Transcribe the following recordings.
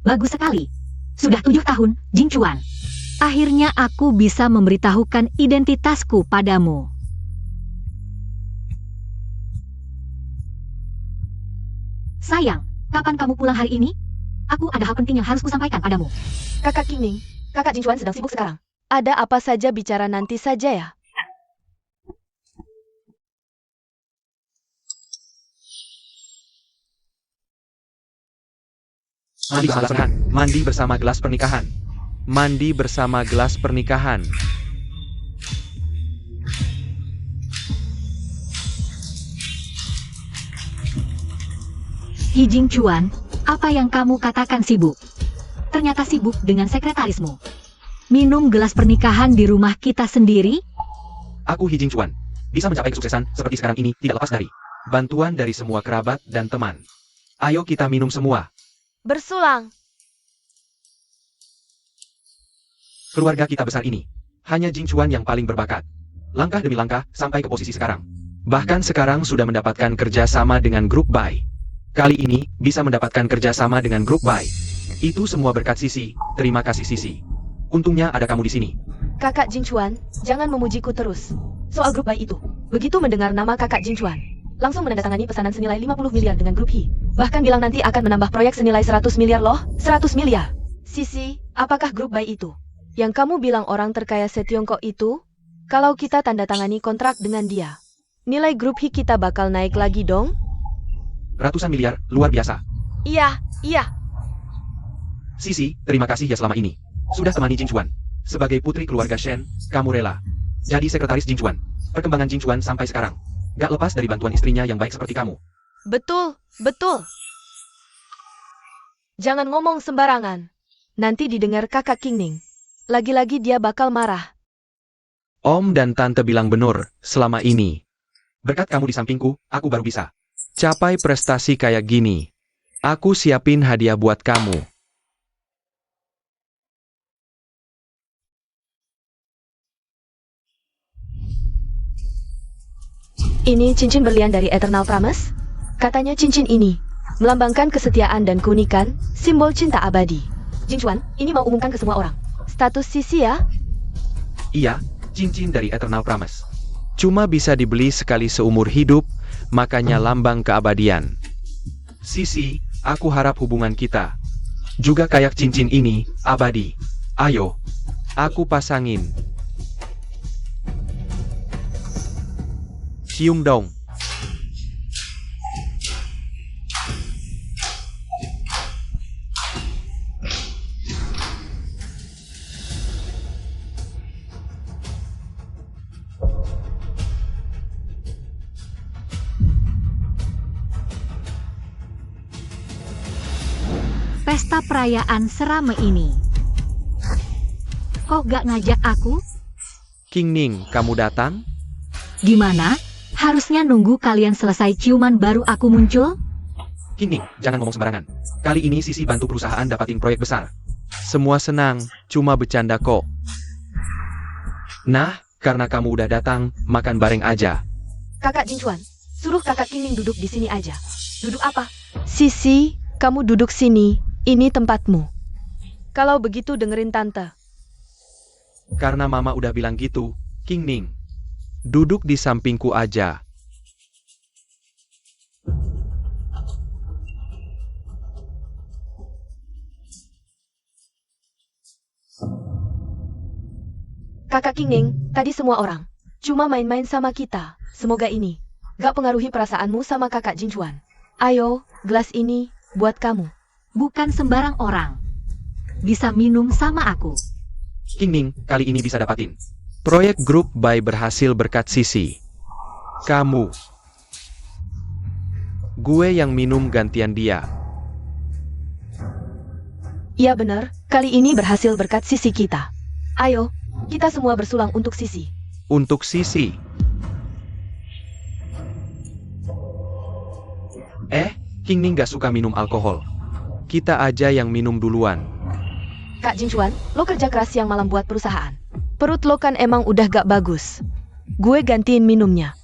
Bagus sekali. Sudah 7 tahun, Jin Chuan. Akhirnya aku bisa memberitahukan identitasku padamu. Sayang, kapan kamu pulang hari ini? Aku ada hal penting yang harus kusampaikan padamu. Kakak Qingning, kakak Jin Chuan sedang sibuk sekarang. Ada apa saja bicara nanti saja ya. Mandi bersama gelas pernikahan. Mandi bersama gelas pernikahan. Jin Chuan, apa yang kamu katakan sibuk? Ternyata sibuk dengan sekretarismu. Minum gelas pernikahan di rumah kita sendiri? Aku Jin Chuan. Bisa mencapai kesuksesan seperti sekarang ini tidak lepas dari bantuan dari semua kerabat dan teman. Ayo kita minum semua. Bersulang. Keluarga kita besar ini. Hanya Jin Chuan yang paling berbakat. Langkah demi langkah sampai ke posisi sekarang. Bahkan sekarang sudah mendapatkan kerja sama dengan grup Bai. Kali ini bisa mendapatkan kerja sama dengan grup Bai. Itu semua berkat Sisi. Terima kasih Sisi. Untungnya ada kamu di sini. Kakak Jin Chuan, jangan memujiku terus. Soal grup Bai itu, begitu mendengar nama kakak Jin Chuan, langsung menandatangani pesanan senilai 50 miliar dengan grup He. Bahkan bilang nanti akan menambah proyek senilai 100 miliar loh. 100 miliar. Sisi, apakah grup Bai itu yang kamu bilang orang terkaya se-Tiongkok itu? Kalau kita tanda tangani kontrak dengan dia, nilai grup He kita bakal naik lagi dong? Ratusan miliar, luar biasa. Iya. Sisi, terima kasih ya selama ini. Sudah temani Jin Chuan. Sebagai putri keluarga Shen, kamu rela jadi sekretaris Jin Chuan. Perkembangan Jin Chuan sampai sekarang gak lepas dari bantuan istrinya yang baik seperti kamu. Betul. Jangan ngomong sembarangan. Nanti didengar kakak Qingning. Lagi-lagi dia bakal marah. Om dan Tante bilang benar, selama ini. Berkat kamu di sampingku, aku baru bisa capai prestasi kayak gini. Aku siapin hadiah buat kamu. Ini cincin berlian dari Eternal Promise? Katanya cincin ini melambangkan kesetiaan dan keunikan, simbol cinta abadi. Jin Chuan, ini mau umumkan ke semua orang. Status Sisi ya? Iya, cincin dari Eternal Promise. Cuma bisa dibeli sekali seumur hidup, makanya lambang keabadian. Sisi, aku harap hubungan kita juga kayak cincin ini, abadi. Ayo, aku pasangin. Cium dong. Pesta perayaan serame ini. Kok gak ngajak aku? Qingning, kamu datang? Gimana? Harusnya nunggu kalian selesai ciuman baru aku muncul? Qingning, jangan ngomong sembarangan. Kali ini Sisi bantu perusahaan dapatin proyek besar. Semua senang, cuma bercanda kok. Nah, karena kamu udah datang, makan bareng aja. Kakak Jin Chuan, suruh kakak Qingning duduk di sini aja. Duduk apa? Sisi, kamu duduk sini. Ini tempatmu. Kalau begitu dengerin tante. Karena mama udah bilang gitu, Qingning. Duduk di sampingku aja. Kakak Qingning, tadi semua orang cuma main-main sama kita. Semoga ini gak pengaruhi perasaanmu sama kakak Jin Chuan. Ayo, gelas ini buat kamu. Bukan sembarang orang bisa minum sama aku. Qingning, kali ini bisa dapatin proyek grup Bai berhasil berkat Sisi. Kamu. Gue yang minum gantian dia. Iya benar, kali ini berhasil berkat Sisi kita. Ayo, kita semua bersulang untuk Sisi. Untuk Sisi. Qingning gak suka minum alkohol. Kita aja yang minum duluan. Kak Jin Chuan, lo kerja keras siang malam buat perusahaan. Perut lo kan emang udah gak bagus. Gue gantiin minumnya.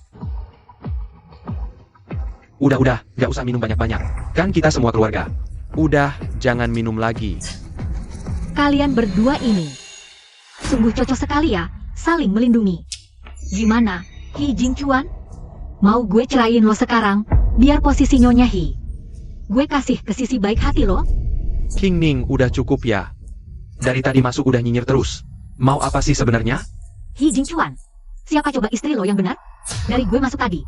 Udah, gak usah minum banyak-banyak. Kan kita semua keluarga. Udah, jangan minum lagi. Kalian berdua ini sungguh cocok sekali ya, saling melindungi. Gimana, Hi Jingchuan? Mau gue ceraiin lo sekarang, biar posisi Nyonya Hi gue kasih ke sisi baik hati lo? King Ning, udah cukup ya. Dari tadi masuk udah nyinyir terus. Mau apa sih sebenarnya? Hi Jingchuan, siapa coba istri lo yang benar? Dari gue masuk tadi,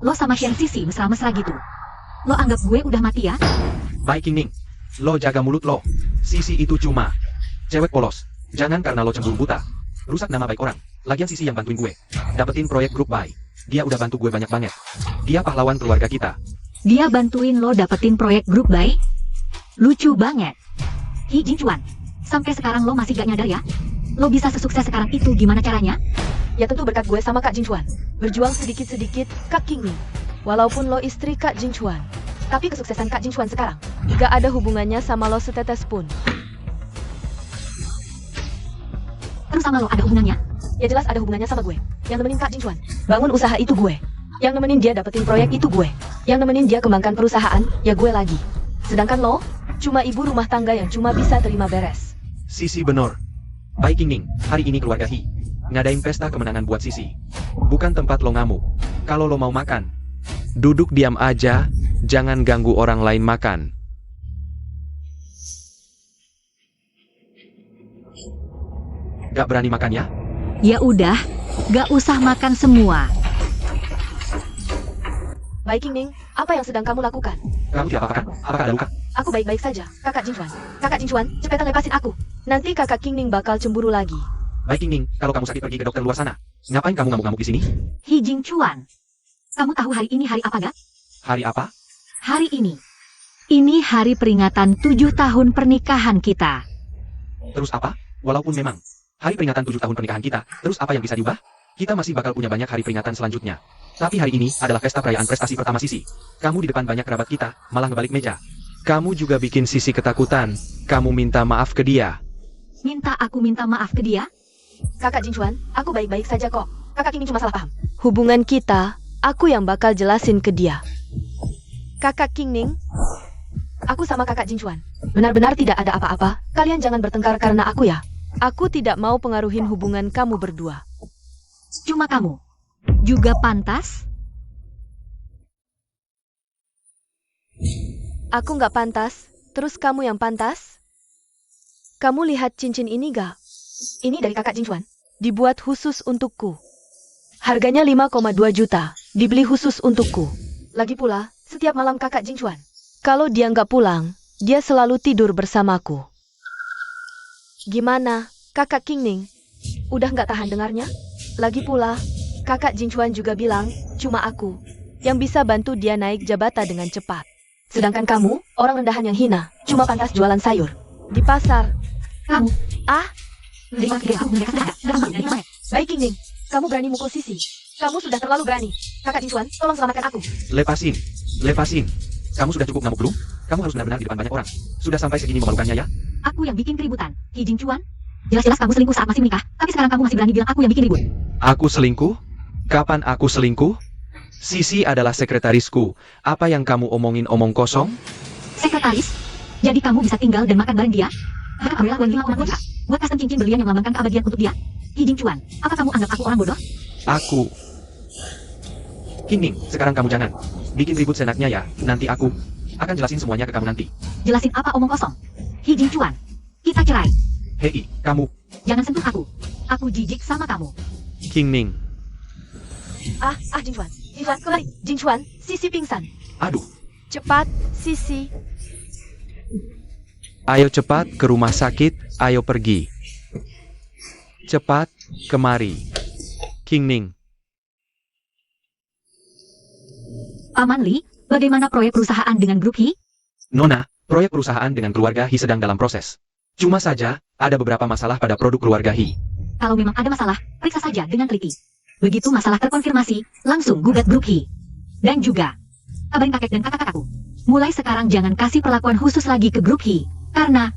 lo sama Shen Sisi mesra-mesra gitu. Lo anggap gue udah mati ya? Baik King Ning, lo jaga mulut lo. Sisi itu cuma cewek polos. Jangan karena lo cemburu buta rusak nama baik orang. Lagian Sisi yang bantuin gue dapetin proyek Group Buy. Dia udah bantu gue banyak banget. Dia pahlawan keluarga kita. Dia bantuin lo dapetin proyek Group Buy? Lucu banget. Hi Jingchuan, sampai sekarang lo masih gak nyadar ya? Lo bisa sesukses sekarang itu gimana caranya? Ya tentu berkat gue sama Kak Jingchuan. Berjuang sedikit-sedikit, Kak King Ning. Walaupun lo istri Kak Jingchuan, tapi kesuksesan Kak Jingchuan sekarang gak ada hubungannya sama lo setetes pun. Terus sama lo ada hubungannya? Ya jelas ada hubungannya sama gue. Yang nemenin Kak Jingchuan bangun usaha itu gue. Yang nemenin dia dapetin proyek itu gue. Yang nemenin dia kembangkan perusahaan, ya gue lagi. Sedangkan lo, cuma ibu rumah tangga yang cuma bisa terima beres. Sisi bener. Baik King Ning, hari ini keluarga Hi ngadain pesta kemenangan buat Sisi. Bukan tempat lo ngamuk. Kalau lo mau makan, duduk diam aja, jangan ganggu orang lain makan. Gak berani makan ya? Ya udah, gak usah makan semua. Baik King Ning, apa yang sedang kamu lakukan? Kamu tidak apa-apa kan? Apakah ada luka? Aku baik-baik saja, Kakak Jingchuan. Kakak Jingchuan, cepetan lepasin aku. Nanti Kakak King Ning bakal cemburu lagi. Baik King Ning, kalau kamu sakit pergi ke dokter luar sana. Ngapain kamu ngamuk-ngamuk di sini? Hi Jingchuan, kamu tahu hari ini hari apa gak? Hari apa? Hari ini. Ini hari peringatan 7 tahun pernikahan kita. Terus apa? Walaupun memang hari peringatan 7 tahun pernikahan kita, terus apa yang bisa diubah? Kita masih bakal punya banyak hari peringatan selanjutnya. Tapi hari ini adalah pesta perayaan prestasi pertama Sisi. Kamu di depan banyak kerabat kita, malah ngebalik meja. Kamu juga bikin Sisi ketakutan. Kamu minta maaf ke dia. Minta aku minta maaf ke dia? Kakak Jingchuan, aku baik-baik saja kok. Kakak King Ning cuma salah paham. Hubungan kita, aku yang bakal jelasin ke dia. Kakak King Ning, aku sama Kakak Jingchuan benar-benar tidak ada apa-apa. Kalian jangan bertengkar karena aku ya. Aku tidak mau pengaruhin hubungan kamu berdua. Cuma kamu juga pantas? Aku nggak pantas, terus kamu yang pantas? Kamu lihat cincin ini gak? Ini dari Kakak Jingchuan. Dibuat khusus untukku. Harganya 5,2 juta. Dibeli khusus untukku. Lagi pula, setiap malam Kakak Jingchuan, kalau dia nggak pulang, dia selalu tidur bersamaku. Gimana, Kakak King Ning? Udah nggak tahan dengarnya? Lagi pula, Kakak Jingchuan juga bilang, cuma aku yang bisa bantu dia naik jabatan dengan cepat. Sedangkan kamu, orang rendahan yang hina, cuma pantas jualan sayur di pasar. Kamu? Baik King Ning, kamu berani mukul Sisi. Kamu sudah terlalu berani. Kakak Jingchuan, tolong selamatkan aku. Lepasin. Lepasin. Kamu sudah cukup ngamuk belum? Kamu harus benar-benar di depan banyak orang. Sudah sampai segini memalukannya ya? Aku yang bikin keributan, Hi Jingchuan. Jelas-jelas kamu selingkuh saat masih menikah, tapi sekarang kamu masih berani bilang aku yang bikin ribut. Aku selingkuh? Kapan aku selingkuh? Sisi adalah sekretarisku. Apa yang kamu omongin omong kosong? Sekretaris? Jadi kamu bisa tinggal dan makan bareng dia? Kakak rela uang 5,2 juta buat custom cincin berlian yang melambangkan keabadian untuk dia? Hi Jingchuan, apa kamu anggap aku orang bodoh? Aku. King Ning, sekarang kamu jangan bikin ribut senaknya ya. Nanti aku akan jelasin semuanya ke kamu nanti. Jelasin apa omong kosong? Hi Jingchuan, kita cerai. Hei, kamu. Jangan sentuh aku. Aku jijik sama kamu. King Ning. Jingchuan. Jingchuan, kembali. Jingchuan, Sisi pingsan. Aduh. Cepat, Sisi. Ayo cepat ke rumah sakit, ayo pergi. Cepat, kemari. King Ning. Paman Li, bagaimana proyek perusahaan dengan grup Hi? Nona, proyek perusahaan dengan keluarga Hi sedang dalam proses. Cuma saja, ada beberapa masalah pada produk keluarga Hi. Kalau memang ada masalah, periksa saja dengan teliti. Begitu masalah terkonfirmasi, langsung gugat grup Hi. Dan juga, kabarin kakek dan kakak-kakakku. Mulai sekarang jangan kasih perlakuan khusus lagi ke grup Hi. Karena,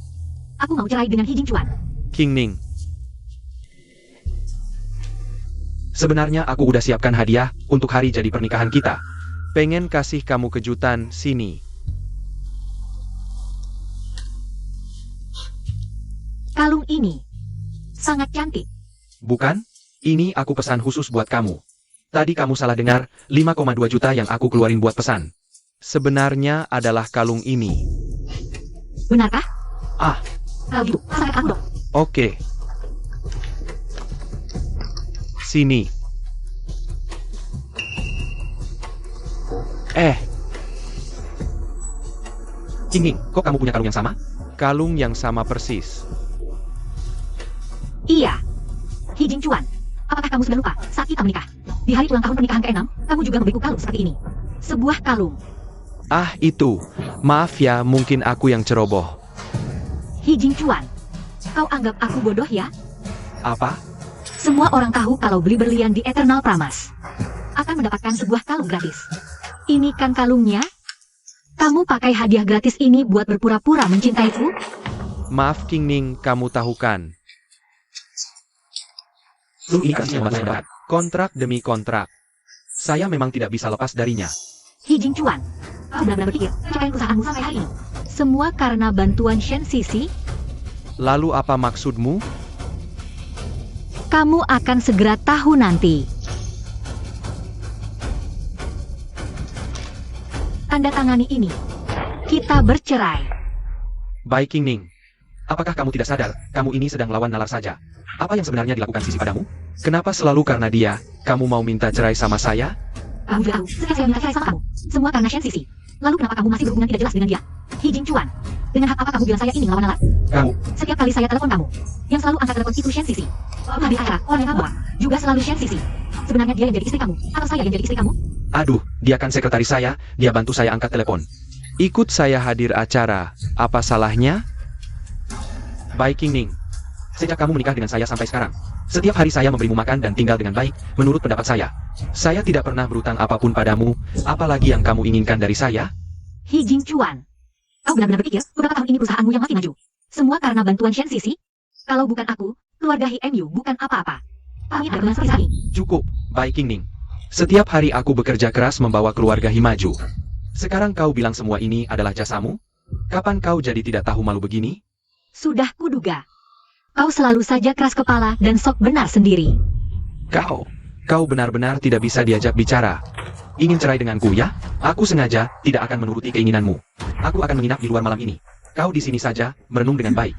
aku mau cerai dengan Hi Jingchuan. King Ning. Sebenarnya aku udah siapkan hadiah untuk hari jadi pernikahan kita. Pengen kasih kamu kejutan, sini. ini. Sangat cantik. Bukan? Ini aku pesan khusus buat kamu. Tadi kamu salah dengar, 5,2 juta yang aku keluarin buat pesan. Sebenarnya adalah kalung ini. Benarkah? Ah, Kalau gitu, pasangkan aku dong. oke. Sini. King, kok kamu punya kalung yang sama? Kalung yang sama persis. Iya. He Jingchuan, apakah kamu sudah lupa saat kita menikah? Di hari ulang tahun pernikahan ke-6, kamu juga memberiku kalung seperti ini. Sebuah kalung. Ah, itu. Maaf ya, mungkin aku yang ceroboh. He Jingchuan, kau anggap aku bodoh ya? Apa? Semua orang tahu kalau beli berlian di Eternal Promise akan mendapatkan sebuah kalung gratis. Ini kan kalungnya? Kamu pakai hadiah gratis ini buat berpura-pura mencintaiku? Maaf King Ning, kamu tahu kan? Ini kasih yang saya dapat. Kontrak demi kontrak. Saya memang tidak bisa lepas darinya. He Jingchuan, kau benar-benar berpikir mencapai perusahaanmu sampai hari ini? Semua karena bantuan Shen Sisi? Lalu apa maksudmu? Kamu akan segera tahu nanti. Tanda tangani ini. Kita bercerai. Baik King Ning. Apakah kamu tidak sadar, kamu ini sedang lawan nalar saja? Apa yang sebenarnya dilakukan Sisi padamu? Kenapa selalu karena dia, kamu mau minta cerai sama saya? Kamu juga tahu, setiap saya minta cerai sama kamu, semua karena Shen Sisi. Lalu kenapa kamu masih berhubungan tidak jelas dengan dia? He Jingchuan, dengan hak apa kamu bilang saya ini ngelawan nalar? Kamu, Setiap kali saya telepon kamu, yang selalu angkat telepon itu Shen Sisi. Habis acara, orang yang bawa, juga selalu Shen Sisi. Sebenarnya dia yang jadi istri kamu, atau saya yang jadi istri kamu? aduh, dia kan sekretaris saya, dia bantu saya angkat telepon. Ikut saya hadir acara, apa salahnya? Baik King Ning. Sejak kamu menikah dengan saya sampai sekarang, setiap hari saya memberimu makan dan tinggal dengan baik, menurut pendapat saya. Saya tidak pernah berutang apapun padamu, apalagi yang kamu inginkan dari saya? He Jingchuan, kau benar-benar berpikir beberapa tahun ini perusahaanmu yang makin maju? Semua karena bantuan Shen Sisi? Kalau bukan aku, keluarga HMU bukan apa-apa. Kami ada dengan seperti ini. Cukup, baik King Ning. Setiap hari aku bekerja keras membawa keluarga Himaju. Sekarang kau bilang semua ini adalah jasamu? Kapan kau jadi tidak tahu malu begini? Sudah kuduga. Kau selalu saja keras kepala dan sok benar sendiri. Kau benar-benar tidak bisa diajak bicara. Ingin cerai denganku ya? Aku sengaja tidak akan menuruti keinginanmu. Aku akan menginap di luar malam ini. Kau di sini saja, merenung dengan baik.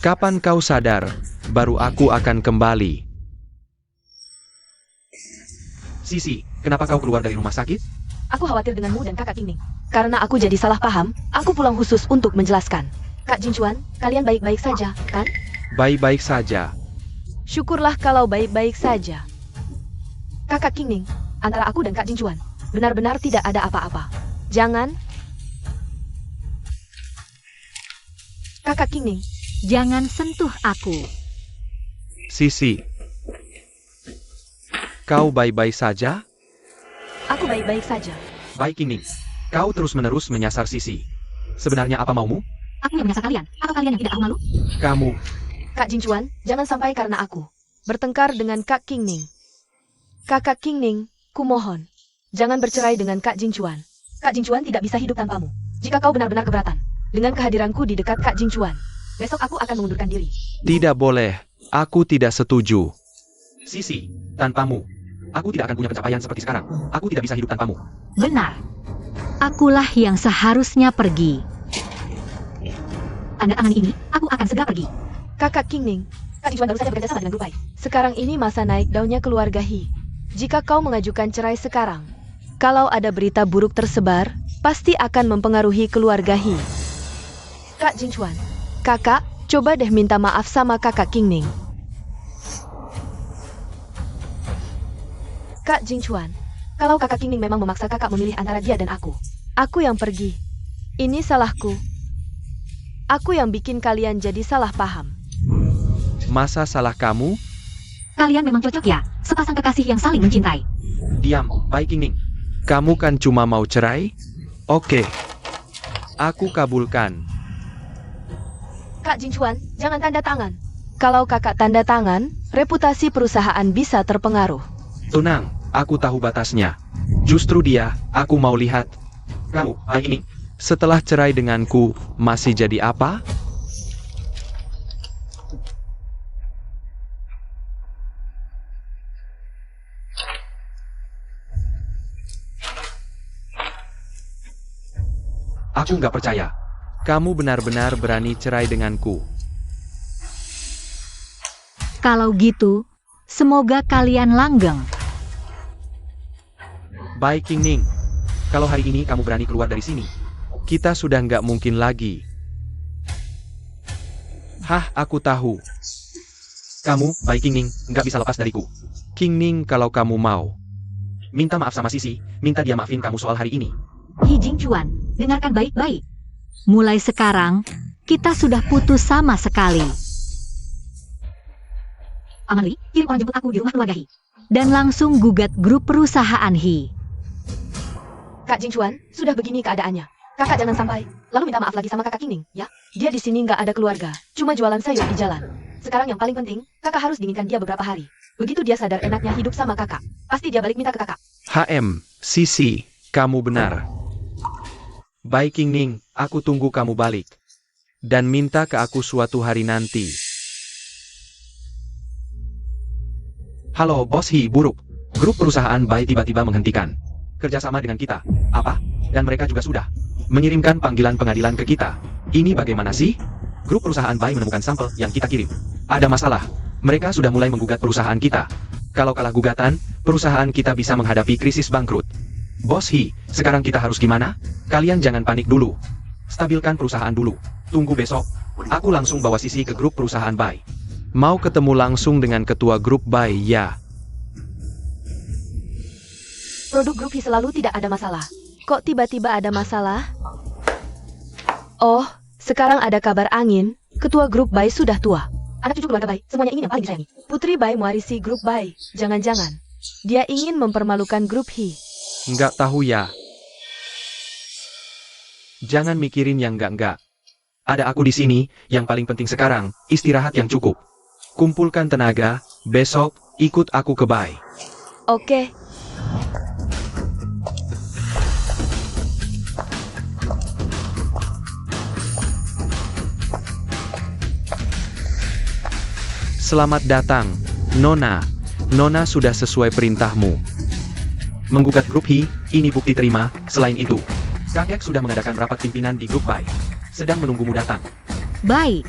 Kapan kau sadar, baru aku akan kembali. Sisi, kenapa kau keluar dari rumah sakit? Aku khawatir denganmu dan kakak King Ning. Karena aku jadi salah paham, aku pulang khusus untuk menjelaskan. Kak Jingchuan, kalian baik-baik saja, kan? Baik-baik saja. Syukurlah kalau baik-baik saja. Kakak King Ning, antara aku dan Kak Jingchuan, benar-benar tidak ada apa-apa. Jangan. Kakak King Ning, Jangan sentuh aku. Sisi, kau baik-baik saja? aku baik-baik saja. Baik King Ning, kau terus-menerus menyasar Sisi. Sebenarnya apa maumu? Aku yang menyasar kalian, atau kalian yang tidak tahu malu? Kamu, Kak Jingchuan, jangan sampai karena aku bertengkar dengan Kak King Ning. Kakak King Ning, kumohon, jangan bercerai dengan Kak Jingchuan. Kak Jingchuan tidak bisa hidup tanpamu. Jika kau benar-benar keberatan dengan kehadiranku di dekat Kak Jingchuan, besok aku akan mengundurkan diri. tidak boleh. Aku tidak setuju. Sisi, tanpamu, aku tidak akan punya pencapaian seperti sekarang. Aku tidak bisa hidup tanpamu. Benar. Akulah yang seharusnya pergi. Tanda tangan ini, aku akan segera pergi. Kakak King Ning, Kak Jingchuan baru saja bekerja sama dengan Grup Bai. Sekarang ini masa naik daunnya keluarga He. Jika kau mengajukan cerai sekarang, kalau ada berita buruk tersebar, pasti akan mempengaruhi keluarga He. Kak Jingchuan, kakak, coba deh minta maaf sama kakak King Ning. Kak Jingchuan, kalau kakak King Ning memang memaksa kakak memilih antara dia dan aku yang pergi. Ini salahku. Aku yang bikin kalian jadi salah paham. Masa salah kamu? Kalian memang cocok ya, sepasang kekasih yang saling mencintai. Diam, baik King Ning. Kamu kan cuma mau cerai? Oke. Aku kabulkan. Kak Jingchuan, jangan tanda tangan. Kalau kakak tanda tangan, reputasi perusahaan bisa terpengaruh. Tenang, aku tahu batasnya. Justru dia, aku mau lihat. Kamu, baik King Ning. Setelah cerai denganku, masih jadi apa? Aku nggak percaya. Kamu benar-benar berani cerai denganku. Kalau gitu, semoga kalian langgeng. Baik King Ning. Kalau hari ini kamu berani keluar dari sini, kita sudah nggak mungkin lagi. Hah, aku tahu. Kamu, baik King Ning, nggak bisa lepas dariku. King Ning, kalau kamu mau minta maaf sama Sisi, minta dia maafin kamu soal hari ini. He Jingchuan, dengarkan baik-baik. Mulai sekarang, kita sudah putus sama sekali. Aman Li, kirim orang jemput aku di rumah keluarga He. Dan langsung gugat grup perusahaan He. Kak Jingchuan, sudah begini keadaannya. Kakak jangan sampai lalu minta maaf lagi sama kakak King Ning, ya? Dia di sini nggak ada keluarga, cuma jualan sayur di jalan. Sekarang yang paling penting, kakak harus dinginkan dia beberapa hari. Begitu dia sadar enaknya hidup sama kakak, pasti dia balik minta ke kakak. Sisi, kamu benar. Baik King Ning, aku tunggu kamu balik. Dan minta ke aku suatu hari nanti. Halo Bos Hi Buruk. Grup perusahaan Bai tiba-tiba menghentikan kerjasama dengan kita. Apa? Dan mereka juga sudah mengirimkan panggilan pengadilan ke kita. Ini bagaimana sih? Grup perusahaan Bai menemukan sampel yang kita kirim. Ada masalah. Mereka sudah mulai menggugat perusahaan kita. Kalau kalah gugatan, perusahaan kita bisa menghadapi krisis bangkrut. Bos Hi, sekarang kita harus gimana? Kalian jangan panik dulu. Stabilkan perusahaan dulu. Tunggu besok. Aku langsung bawa Sisi ke grup perusahaan Bai. Mau ketemu langsung dengan ketua grup Bai, ya? Produk grup Hi selalu tidak ada masalah. Kok tiba-tiba ada masalah? Oh, sekarang ada kabar angin. Ketua grup Bai sudah tua. Anak cucu keluarga Bai, semuanya ingin yang paling disayangi. Putri Bai mewarisi grup Bai. Jangan-jangan dia ingin mempermalukan grup Hi. Nggak tahu ya. Jangan mikirin yang nggak. Ada aku di sini, yang paling penting sekarang, istirahat yang cukup. Kumpulkan tenaga, besok, ikut aku ke Bai. Oke. Selamat datang, Nona. Nona sudah sesuai perintahmu. Menggugat grup Hi, ini bukti terima. Selain itu, kakek sudah mengadakan rapat pimpinan di grup Bai. Sedang menunggumu datang. Baik.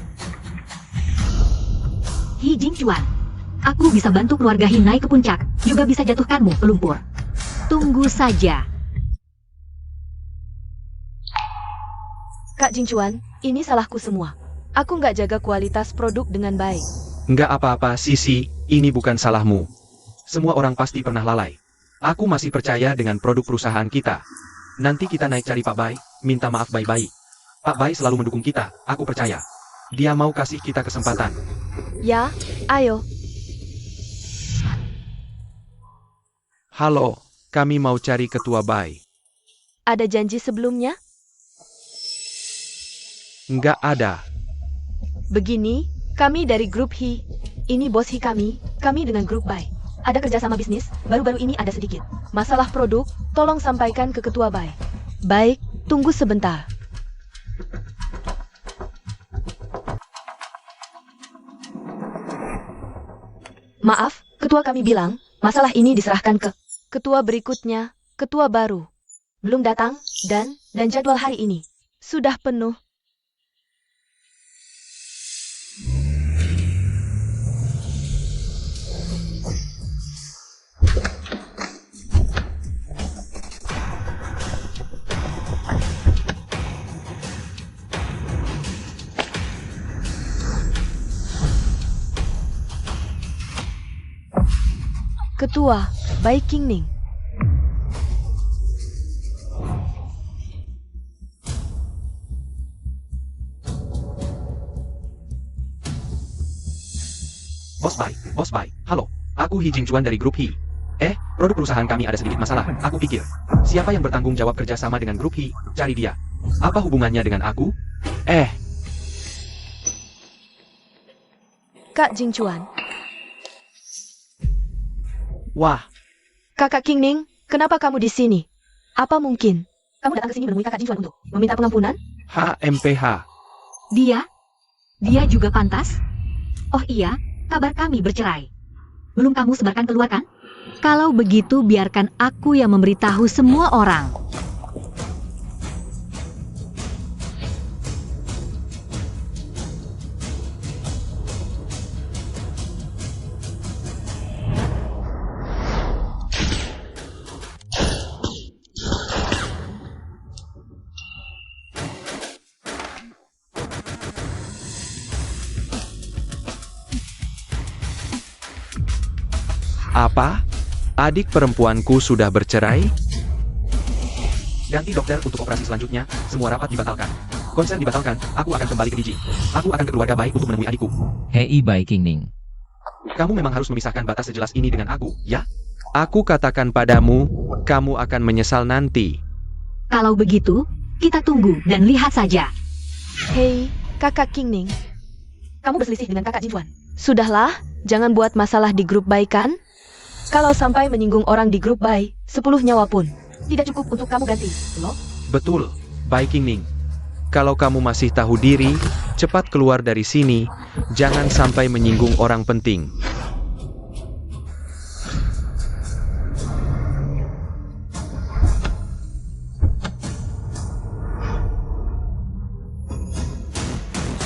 He Jingchuan, aku bisa bantu keluarga He naik ke puncak, juga bisa jatuhkanmu ke lumpur. Tunggu saja. Kak Jingchuan, ini salahku semua. Aku nggak jaga kualitas produk dengan baik. Nggak apa-apa, Sisi, ini bukan salahmu. Semua orang pasti pernah lalai. Aku masih percaya dengan produk perusahaan kita. Nanti kita naik cari Pak Bai, minta maaf baik-baik. Pak Bai selalu mendukung kita, aku percaya. Dia mau kasih kita kesempatan. Ya, ayo. Halo, kami mau cari ketua Bai. Ada janji sebelumnya? Nggak ada. Begini, kami dari grup Hi. Ini bos Hi kami dengan grup Bai. Ada kerjasama bisnis, baru-baru ini ada sedikit masalah produk, tolong sampaikan ke ketua Bai. Baik, tunggu sebentar. Maaf, ketua kami bilang, masalah ini diserahkan ke ketua berikutnya, ketua baru. Belum datang, dan jadwal hari ini sudah penuh. Ketua, baik King Ning. Bos Bai, halo. Aku Hi Jingchuan dari grup Hi. Produk perusahaan kami ada sedikit masalah. Aku pikir, siapa yang bertanggung jawab kerjasama dengan grup Hi? Cari dia. Apa hubungannya dengan aku? Kak Jingchuan. Wah, Kakak King Ning, kenapa kamu di sini? Apa mungkin kamu datang ke sini menemui kakak Jingchuan untuk meminta pengampunan? HMPH. Dia juga pantas? Oh iya, kabar kami bercerai. Belum kamu sebarkan keluar kan? Kalau begitu biarkan aku yang memberitahu semua orang. Apa? Adik perempuanku sudah bercerai? Ganti dokter untuk operasi selanjutnya, semua rapat dibatalkan. Konser dibatalkan, aku akan kembali ke Beijing. Aku akan ke keluarga baik untuk menemui adikku. Hei Viking Ning. Kamu memang harus memisahkan batas sejelas ini dengan aku, ya? Aku katakan padamu, kamu akan menyesal nanti. Kalau begitu, kita tunggu dan lihat saja. Hei, kakak King Ning. Kamu berselisih dengan kakak Jinchuan. Sudahlah, jangan buat masalah di grup Bai kan? Kalau sampai menyinggung orang di grup Bai, 10 nyawa pun tidak cukup untuk kamu ganti, loh? Betul, Viking Ning. Kalau kamu masih tahu diri, cepat keluar dari sini. Jangan sampai menyinggung orang penting.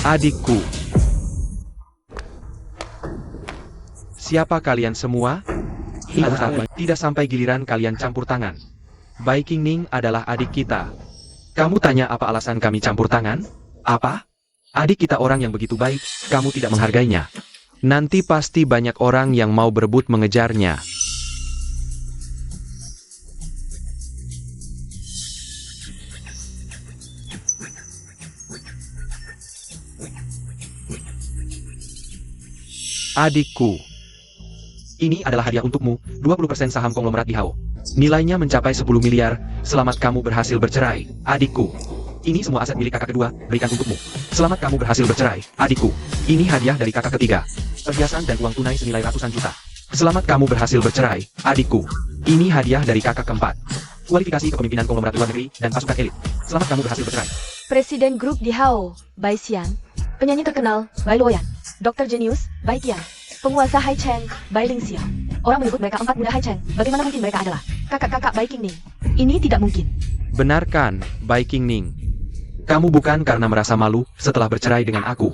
Adikku. Siapa kalian semua? Tidak sampai giliran kalian campur tangan. Viking Ning adalah adik kita. Kamu tanya apa alasan kami campur tangan? Apa? Adik kita orang yang begitu baik, kamu tidak menghargainya. Nanti pasti banyak orang yang mau berebut mengejarnya. Adikku. Ini adalah hadiah untukmu, 20% saham konglomerat di Hao. Nilainya mencapai 10 miliar, selamat kamu berhasil bercerai, adikku. Ini semua aset milik kakak kedua, berikan untukmu. Selamat kamu berhasil bercerai, adikku. Ini hadiah dari kakak ketiga. Perhiasan dan uang tunai senilai ratusan juta. Selamat kamu berhasil bercerai, adikku. Ini hadiah dari kakak keempat. Kualifikasi kepemimpinan konglomerat luar negeri dan pasukan elit. Selamat kamu berhasil bercerai. Presiden grup di Hao, Bai Xian. Penyanyi terkenal, Bai Luoyan. Dokter jenius, Bai Qian. Penguasa Hai Cheng, Bai Ling Xiao. Orang menyebut mereka empat muda Hai Cheng. Bagaimana mungkin mereka adalah kakak-kakak Viking Ning? Ini tidak mungkin. Benarkan, Viking Ning. Kamu bukan karena merasa malu setelah bercerai dengan aku,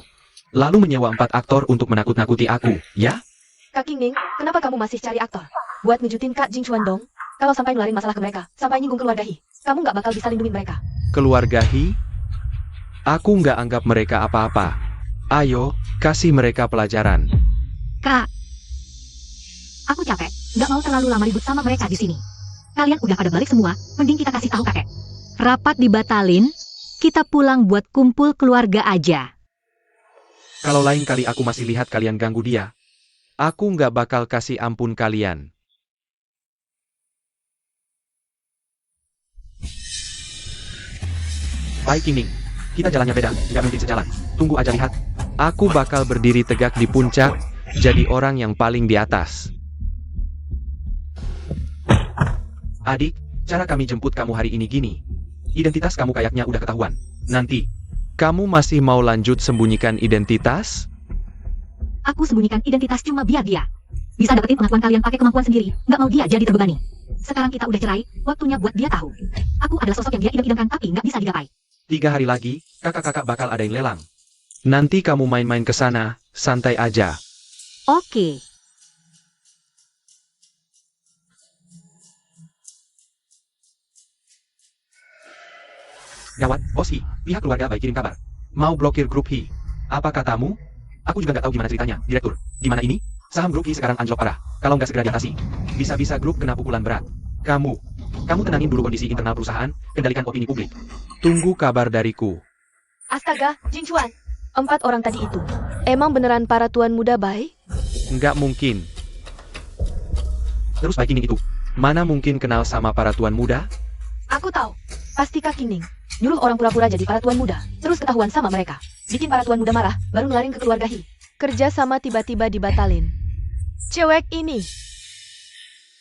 lalu menyewa 4 aktor untuk menakut-nakuti aku, ya? Kak King Ning, kenapa kamu masih cari aktor? Buat ngejutin Kak Jinchuan dong? Kalau sampai nularin masalah ke mereka, sampai nyinggung keluarga Hi, kamu nggak bakal bisa lindungin mereka. Keluarga Hi? Aku nggak anggap mereka apa-apa. Ayo, kasih mereka pelajaran. Kak, aku capek, nggak mau terlalu lama ribut sama mereka di sini. Kalian udah pada balik semua, mending kita kasih tahu kakek. Rapat dibatalin, kita pulang buat kumpul keluarga aja. Kalau lain kali aku masih lihat kalian ganggu dia, aku nggak bakal kasih ampun kalian. Viking Ning, kita jalannya beda, nggak mungkin sejalan. Tunggu aja lihat. Aku bakal berdiri tegak di puncak, jadi orang yang paling di atas. Adik, cara kami jemput kamu hari ini gini. Identitas kamu kayaknya udah ketahuan. Nanti, kamu masih mau lanjut sembunyikan identitas? Aku sembunyikan identitas cuma biar dia bisa dapetin pengakuan kalian pakai kemampuan sendiri. Nggak mau dia jadi terbebani. Sekarang kita udah cerai, waktunya buat dia tahu. Aku adalah sosok yang dia idam-idamkan tapi nggak bisa digapai. 3 hari lagi, kakak-kakak bakal adain lelang. Nanti kamu main-main ke sana, santai aja. Oke. Gawat, bos Hi, pihak keluarga baik kirim kabar. Mau blokir grup Hi. Apa katamu? Aku juga nggak tahu gimana ceritanya, Direktur. Gimana ini? Saham grup Hi sekarang anjlok parah. Kalau nggak segera diatasi, bisa-bisa grup kena pukulan berat. Kamu tenangin dulu kondisi internal perusahaan, kendalikan opini publik. Tunggu kabar dariku. Astaga, Jinchuan. 4 orang tadi itu, emang beneran para tuan muda Bai? Nggak mungkin. Terus Viking Ning itu, mana mungkin kenal sama para tuan muda? Aku tahu, pasti Kak King Ning nyuruh orang pura-pura jadi para tuan muda, terus ketahuan sama mereka. Bikin para tuan muda marah, baru nularin ke keluarga Hi. Kerja sama tiba-tiba dibatalin. Cewek ini.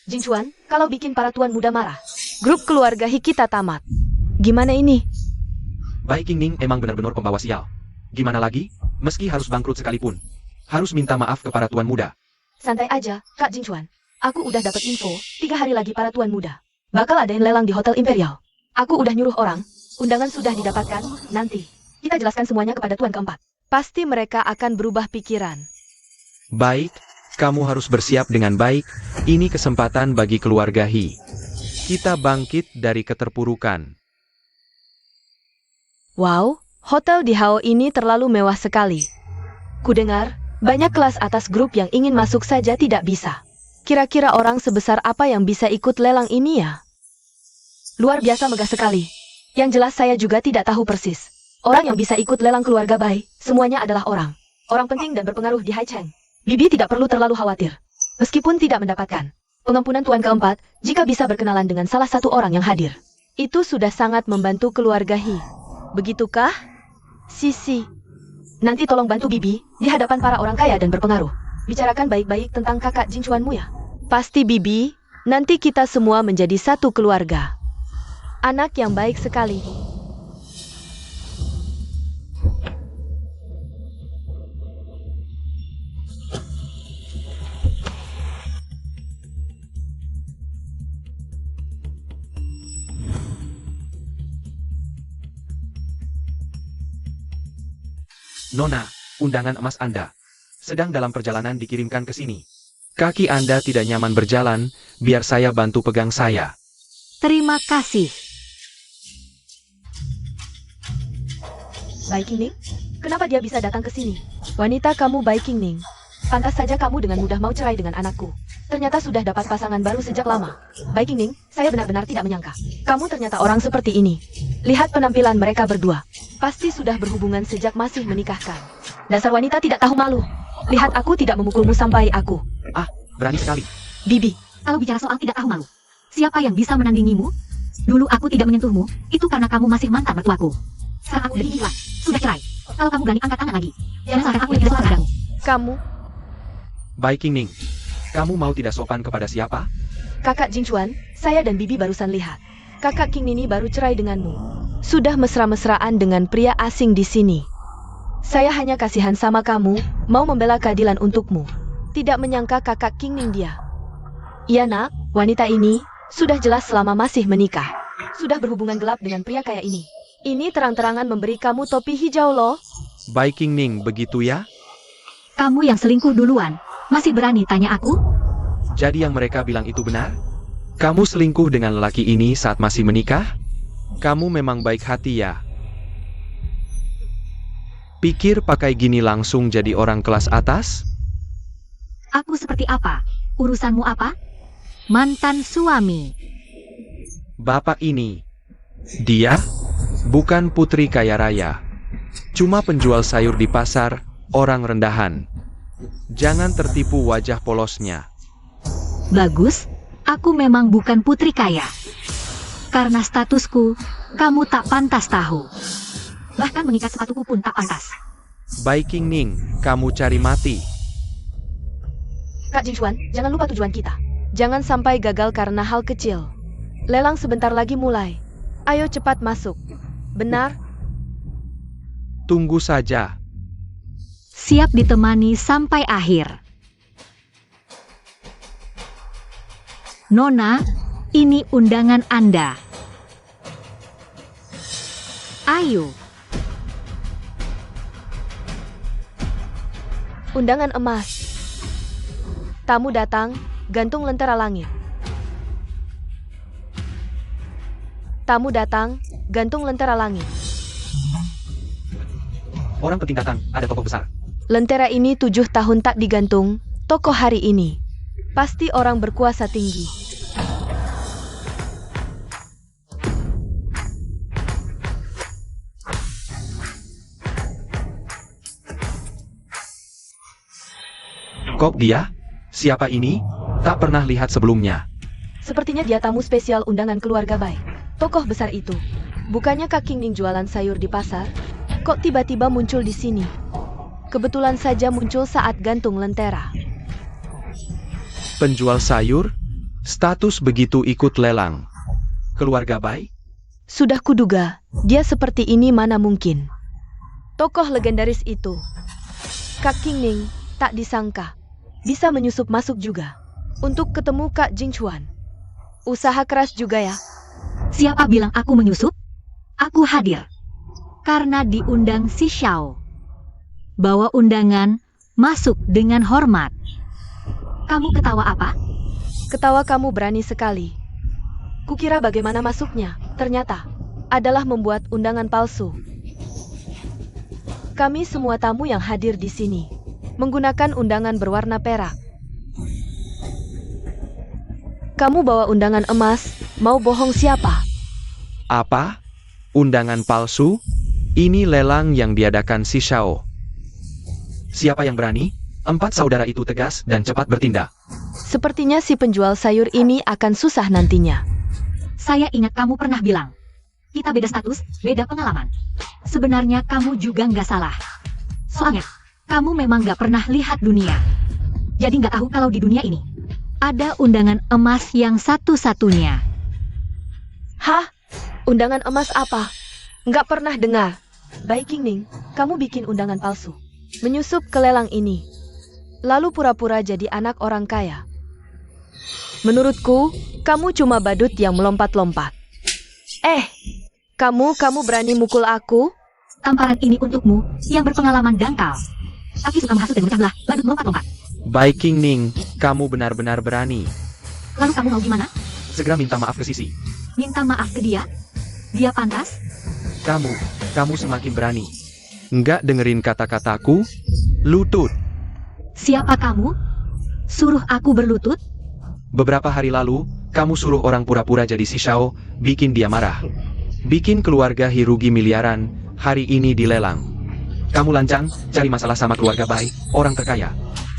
Jinchuan, kalau bikin para tuan muda marah, grup keluarga Hi kita tamat. Gimana ini? Viking Ning emang benar-benar pembawa sial. Gimana lagi? Meski harus bangkrut sekalipun, harus minta maaf ke para tuan muda. Santai aja, Kak Jinchuan. Aku udah dapat info, 3 hari lagi para tuan muda bakal adain lelang di Hotel Imperial. Aku udah nyuruh orang, undangan sudah didapatkan, nanti kita jelaskan semuanya kepada tuan keempat. Pasti mereka akan berubah pikiran. Baik, kamu harus bersiap dengan baik, ini kesempatan bagi keluarga Hi. Kita bangkit dari keterpurukan. Wow, hotel di Hao ini terlalu mewah sekali. Kudengar, banyak kelas atas grup yang ingin masuk saja tidak bisa. Kira-kira orang sebesar apa yang bisa ikut lelang ini ya? Luar biasa megah sekali. Yang jelas saya juga tidak tahu persis. Orang yang bisa ikut lelang keluarga Bai, semuanya adalah orang penting dan berpengaruh di Haicheng. Bibi tidak perlu terlalu khawatir. Meskipun tidak mendapatkan pengampunan Tuan keempat, jika bisa berkenalan dengan salah satu orang yang hadir. Itu sudah sangat membantu keluarga He. Begitukah? Sisi. Nanti tolong bantu Bibi, di hadapan para orang kaya dan berpengaruh. Bicarakan baik-baik tentang kakak Jinchuanmu ya. Pasti Bibi, nanti kita semua menjadi satu keluarga. Anak yang baik sekali. Nona, undangan emas Anda sedang dalam perjalanan dikirimkan ke sini. Kaki Anda tidak nyaman berjalan, biar saya bantu pegang saya. Terima kasih. Bai Qingning? Kenapa dia bisa datang ke sini? Wanita kamu Bai Qingning. Pantas saja kamu dengan mudah mau cerai dengan anakku. Ternyata sudah dapat pasangan baru sejak lama. Bai Qingning, saya benar-benar tidak menyangka. Kamu ternyata orang seperti ini. Lihat penampilan mereka berdua. Pasti sudah berhubungan sejak masih menikahkan. Dasar wanita tidak tahu malu. Lihat aku tidak memukulmu sampai aku. Ah, berani sekali. Bibi, Kalau bicara soal tidak tahu malu, siapa yang bisa menandingimu? Dulu aku tidak menyentuhmu, itu karena kamu masih mantan mertuaku. Sekarang aku lebih gila, sudah cerai. Kalau kamu berani angkat tangan lagi, jangan salahkan aku yang tidak suka padamu. kamu, Bai Qingning, kamu mau tidak sopan kepada siapa? kakak Jinchuan, saya dan Bibi barusan lihat. Kakak King Nini baru cerai denganmu. Sudah mesra-mesraan dengan pria asing di sini. Saya hanya kasihan sama kamu, mau membela keadilan untukmu. Tidak menyangka kakak King Ning dia. Iya nak, wanita ini sudah jelas selama masih menikah. Sudah berhubungan gelap dengan pria kaya ini. Ini terang-terangan memberi kamu topi hijau loh. Bai Qingning begitu ya? Kamu yang selingkuh duluan, masih berani tanya aku? Jadi yang mereka bilang itu benar? Kamu selingkuh dengan lelaki ini saat masih menikah? Kamu memang baik hati ya? Pikir pakai gini langsung jadi orang kelas atas? Aku seperti apa? Urusanmu apa? Mantan suami. Bapak ini, dia bukan putri kaya raya. Cuma penjual sayur di pasar, orang rendahan. Jangan tertipu wajah polosnya. Bagus, aku memang bukan putri kaya. Karena statusku, kamu tak pantas tahu. Bahkan mengikat sepatuku pun tak pantas. Bai Qingning, kamu cari mati. Kak Jinchuan, jangan lupa tujuan kita. Jangan sampai gagal karena hal kecil. Lelang sebentar lagi mulai. Ayo cepat masuk. Benar? Tunggu saja. Siap ditemani sampai akhir. Nona, ini undangan Anda. Ayo. Undangan emas. Tamu datang, gantung lentera langit. Tamu datang, gantung lentera langit. Orang penting datang, ada tokoh besar. Lentera ini 7 tahun tak digantung, tokoh hari ini. Pasti orang berkuasa tinggi. Kok dia? Siapa ini? Tak pernah lihat sebelumnya. Sepertinya dia tamu spesial undangan keluarga Bai. Tokoh besar itu. Bukannya Kak King Ning jualan sayur di pasar? Kok tiba-tiba muncul di sini? Kebetulan saja muncul saat gantung lentera. Penjual sayur? Status begitu ikut lelang. Keluarga Bai? Sudah kuduga, dia seperti ini mana mungkin. Tokoh legendaris itu. Kak King Ning tak disangka bisa menyusup masuk juga. Untuk ketemu Kak Jinchuan. Usaha keras juga ya. Siapa bilang aku menyusup? Aku hadir. Karena diundang si Xiao. Bawa undangan, masuk dengan hormat. Kamu ketawa apa? Ketawa kamu berani sekali. Kukira bagaimana masuknya, ternyata adalah membuat undangan palsu. Kami semua tamu yang hadir di sini menggunakan undangan berwarna perak. Kamu bawa undangan emas, mau bohong siapa? Apa? Undangan palsu? Ini lelang yang diadakan si Xiao. Siapa yang berani? 4 saudara itu tegas dan cepat bertindak. Sepertinya si penjual sayur ini akan susah nantinya. Saya ingat kamu pernah bilang, kita beda status, beda pengalaman. Sebenarnya kamu juga nggak salah. Soalnya, kamu memang nggak pernah lihat dunia. Jadi nggak tahu kalau di dunia ini ada undangan emas yang satu-satunya. Hah? Undangan emas apa? Nggak pernah dengar. Baik Ning, kamu bikin undangan palsu. Menyusup ke lelang ini. Lalu pura-pura jadi anak orang kaya. Menurutku, kamu cuma badut yang melompat-lompat. Kamu berani mukul aku? Tamparan ini untukmu yang berpengalaman dangkal. Tapi suka menghasut dan memecah belah, badut melompat-lompat. Baik Ning, kamu benar-benar berani. Lalu kamu mau gimana? Segera minta maaf ke Sisi. Minta maaf ke dia? Dia pantas? Kamu semakin berani. Nggak dengerin kata-kataku? Lutut. Siapa kamu? Suruh aku berlutut? Beberapa hari lalu, kamu suruh orang pura-pura jadi si Xiao, bikin dia marah. Bikin keluarga He rugi miliaran, hari ini dilelang. Kamu lancang, cari masalah sama keluarga Bai, orang terkaya.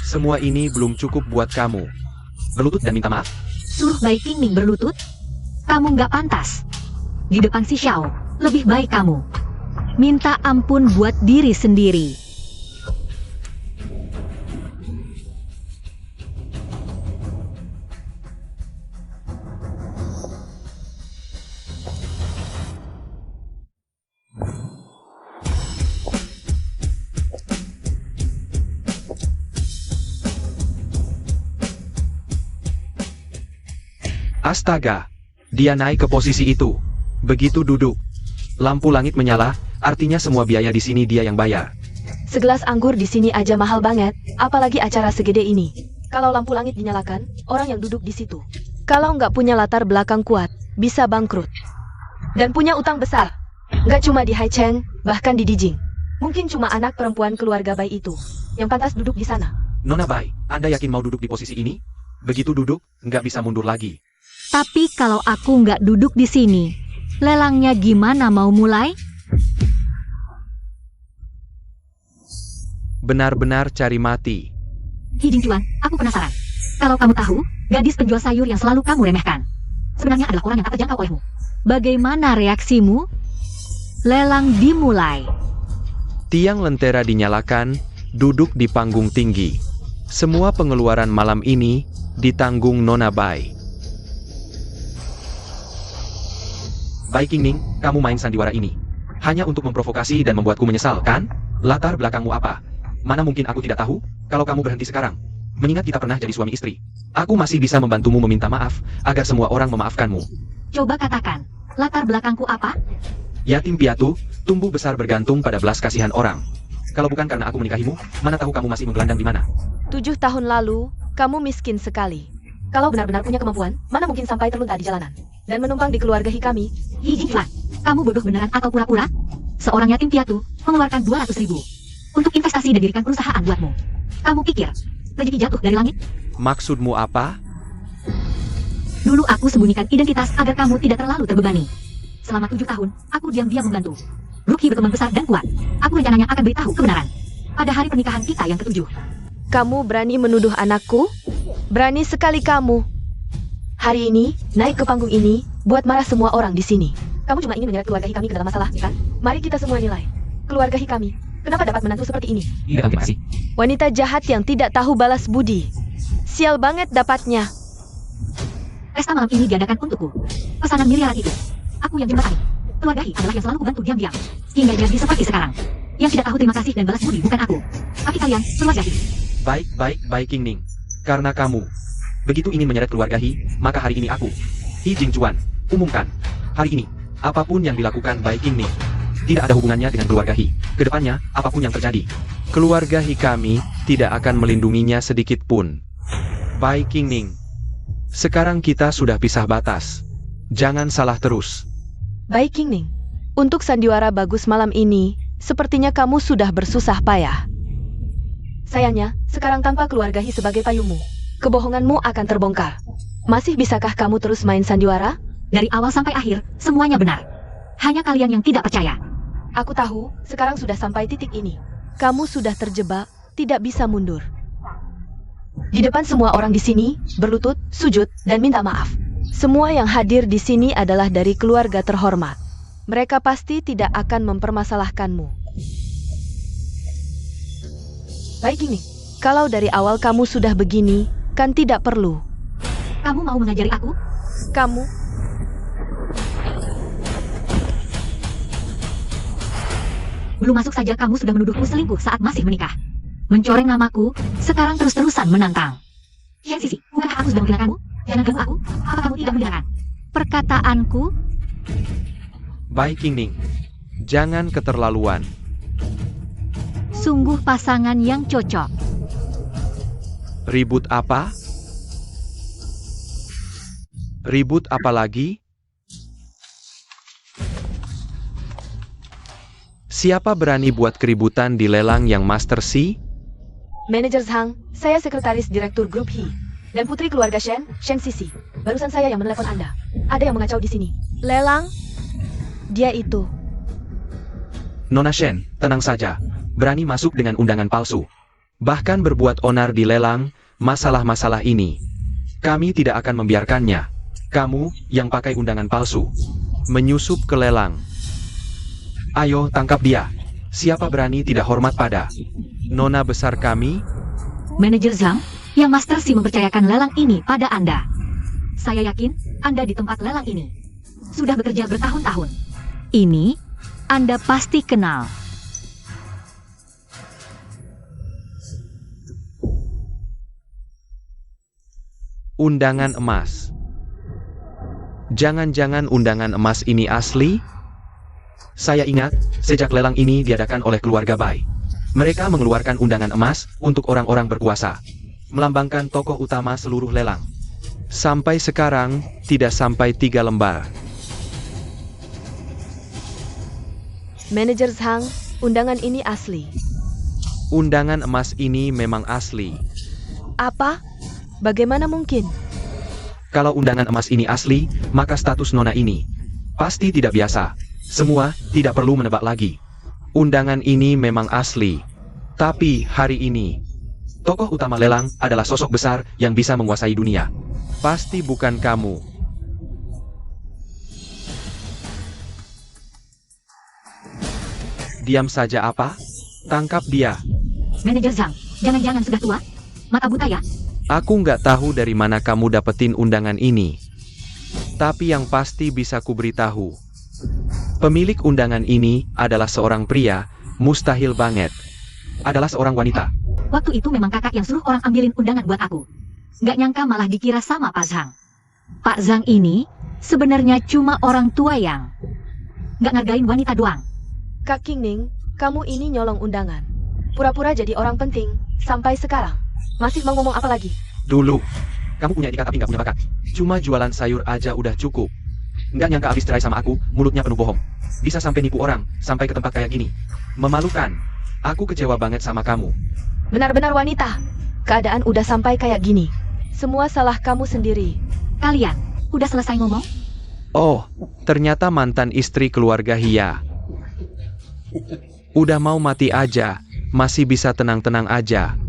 Semua ini belum cukup buat kamu. Berlutut dan minta maaf. Suruh Bai Qingming berlutut? Kamu nggak pantas. Di depan si Xiao, lebih baik kamu minta ampun buat diri sendiri. Astaga, dia naik ke posisi itu. Begitu duduk, lampu langit menyala, artinya semua biaya di sini dia yang bayar. Segelas anggur di sini aja mahal banget, apalagi acara segede ini. Kalau lampu langit dinyalakan, orang yang duduk di situ. Kalau nggak punya latar belakang kuat, bisa bangkrut. Dan punya utang besar. Nggak cuma di Haicheng, bahkan di Dijing. Mungkin cuma anak perempuan keluarga Bai itu yang pantas duduk di sana. Nona Bai, Anda yakin mau duduk di posisi ini? Begitu duduk, nggak bisa mundur lagi. Tapi kalau aku nggak duduk di sini, lelangnya gimana mau mulai? Benar-benar cari mati. He Jingchuan, aku penasaran. Kalau kamu tahu, gadis penjual sayur yang selalu kamu remehkan sebenarnya adalah orang yang tak terjangkau olehmu. Bagaimana reaksimu? Lelang dimulai. Tiang lentera dinyalakan, duduk di panggung tinggi. Semua pengeluaran malam ini ditanggung Nona Bai. Bai Qingming, kamu main sandiwara ini hanya untuk memprovokasi dan membuatku menyesal, kan? Latar belakangmu apa? Mana mungkin aku tidak tahu? Kalau kamu berhenti sekarang, mengingat kita pernah jadi suami istri, aku masih bisa membantumu meminta maaf agar semua orang memaafkanmu. Coba katakan, latar belakangku apa? Yatim piatu, tumbuh besar bergantung pada belas kasihan orang. Kalau bukan karena aku menikahimu, mana tahu kamu masih menggelandang di mana? 7 tahun lalu, kamu miskin sekali. Kalau benar-benar punya kemampuan, mana mungkin sampai terlunta di jalanan dan menumpang di keluarga kami? He Jingchuan, kamu bodoh beneran atau pura-pura? Seorang yatim piatu mengeluarkan 200.000 untuk investasi dan dirikan perusahaan buatmu. Kamu pikir rezeki jatuh dari langit? Maksudmu apa? Dulu aku sembunyikan identitas agar kamu tidak terlalu terbebani. Selama 7 tahun, aku diam-diam membantu Grup He berkembang besar dan kuat. Aku rencananya akan beritahu kebenaran pada hari pernikahan kita yang ke-7. Kamu berani menuduh anakku? Berani sekali kamu. Hari ini, naik ke panggung ini, buat marah semua orang di sini. Kamu cuma ingin menyeret keluarga kami ke dalam masalah, kan? Mari kita semua nilai. Keluarga kami, kenapa dapat menantu seperti ini? Tidak, terima kasih. Wanita jahat yang tidak tahu balas budi. Sial banget dapatnya. Pesta malam ini diadakan untukku. Pesanan miliaran itu, aku yang jembatani. Keluarga He adalah yang selalu kubantu diam-diam hingga jadi seperti sekarang. Yang tidak tahu terima kasih dan balas budi bukan aku, tapi kalian, keluarga He. Baik Qingming. Karena kamu begitu ingin menyeret keluarga He, maka hari ini aku, He Jingchuan, umumkan. Hari ini, apapun yang dilakukan Bai Qingming tidak ada hubungannya dengan keluarga He. Kedepannya, apapun yang terjadi, keluarga He kami tidak akan melindunginya sedikit pun. Bai Qingming, sekarang kita sudah pisah batas. Jangan salah terus. Baik Qingming, untuk sandiwara bagus malam ini, sepertinya kamu sudah bersusah payah. Sayangnya, sekarang tanpa keluarga He sebagai payungmu, kebohonganmu akan terbongkar. Masih bisakah kamu terus main sandiwara? Dari awal sampai akhir, semuanya benar. Hanya kalian yang tidak percaya. Aku tahu, sekarang sudah sampai titik ini. Kamu sudah terjebak, tidak bisa mundur. Di depan semua orang di sini, berlutut, sujud, dan minta maaf. Semua yang hadir di sini adalah dari keluarga terhormat. Mereka pasti tidak akan mempermasalahkanmu. Baik ini, kalau dari awal kamu sudah begini, kan tidak perlu. Kamu mau mengajari aku? Kamu Belum masuk saja kamu sudah menuduhku selingkuh saat masih menikah. Mencoreng namaku, sekarang terus-terusan menantang. Hian Sisi, bukankah aku sudah menghilangkanmu? Jangan ganggu aku, apa kamu tidak mendengarkan? Perkataanku, Baik King Ning, jangan keterlaluan. sungguh pasangan yang cocok. Ribut apa? Ribut apa lagi? Siapa berani buat keributan di lelang yang Master C? Manajer Zhang, saya sekretaris direktur grup He. Dan putri keluarga Shen, Shen Sisi. Barusan saya yang menelepon Anda. Ada yang mengacau di sini. Lelang? Dia itu. Nona Shen, tenang saja. Berani masuk dengan undangan palsu. Bahkan berbuat onar di lelang, masalah-masalah ini. Kami tidak akan membiarkannya. Kamu, yang pakai undangan palsu. Menyusup ke lelang. Ayo, tangkap dia. Siapa berani tidak hormat pada Nona besar kami? Manajer Zhang, yang Master Si mempercayakan lelang ini pada Anda. Saya yakin Anda di tempat lelang ini sudah bekerja bertahun-tahun. Ini Anda pasti kenal. Undangan emas. Jangan-jangan undangan emas ini asli? Saya ingat, sejak lelang ini diadakan oleh keluarga Bai. Mereka mengeluarkan undangan emas untuk orang-orang berkuasa. Melambangkan tokoh utama seluruh lelang. Sampai sekarang, tidak sampai 3 lembar. Manajer Zhang, undangan ini asli. Undangan emas ini memang asli. Apa? Bagaimana mungkin? Kalau undangan emas ini asli, maka status Nona ini pasti tidak biasa. Semua tidak perlu menebak lagi. Undangan ini memang asli. Tapi hari ini, tokoh utama lelang adalah sosok besar yang bisa menguasai dunia. Pasti bukan kamu. Diam saja apa? Tangkap dia. Manajer Zhang, jangan-jangan sudah tua? Mata buta ya? Aku nggak tahu dari mana kamu dapetin undangan ini. Tapi yang pasti bisa kuberitahu. Pemilik undangan ini adalah seorang pria, mustahil banget. Adalah seorang wanita. Waktu itu memang kakak yang suruh orang ambilin undangan buat aku. Nggak nyangka malah dikira sama Pak Zhang. Pak Zhang ini sebenarnya cuma orang tua yang nggak ngargain wanita doang. Kak King Ning, kamu ini nyolong undangan. Pura-pura jadi orang penting, sampai sekarang. Masih mau ngomong apa lagi? Dulu, kamu punya etikat tapi nggak punya bakat. Cuma jualan sayur aja udah cukup. Nggak nyangka abis cerai sama aku, mulutnya penuh bohong. Bisa sampai nipu orang, sampai ke tempat kayak gini. Memalukan. Aku kecewa banget sama kamu. Benar-benar wanita. Keadaan udah sampai kayak gini. Semua salah kamu sendiri. Kalian, udah selesai ngomong? Oh, ternyata mantan istri keluarga Hia. Udah mau mati aja, masih bisa tenang-tenang aja.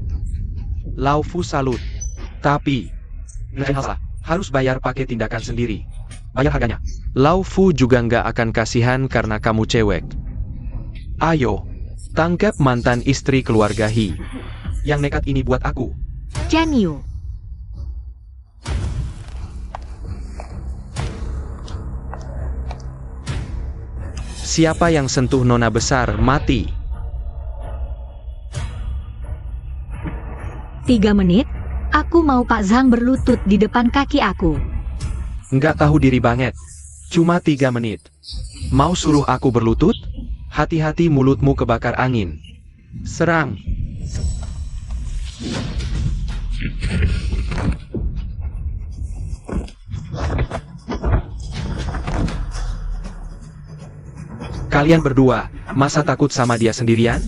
Lao Fu salut. Tapi, nggak salah, harus bayar pakai tindakan sendiri. Bayar harganya. Lao Fu juga nggak akan kasihan karena kamu cewek. Ayo, tangkap mantan istri keluarga He. Yang nekat ini buat aku. Chen Yu. Siapa yang sentuh nona besar, mati. 3 menit, aku mau Pak Zhang berlutut di depan kaki aku. Nggak tahu diri banget. Cuma 3 menit. Mau suruh aku berlutut? Hati-hati mulutmu kebakar angin. Serang. Kalian berdua, masa takut sama dia sendirian?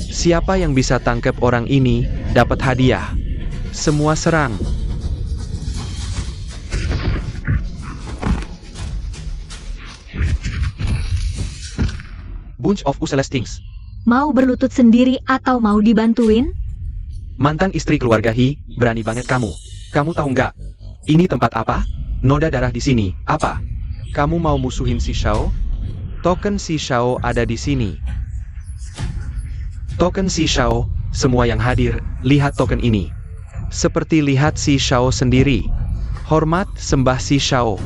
Siapa yang bisa tangkap orang ini, dapat hadiah. Semua serang. bunch of useless things. Mau berlutut sendiri atau mau dibantuin? Mantan istri keluarga He, berani banget kamu. Kamu tahu nggak? Ini tempat apa? Noda darah di sini. Apa? Kamu mau musuhin si Shao? Token si Shao ada di sini. Token si Shao, semua yang hadir, lihat token ini. Seperti lihat si Shao sendiri. Hormat sembah si Shao.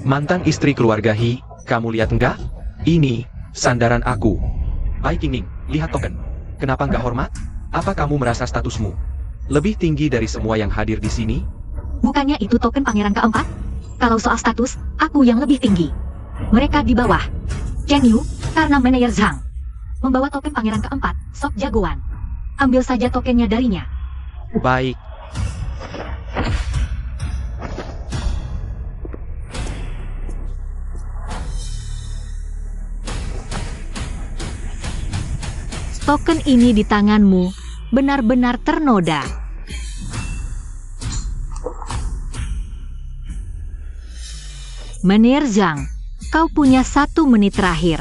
Mantan istri keluarga He, kamu lihat enggak? Ini, sandaran aku. Baik King Ning, lihat token. Kenapa nggak hormat? Apa kamu merasa statusmu lebih tinggi dari semua yang hadir di sini? Bukannya itu token pangeran keempat? Kalau soal status, aku yang lebih tinggi. Mereka di bawah. Chen Yu, karena manajer Zhang membawa token pangeran keempat, sok jagoan. Ambil saja tokennya darinya. Baik. Token ini di tanganmu benar-benar ternoda. Menir Zhang, kau punya 1 menit terakhir.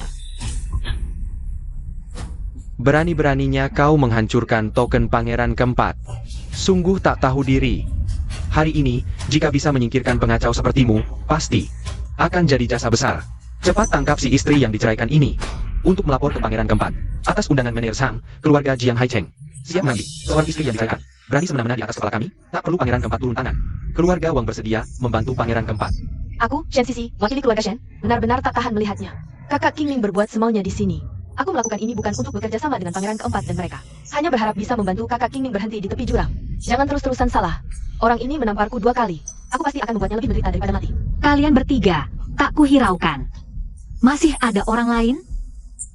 Berani-beraninya kau menghancurkan token pangeran keempat. Sungguh tak tahu diri. Hari ini, jika bisa menyingkirkan pengacau sepertimu, pasti akan jadi jasa besar. Cepat tangkap si istri yang diceraikan ini untuk melapor ke pangeran keempat. Atas undangan Menir Zhang, keluarga Jiang Haicheng siap mengambil seorang istri yang diceraikan. Berani semena-mena di atas kepala kami, tak perlu pangeran keempat turun tangan. Keluarga Wang bersedia membantu pangeran keempat. Aku, Shen Sisi, wakili keluarga Shen, benar-benar tak tahan melihatnya. Kakak King Ning berbuat semaunya di sini. Aku melakukan ini bukan untuk bekerja sama dengan pangeran keempat dan mereka. Hanya berharap bisa membantu kakak King Ning berhenti di tepi jurang. Jangan terus-terusan salah. Orang ini menamparku 2 kali. Aku pasti akan membuatnya lebih menderita daripada mati. Kalian bertiga, tak kuhiraukan. Masih ada orang lain?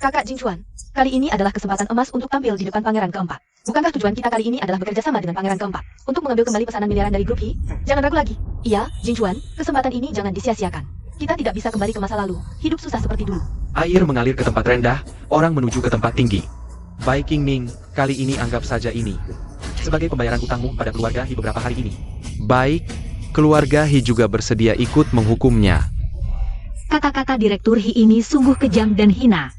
Kakak Jingchuan, kali ini adalah kesempatan emas untuk tampil di depan pangeran keempat. Bukankah tujuan kita kali ini adalah bekerja sama dengan pangeran keempat untuk mengambil kembali pesanan miliaran dari grup He? Jangan ragu lagi. Iya, Jingchuan, kesempatan ini jangan disia-siakan. Kita tidak bisa kembali ke masa lalu. Hidup susah seperti dulu. Air mengalir ke tempat rendah, orang menuju ke tempat tinggi. Baik King Ning, kali ini anggap saja ini sebagai pembayaran utangmu pada keluarga He beberapa hari ini. Baik, keluarga He juga bersedia ikut menghukumnya. Kata-kata Direktur He ini sungguh kejam dan hina.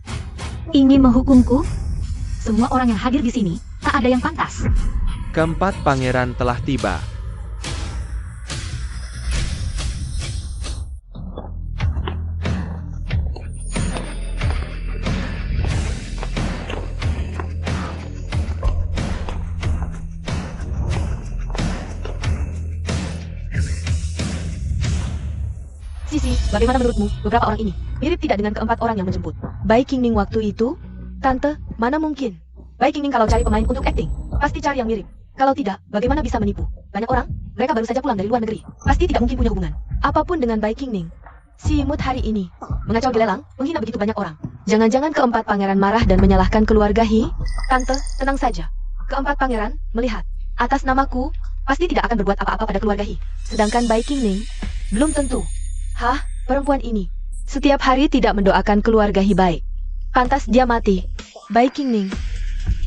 Ingin menghukumku? Semua orang yang hadir di sini, tak ada yang pantas. Keempat pangeran telah tiba. Sisi, bagaimana menurutmu beberapa orang ini? Mirip tidak dengan keempat orang yang menjemput? Baik King Ning waktu itu? Tante, mana mungkin? Baik King Ning kalau cari pemain untuk acting, pasti cari yang mirip. Kalau tidak, bagaimana bisa menipu? Banyak orang, mereka baru saja pulang dari luar negeri. Pasti tidak mungkin punya hubungan apapun dengan Baik King Ning. Si imut hari ini mengacau di lelang, menghina begitu banyak orang. Jangan-jangan keempat pangeran marah dan menyalahkan keluarga He? Tante, tenang saja. Keempat pangeran melihat atas namaku, pasti tidak akan berbuat apa-apa pada keluarga He. Sedangkan Baik King Ning, belum tentu. Hah, perempuan ini setiap hari tidak mendoakan keluarga He baik. Pantas dia mati. Baik King Ning,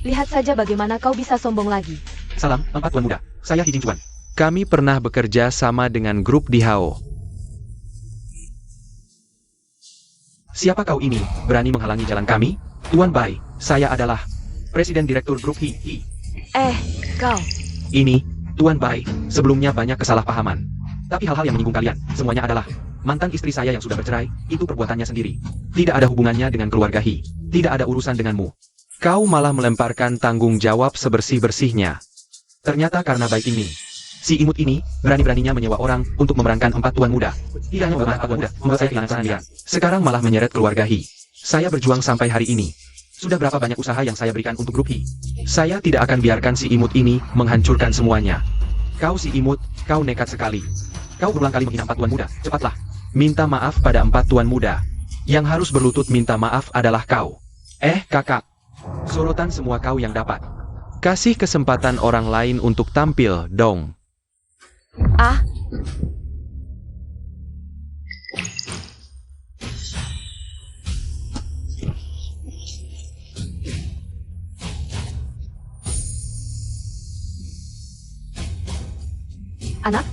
lihat saja bagaimana kau bisa sombong lagi. Salam, empat tuan muda. Saya He Jingchuan. Kami pernah bekerja sama dengan grup di Hao. Siapa kau ini, berani menghalangi jalan kami? Tuan Bai, saya adalah Presiden Direktur Grup He. Kau. Ini, Tuan Bai, sebelumnya banyak kesalahpahaman. Tapi hal-hal yang menyinggung kalian, semuanya adalah mantan istri saya yang sudah bercerai, itu perbuatannya sendiri. Tidak ada hubungannya dengan keluarga He. Tidak ada urusan denganmu. Kau malah melemparkan tanggung jawab sebersih-bersihnya. Ternyata karena Baik ini. Si imut ini, berani-beraninya menyewa orang untuk memerankan empat tuan muda. Tidak hanya membuat empat tuan muda, membuat saya kehilangan pesanan. Sekarang malah menyeret keluarga He. Saya berjuang sampai hari ini. Sudah berapa banyak usaha yang saya berikan untuk grup He. Saya tidak akan biarkan si imut ini menghancurkan semuanya. Kau si imut, kau nekat sekali. Kau berulang kali menghina empat tuan muda, cepatlah. Minta maaf pada empat tuan muda. Yang harus berlutut minta maaf adalah kau. Kakak. Sorotan semua kau yang dapat. Kasih kesempatan orang lain untuk tampil, dong.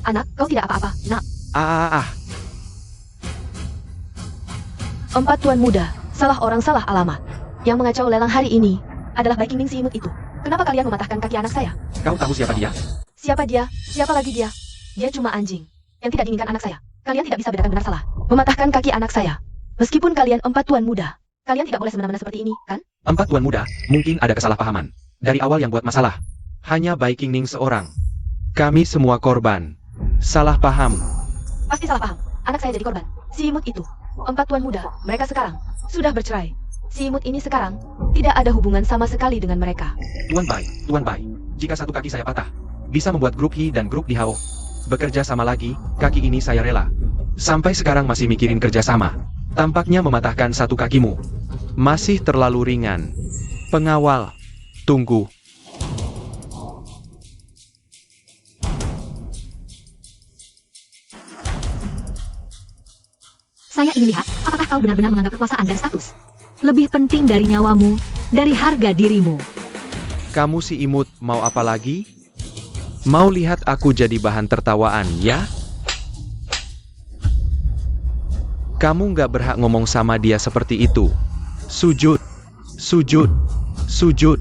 Anak, kau tidak apa-apa, nak. Ah, Empat tuan muda, salah orang salah alamat. Yang mengacau lelang hari ini adalah Viking Ning si imut itu. Kenapa kalian mematahkan kaki anak saya? kau tahu siapa dia? Siapa dia? Siapa lagi dia? Dia cuma anjing yang tidak diinginkan anak saya. Kalian tidak bisa bedakan benar salah. Mematahkan kaki anak saya. Meskipun kalian empat tuan muda, kalian tidak boleh semena-mena seperti ini, kan? 4 tuan muda, mungkin ada kesalahpahaman. Dari awal yang buat masalah, hanya Viking Ning seorang. Kami semua korban. Salah paham. Pasti salah paham. Anak saya jadi korban. Si imut itu. Empat tuan muda, mereka sekarang sudah bercerai. Si imut ini sekarang tidak ada hubungan sama sekali dengan mereka. Tuan Bai, jika satu kaki saya patah, bisa membuat grup Hi dan grup Dihao bekerja sama lagi, kaki ini saya rela. Sampai sekarang masih mikirin kerja sama. Tampaknya mematahkan satu kakimu masih terlalu ringan. Pengawal, tunggu. Saya ingin lihat, apakah kau benar-benar menganggap kekuasaan dan status lebih penting dari nyawamu, dari harga dirimu. Kamu si imut mau apa lagi? Mau lihat aku jadi bahan tertawaan, ya? Kamu nggak berhak ngomong sama dia seperti itu. Sujud, sujud, sujud.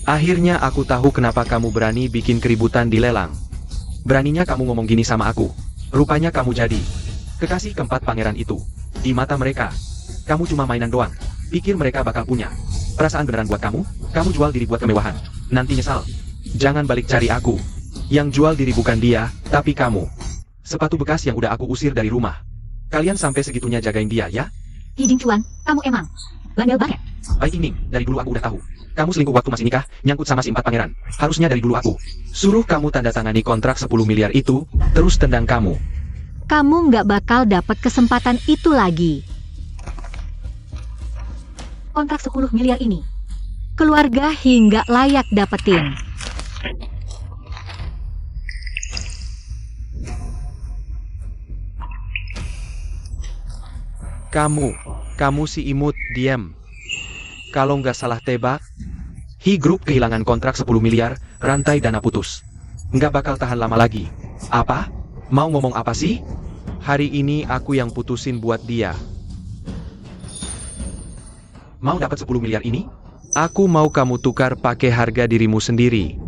Akhirnya aku tahu kenapa kamu berani bikin keributan di lelang. Beraninya kamu ngomong gini sama aku. Rupanya kamu jadi kekasih keempat pangeran itu. Di mata mereka, kamu cuma mainan doang. Pikir mereka bakal punya perasaan beneran buat kamu? Kamu jual diri buat kemewahan. Nanti nyesal. Jangan balik cari aku. Yang jual diri bukan dia, tapi kamu. Sepatu bekas yang udah aku usir dari rumah. Kalian sampai segitunya jagain dia, ya? Hi Jingchuan, kamu emang bandel banget. Baik Ning, dari dulu aku udah tahu. Kamu selingkuh waktu masih nikah, nyangkut sama si empat pangeran. Harusnya dari dulu aku suruh kamu tanda tangani kontrak 10 miliar itu, terus tendang kamu. Kamu nggak bakal dapat kesempatan itu lagi. Kontrak 10 miliar ini, keluarga hingga layak dapetin. Kamu si imut, diam. Kalau nggak salah tebak, Hi Group kehilangan kontrak 10 miliar, rantai dana putus. Nggak bakal tahan lama lagi. Apa? Mau ngomong apa sih? Hari ini aku yang putusin buat dia. Mau dapat 10 miliar ini? Aku mau kamu tukar pakai harga dirimu sendiri.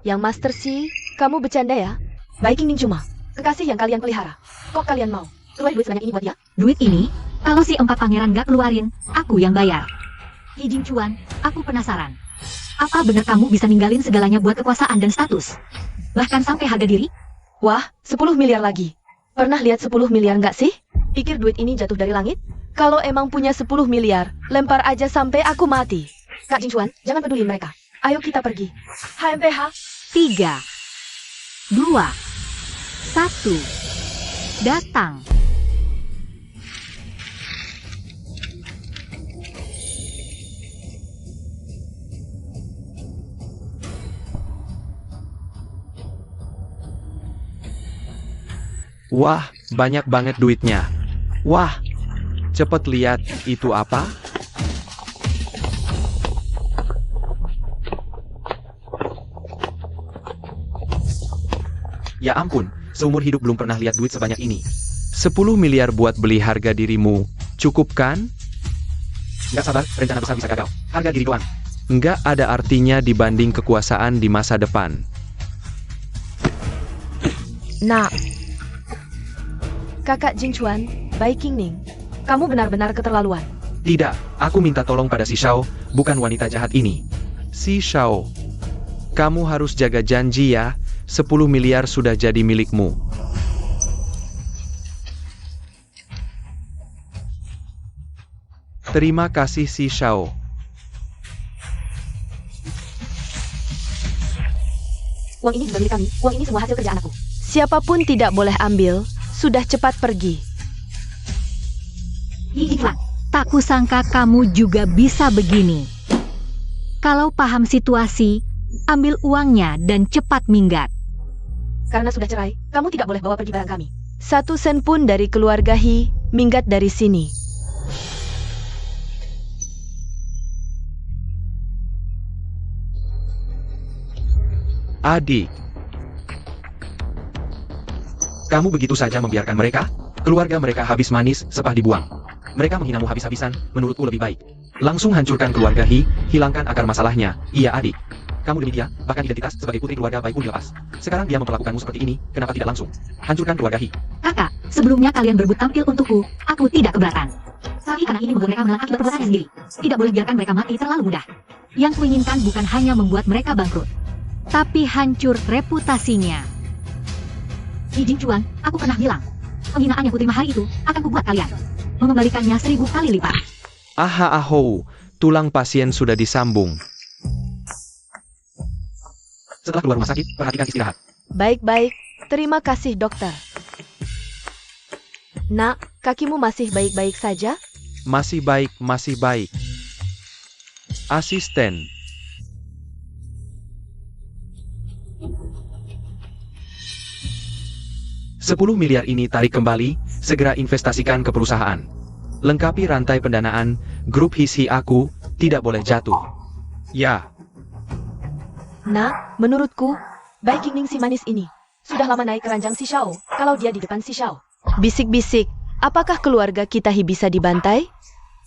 Yang Master Si, kamu bercanda ya? Viking Ning cuma kekasih yang kalian pelihara. Kok kalian mau keluar duit sebanyak ini buat dia? Duit ini, kalau si empat pangeran nggak keluarin, aku yang bayar. Hi Jingchuan, aku penasaran. Apa benar kamu bisa ninggalin segalanya buat kekuasaan dan status? Bahkan sampai harga diri? Wah, 10 miliar lagi. Pernah lihat 10 miliar nggak sih? Pikir duit ini jatuh dari langit? Kalau emang punya 10 miliar, lempar aja sampai aku mati. Kak Jingchuan, jangan peduli mereka. Ayo kita pergi. HMPH. 3, 2, 1, datang. Wah, banyak banget duitnya. Wah, cepet lihat, itu apa? Ya ampun, seumur hidup belum pernah lihat duit sebanyak ini. 10 miliar buat beli harga dirimu, cukup kan? Nggak sabar, rencana besar bisa gagal. Harga diri doang. Nggak ada artinya dibanding kekuasaan di masa depan. Nah, Kakak Jingchuan, Viking Ning, kamu benar-benar keterlaluan. Tidak, aku minta tolong pada si Xiao, bukan wanita jahat ini. Si Xiao, kamu harus jaga janji ya, 10 miliar sudah jadi milikmu. Terima kasih si Xiao. Uang ini juga milik kami, uang ini semua hasil kerjaan aku. Siapapun tidak boleh ambil, sudah cepat pergi. Hi Jingchuan, tak kusangka kamu juga bisa begini. Kalau paham situasi, ambil uangnya dan cepat minggat. Karena sudah cerai, kamu tidak boleh bawa pergi barang kami. 1 sen pun dari keluarga Hi, minggat dari sini. Adik. Kamu begitu saja membiarkan mereka? Keluarga mereka habis manis, sepah dibuang. Mereka menghinamu habis-habisan, menurutku lebih baik. Langsung hancurkan keluarga He, hilangkan akar masalahnya. Iya adik. Kamu demi dia, bahkan identitas sebagai putri keluarga Bai pun dilepas. Sekarang dia memperlakukanmu seperti ini, kenapa tidak langsung hancurkan keluarga He? Kakak, sebelumnya kalian berebut tampil untukku, aku tidak keberatan. Tapi karena ini membuat mereka menelan akibat perbuatannya sendiri. Tidak boleh biarkan mereka mati terlalu mudah. Yang kuinginkan bukan hanya membuat mereka bangkrut, tapi hancur reputasinya. He Jingchuan, aku pernah bilang, penghinaan yang putri mahal itu akan kubuat kalian mengembalikannya 1000 kali lipat. Aha ahou, tulang pasien sudah disambung. Setelah keluar rumah sakit, perhatikan istirahat. Baik-baik, terima kasih dokter. Nak, kakimu masih baik-baik saja? Masih baik, masih baik. Asisten. $10 miliar ini tarik kembali, segera investasikan ke perusahaan. Lengkapi rantai pendanaan, grup Hisi aku, tidak boleh jatuh. Ya, Nak, menurutku, Bai Qingming si manis ini sudah lama naik keranjang si Xiao kalau dia di depan si Xiao. Bisik-bisik, apakah keluarga kita bisa dibantai?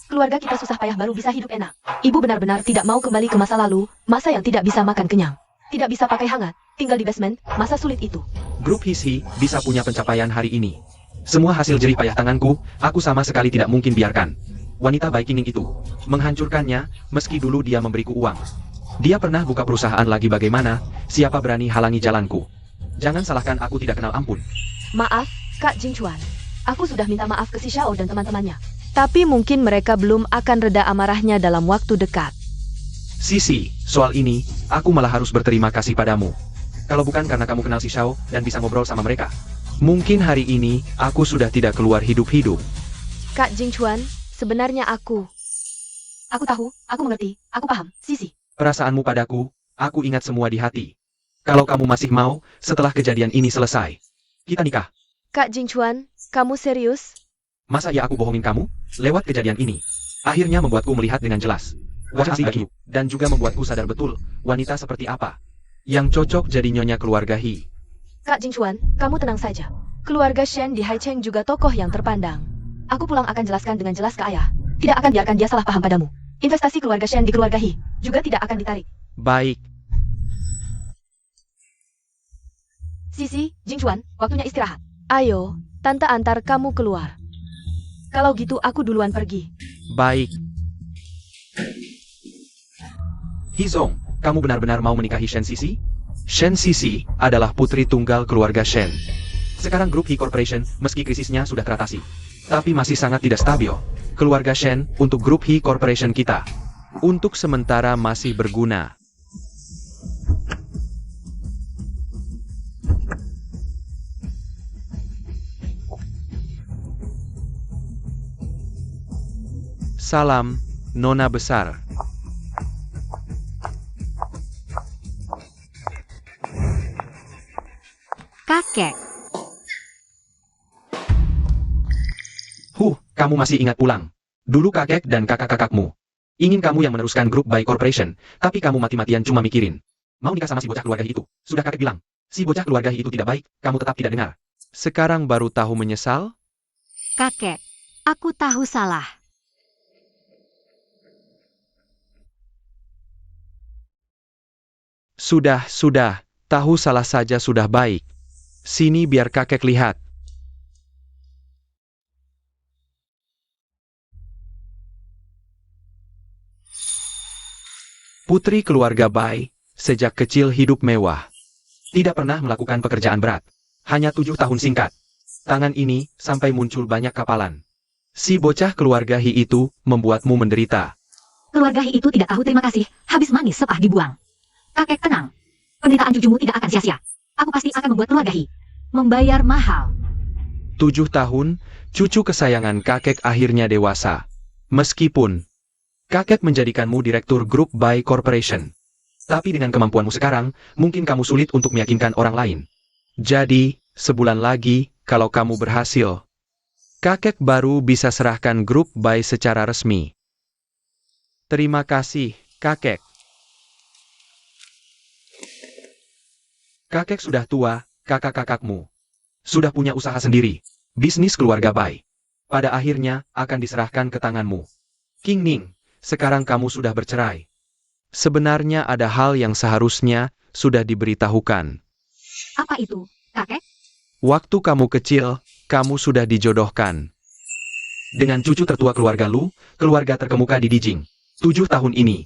Keluarga kita susah payah baru bisa hidup enak. Ibu benar-benar tidak mau kembali ke masa lalu, masa yang tidak bisa makan kenyang. Tidak bisa pakai hangat, tinggal di basement, masa sulit itu. grup Hisi bisa punya pencapaian hari ini. Semua hasil jerih payah tanganku, aku sama sekali tidak mungkin biarkan wanita Bai Qingming itu menghancurkannya, meski dulu dia memberiku uang. Dia pernah buka perusahaan lagi bagaimana, siapa berani halangi jalanku. Jangan salahkan aku tidak kenal ampun. Maaf, Kak Jingchuan. Aku sudah minta maaf ke si Xiao dan teman-temannya. Tapi mungkin mereka belum akan reda amarahnya dalam waktu dekat. Sisi, soal ini, aku malah harus berterima kasih padamu. Kalau bukan karena kamu kenal si Xiao dan bisa ngobrol sama mereka, mungkin hari ini aku sudah tidak keluar hidup-hidup. Kak Jingchuan, sebenarnya aku tahu, aku mengerti, aku paham, Sisi. Perasaanmu padaku, aku ingat semua di hati. Kalau kamu masih mau, setelah kejadian ini selesai, kita nikah. Kak Jingchuan, kamu serius? Masa ya aku bohongin kamu? Lewat kejadian ini, akhirnya membuatku melihat dengan jelas wajah asli bagiku, dan juga membuatku sadar betul wanita seperti apa yang cocok jadi nyonya keluarga He. Kak Jingchuan, kamu tenang saja. Keluarga Shen di Haicheng juga tokoh yang terpandang. Aku pulang akan jelaskan dengan jelas ke ayah. Tidak akan biarkan dia salah paham padamu. Investasi keluarga Shen di keluarga He juga tidak akan ditarik. Baik. Sisi, Jingchuan, waktunya istirahat. Ayo, tante antar kamu keluar. Kalau gitu aku duluan pergi. Baik. Hizong, kamu benar-benar mau menikahi Shen Sisi? Shen Sisi adalah putri tunggal keluarga Shen. Sekarang grup He Corporation, meski krisisnya sudah teratasi, tapi masih sangat tidak stabil. Keluarga Shen untuk grup He Corporation kita. Untuk sementara masih berguna. Salam, Nona Besar. Kakek, Kamu masih ingat pulang. Dulu kakek dan kakak-kakakmu ingin kamu yang meneruskan grup Bai Corporation, tapi kamu mati-matian cuma mikirin mau nikah sama si bocah keluarga He itu. Sudah kakek bilang, si bocah keluarga He itu tidak baik, kamu tetap tidak dengar. Sekarang baru tahu menyesal? kakek, aku tahu salah. Sudah, tahu salah saja sudah baik. Sini biar kakek lihat. Putri keluarga Bai, sejak kecil hidup mewah. Tidak pernah melakukan pekerjaan berat. Hanya 7 tahun singkat. Tangan ini, sampai muncul banyak kapalan. Si bocah keluarga He itu, membuatmu menderita. Keluarga He itu tidak tahu terima kasih, habis manis sepah dibuang. Kakek tenang, penderitaan cucumu tidak akan sia-sia. Aku pasti akan membuat keluarga He membayar mahal. 7 tahun, cucu kesayangan kakek akhirnya dewasa. Meskipun kakek menjadikanmu direktur grup Bai Corporation. Tapi dengan kemampuanmu sekarang, mungkin kamu sulit untuk meyakinkan orang lain. Jadi, sebulan lagi, kalau kamu berhasil, kakek baru bisa serahkan grup Bai secara resmi. Terima kasih, kakek. Kakek sudah tua, kakak-kakakmu sudah punya usaha sendiri. Bisnis keluarga Bai pada akhirnya akan diserahkan ke tanganmu. King Ning, sekarang kamu sudah bercerai. Sebenarnya ada hal yang seharusnya sudah diberitahukan. Apa itu, kakek? Waktu kamu kecil, kamu sudah dijodohkan dengan cucu tertua keluarga Lu, keluarga terkemuka di Dijing. 7 tahun ini.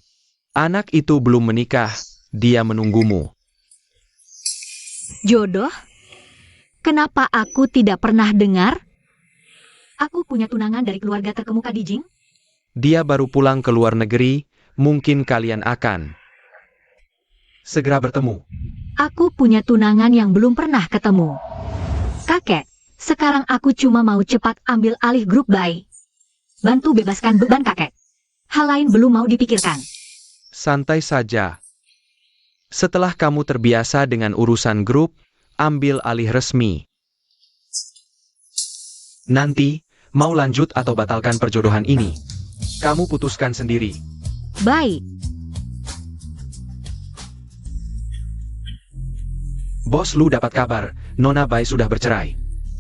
Anak itu belum menikah, dia menunggumu. Jodoh? Kenapa aku tidak pernah dengar? Aku punya tunangan dari keluarga terkemuka di Jing. Dia baru pulang ke luar negeri, mungkin kalian akan segera bertemu. Aku punya tunangan yang belum pernah ketemu. Kakek, sekarang aku cuma mau cepat ambil alih grup Bai. Bantu bebaskan beban kakek. Hal lain belum mau dipikirkan. Santai saja. Setelah kamu terbiasa dengan urusan grup, ambil alih resmi. Nanti, mau lanjut atau batalkan perjodohan ini? Kamu putuskan sendiri. Baik. Bos Lu dapat kabar, Nona Bai sudah bercerai.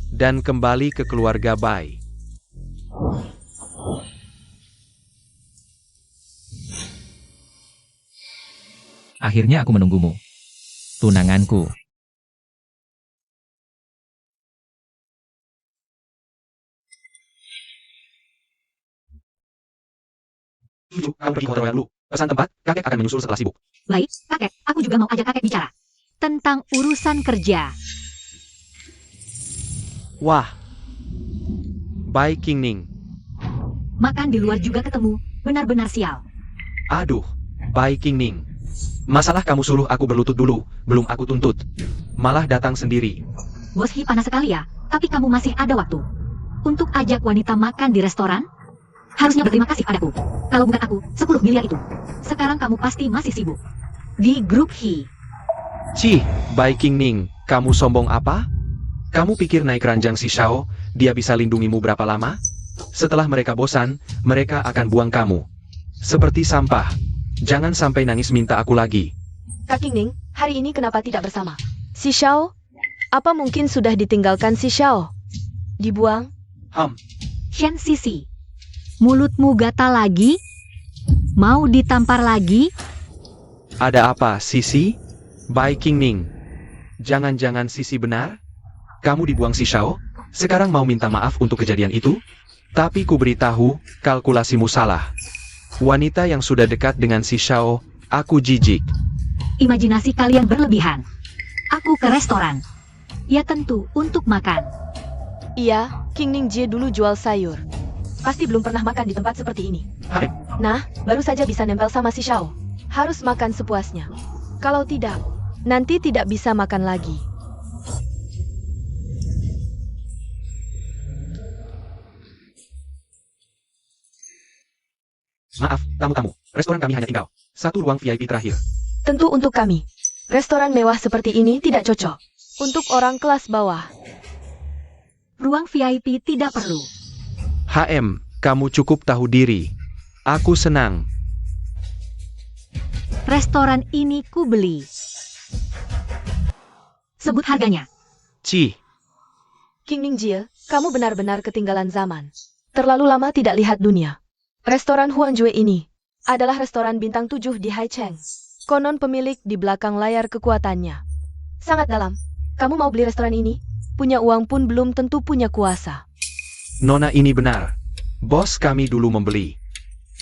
Dan kembali ke keluarga Bai. Akhirnya aku menunggumu. Tunanganku. Cucu, kamu pergi ke hotel Royal Lu. Pesan tempat, kakek akan menyusul setelah sibuk. Baik, kakek, aku juga mau ajak kakek bicara. Tentang urusan kerja. Wah. Bai King Ning. Makan di luar juga ketemu, benar-benar sial. Aduh, Bai King Ning. Masalah kamu suruh aku berlutut dulu, belum aku tuntut. Malah datang sendiri. Bos Hi panas sekali ya, tapi kamu masih ada waktu. Untuk ajak wanita makan di restoran? Harusnya berterima kasih padaku. Kalau bukan aku, 10 miliar itu. Sekarang kamu pasti masih sibuk. Di grup Hi. Cih, Bai King Ning, kamu sombong apa? Kamu pikir naik ranjang si Xiao, dia bisa lindungimu berapa lama? Setelah mereka bosan, mereka akan buang kamu. Seperti sampah. Jangan sampai nangis minta aku lagi. Kak King Ning, hari ini kenapa tidak bersama? Si Xiao? Apa mungkin sudah ditinggalkan si Xiao? Dibuang? Shen Sisi. Mulutmu gatal lagi? Mau ditampar lagi? Ada apa, Sisi? Bai King Ning. Jangan-jangan Sisi benar? Kamu dibuang si Xiao? Sekarang mau minta maaf untuk kejadian itu? Tapi ku beritahu, kalkulasimu salah. Wanita yang sudah dekat dengan si Xiao, aku jijik. Imajinasi kalian berlebihan. Aku ke restoran. Ya tentu, untuk makan. Iya, King Ning Jie dulu jual sayur. Pasti belum pernah makan di tempat seperti ini. Hai, Nah, baru saja bisa nempel sama si Xiao. Harus makan sepuasnya. Kalau tidak, nanti tidak bisa makan lagi. maaf, tamu-tamu. Restoran kami hanya tinggal 1 ruang VIP terakhir. Tentu untuk kami. Restoran mewah seperti ini tidak cocok. Untuk orang kelas bawah. Ruang VIP tidak perlu. HM, kamu cukup tahu diri. Aku senang. Restoran ini ku beli. Sebut harganya. Cih, King Ning Jie, kamu benar-benar ketinggalan zaman. Terlalu lama tidak lihat dunia. Restoran Huang Jue ini adalah restoran bintang 7 di Haicheng. Konon pemilik di belakang layar kekuatannya. Sangat dalam. Kamu mau beli restoran ini? Punya uang pun belum tentu punya kuasa. Nona ini benar. Bos kami dulu membeli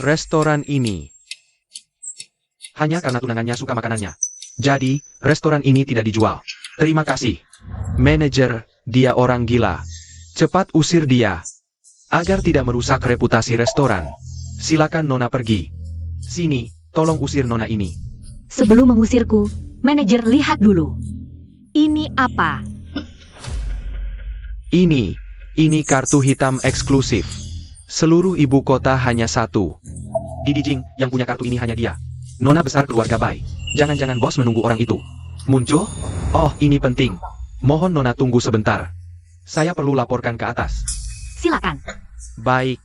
restoran ini. Hanya karena tunangannya suka makanannya. Jadi, restoran ini tidak dijual. Terima kasih. Manajer, dia orang gila. Cepat usir dia. Agar tidak merusak reputasi restoran. Silakan Nona pergi. Sini, tolong usir Nona ini. Sebelum mengusirku, manajer lihat dulu. Ini apa? Ini kartu hitam eksklusif. Seluruh ibu kota hanya satu. Di Dijing, yang punya kartu ini hanya dia. Nona besar keluarga Bai. Jangan-jangan bos menunggu orang itu. Muncul? Oh, ini penting. Mohon Nona tunggu sebentar. Saya perlu laporkan ke atas. Silakan. Baik.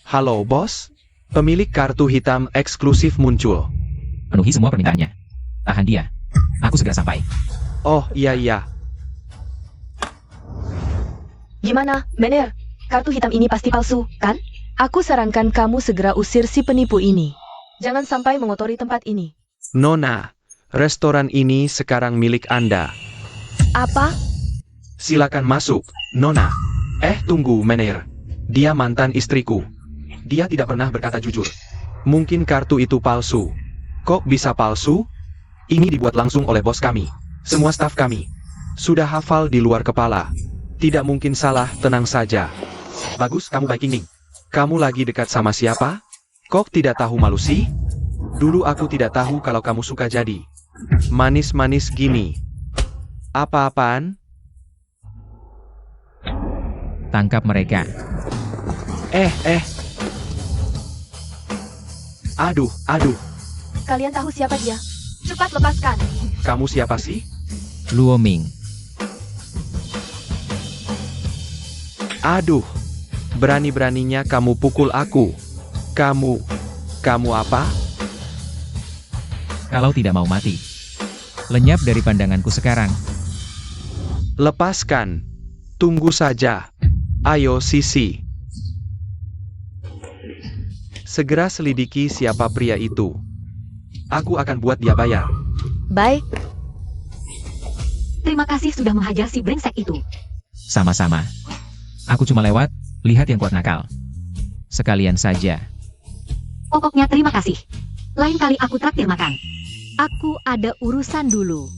Halo bos, pemilik kartu hitam eksklusif muncul. Penuhi semua permintaannya. Tahan dia. Aku segera sampai. Oh, iya. Gimana, Mener? Kartu hitam ini pasti palsu, kan? Aku sarankan kamu segera usir si penipu ini. Jangan sampai mengotori tempat ini. Nona, restoran ini sekarang milik Anda. Apa? Silakan masuk, Nona. Tunggu, Mener. Dia mantan istriku. Dia tidak pernah berkata jujur. Mungkin kartu itu palsu. Kok bisa palsu? Ini dibuat langsung oleh bos kami. Semua staf kami. Sudah hafal di luar kepala. Tidak mungkin salah, tenang saja. Bagus, kamu baik Ning. Kamu lagi dekat sama siapa? Kok tidak tahu malu sih? Dulu aku tidak tahu kalau kamu suka jadi manis-manis gini. Apa-apaan? Tangkap mereka. Aduh. Kalian tahu siapa dia? Cepat lepaskan. Kamu siapa sih? Luo Ming. Aduh. Berani-beraninya kamu pukul aku. Kamu apa? Kalau tidak mau mati, lenyap dari pandanganku sekarang. Lepaskan. Tunggu saja. Ayo, Sisi. Segera selidiki siapa pria itu. Aku akan buat dia bayar. Baik. Terima kasih sudah menghajar si brengsek itu. Sama-sama. Aku cuma lewat, lihat yang kuat nakal. Sekalian saja. Pokoknya terima kasih. Lain kali aku traktir makan. Aku ada urusan dulu.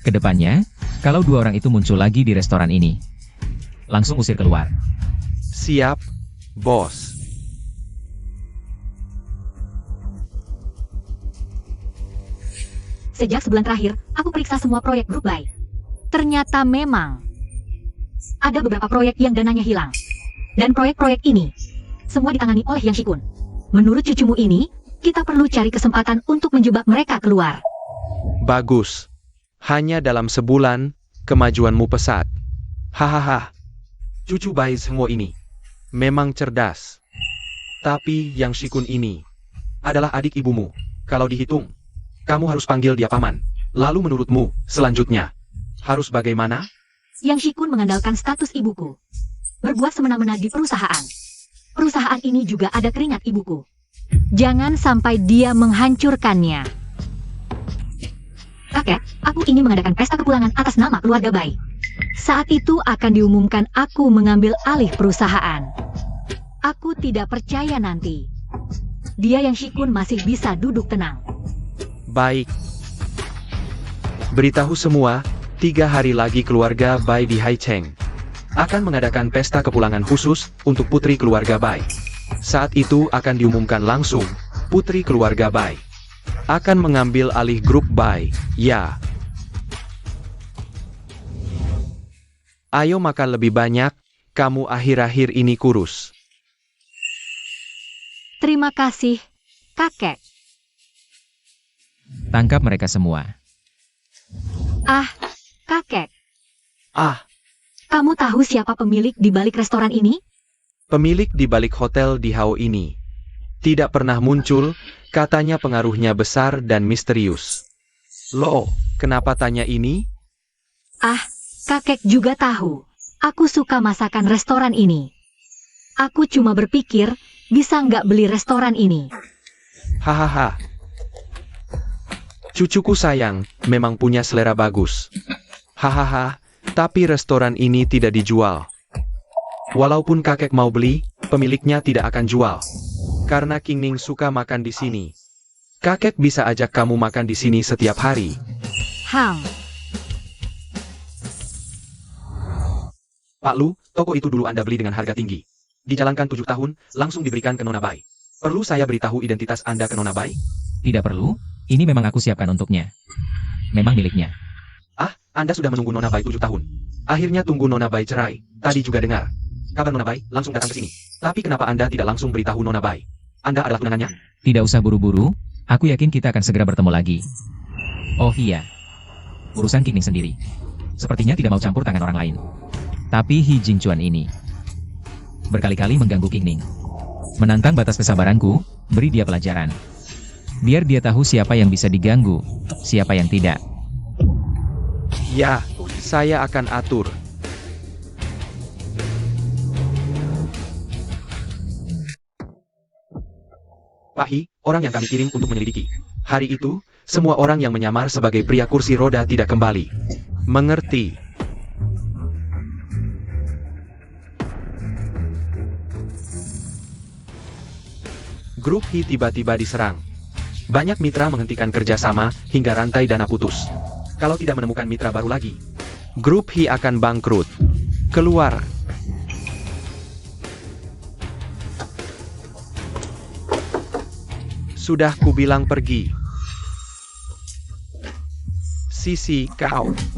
Kedepannya, kalau dua orang itu muncul lagi di restoran ini, langsung usir keluar. Siap, bos. Sejak sebulan terakhir, aku periksa semua proyek Grup Buy. Ternyata memang ada beberapa proyek yang dananya hilang. Dan proyek-proyek ini semua ditangani oleh Yang Shikun. Menurut cucumu ini, kita perlu cari kesempatan untuk menjebak mereka keluar. Bagus. Hanya dalam sebulan, kemajuanmu pesat. Hahaha. Cucu bayi semua ini memang cerdas. Tapi Yang Shikun ini adalah adik ibumu. Kalau dihitung, kamu harus panggil dia paman. Lalu menurutmu, selanjutnya harus bagaimana? Yang Shikun mengandalkan status ibuku. Berbuat semena-mena di perusahaan. Perusahaan ini juga ada keringat ibuku. Jangan sampai dia menghancurkannya. Kakek, aku ingin mengadakan pesta kepulangan atas nama keluarga Bai. Saat itu akan diumumkan aku mengambil alih perusahaan. Aku tidak percaya nanti dia Yang Shikun masih bisa duduk tenang. Baik. Beritahu semua, 3 hari lagi keluarga Bai di Haicheng akan mengadakan pesta kepulangan khusus untuk putri keluarga Bai. Saat itu akan diumumkan langsung, putri keluarga Bai akan mengambil alih grup Bai, ya. Ayo makan lebih banyak, kamu akhir-akhir ini kurus. Terima kasih, kakek. Tangkap mereka semua. Kakek. Ah, Kamu tahu siapa pemilik di balik restoran ini? pemilik di balik hotel di Hao ini tidak pernah muncul, katanya pengaruhnya besar dan misterius. Loh, kenapa tanya ini? Kakek juga tahu. Aku suka masakan restoran ini. Aku cuma berpikir, bisa nggak beli restoran ini? Hahaha. Cucuku sayang, memang punya selera bagus. Hahaha, tapi restoran ini tidak dijual. Walaupun kakek mau beli, pemiliknya tidak akan jual. Karena King Ning suka makan di sini. Kakek bisa ajak kamu makan di sini setiap hari. Pak Lu, toko itu dulu Anda beli dengan harga tinggi. Dijalankan 7 tahun, langsung diberikan ke Nona Bai. Perlu saya beritahu identitas Anda ke Nona Bai? Tidak perlu, ini memang aku siapkan untuknya. Memang miliknya. Anda sudah menunggu Nona Bai 7 tahun. Akhirnya tunggu Nona Bai cerai. Tadi juga dengar kabar Nona Bai langsung datang ke sini. Tapi kenapa Anda tidak langsung beritahu Nona Bai? Anda adalah tunangannya? Tidak usah buru-buru, aku yakin kita akan segera bertemu lagi. Oh iya, urusan King Ning sendiri. Sepertinya tidak mau campur tangan orang lain. Tapi He Jingchuan ini berkali-kali mengganggu King Ning. Menantang batas kesabaranku, beri dia pelajaran. Biar dia tahu siapa yang bisa diganggu, siapa yang tidak. Ya, saya akan atur. Pak Hi, orang yang kami kirim untuk menyelidiki. Hari itu, semua orang yang menyamar sebagai pria kursi roda tidak kembali. Mengerti. Grup Hi tiba-tiba diserang. Banyak mitra menghentikan kerjasama hingga rantai dana putus. Kalau tidak menemukan mitra baru lagi, Grup Hi akan bangkrut. Keluar. Sudah kubilang pergi. Sisi,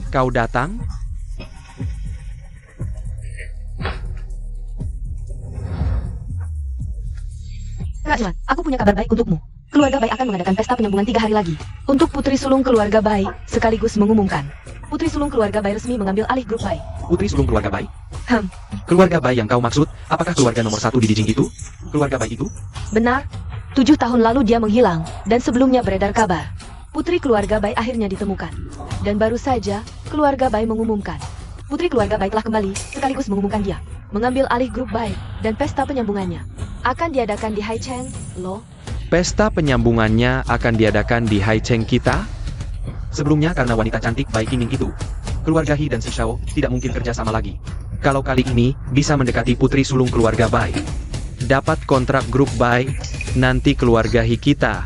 kau datang? Kak Juan, aku punya kabar baik untukmu. Keluarga Bai akan mengadakan pesta penyambungan 3 hari lagi. Untuk putri sulung keluarga Bai, sekaligus mengumumkan. Putri sulung keluarga Bai resmi mengambil alih grup Bai. putri sulung keluarga Bai. Hmm, Keluarga Bai yang kau maksud, apakah keluarga nomor 1 di Dijing itu? Keluarga Bai itu? benar. 7 tahun lalu dia menghilang, dan sebelumnya beredar kabar. Putri keluarga Bai akhirnya ditemukan. Dan baru saja, keluarga Bai mengumumkan. Putri keluarga Bai telah kembali, sekaligus mengumumkan dia mengambil alih grup Bai, dan pesta penyambungannya akan diadakan di Haicheng, loh. Pesta penyambungannya akan diadakan di Haicheng kita? Sebelumnya karena wanita cantik Bai Qingning itu, keluarga Hi dan Si Shao tidak mungkin kerja sama lagi. Kalau kali ini bisa mendekati putri sulung keluarga Bai. Dapat kontrak grup Bai, nanti keluarga Hi kita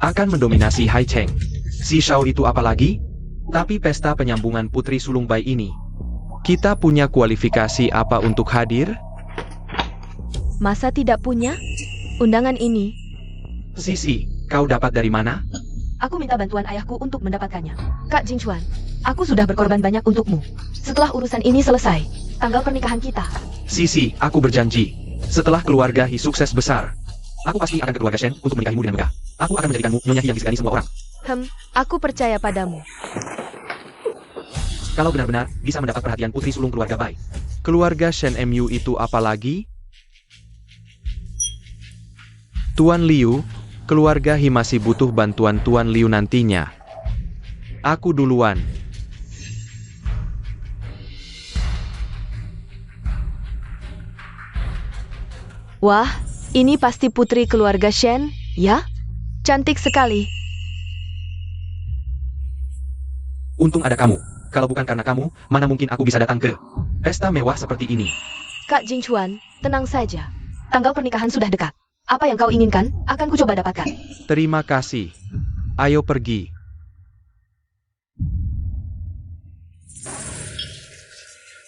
Akan mendominasi Haicheng. Si Shao itu apa lagi? Tapi pesta penyambungan putri sulung Bai ini. Kita punya kualifikasi apa untuk hadir? Masa tidak punya? Undangan ini, Sisi, kau dapat dari mana? aku minta bantuan ayahku untuk mendapatkannya. Kak Jingchuan, aku sudah berkorban banyak untukmu. Setelah urusan ini selesai, tanggal pernikahan kita. Sisi, aku berjanji. Setelah keluarga Hi sukses besar, aku pasti akan ke keluarga Shen untuk menikahimu dengan megah. Aku akan menjadikanmu nyonya Hi yang disegani semua orang. Aku percaya padamu. Kalau benar-benar bisa mendapat perhatian putri sulung keluarga Bai. Keluarga Shen MU itu apa lagi? Tuan Liu, keluarga Hi masih butuh bantuan Tuan Liu nantinya. Aku duluan. Wah, ini pasti putri keluarga Shen, ya? Cantik sekali. Untung ada kamu. Kalau bukan karena kamu, mana mungkin aku bisa datang ke pesta mewah seperti ini. Kak Jingchuan, tenang saja. Tanggal pernikahan sudah dekat. Apa yang kau inginkan, akan ku coba dapatkan. Terima kasih. Ayo pergi.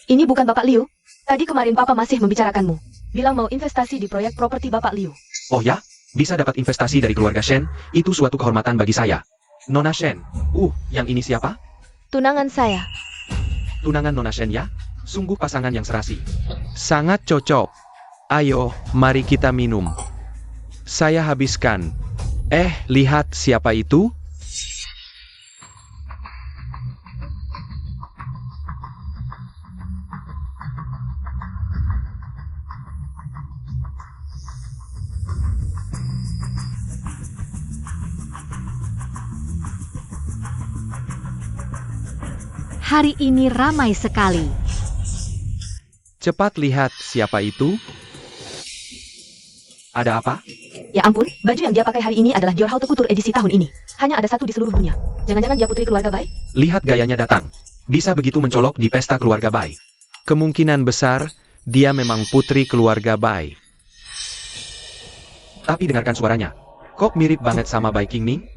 Ini bukan Bapak Liu. Tadi kemarin Papa masih membicarakanmu. Bilang mau investasi di proyek properti Bapak Liu. Oh ya? Bisa dapat investasi dari keluarga Shen, itu suatu kehormatan bagi saya. Nona Shen. Yang ini siapa? Tunangan saya. Tunangan Nona Shen ya? Sungguh pasangan yang serasi. Sangat cocok. Ayo, mari kita minum. Saya habiskan. Lihat siapa itu? Hari ini ramai sekali. Cepat lihat siapa itu? Ada apa? Ya ampun, baju yang dia pakai hari ini adalah Dior Haute Couture edisi tahun ini. Hanya ada satu di seluruh dunia. Jangan-jangan dia putri keluarga Bai? Lihat gayanya datang. Bisa begitu mencolok di pesta keluarga Bai. Kemungkinan besar, dia memang putri keluarga Bai. Tapi dengarkan suaranya. Kok mirip banget sama Bai Qingning?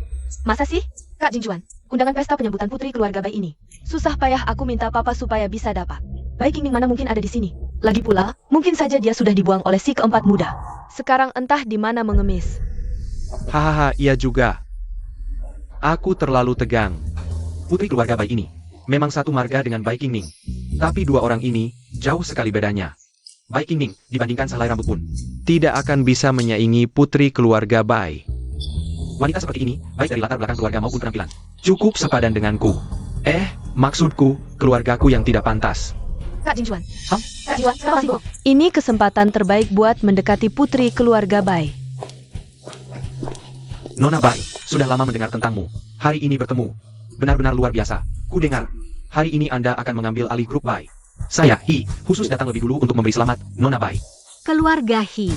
Masa sih? Kak Jingchuan, undangan pesta penyambutan putri keluarga Bai ini. Susah payah aku minta Papa supaya bisa dapat. Bai Qingning mana mungkin ada di sini. Lagi pula, mungkin saja dia sudah dibuang oleh si keempat muda. Sekarang entah di mana mengemis. Hahaha, iya juga. Aku terlalu tegang. Putri keluarga Bai ini memang satu marga dengan Bai Qingning. Tapi dua orang ini jauh sekali bedanya. Bai Qingning dibandingkan sehelai rambut pun Tidak akan bisa menyaingi putri keluarga Bai. wanita seperti ini, baik dari latar belakang keluarga maupun penampilan, cukup sepadan denganku. Maksudku, keluargaku yang tidak pantas. Kak Jingchuan. Hah? Kak Jingchuan, kenapa sibuk? Ini kesempatan terbaik buat mendekati putri keluarga Bai. Nona Bai, sudah lama mendengar tentangmu. Hari ini bertemu. Benar-benar luar biasa. Ku dengar, hari ini Anda akan mengambil alih grup Bai. Saya, Hi, khusus datang lebih dulu untuk memberi selamat, Nona Bai. Keluarga Hi.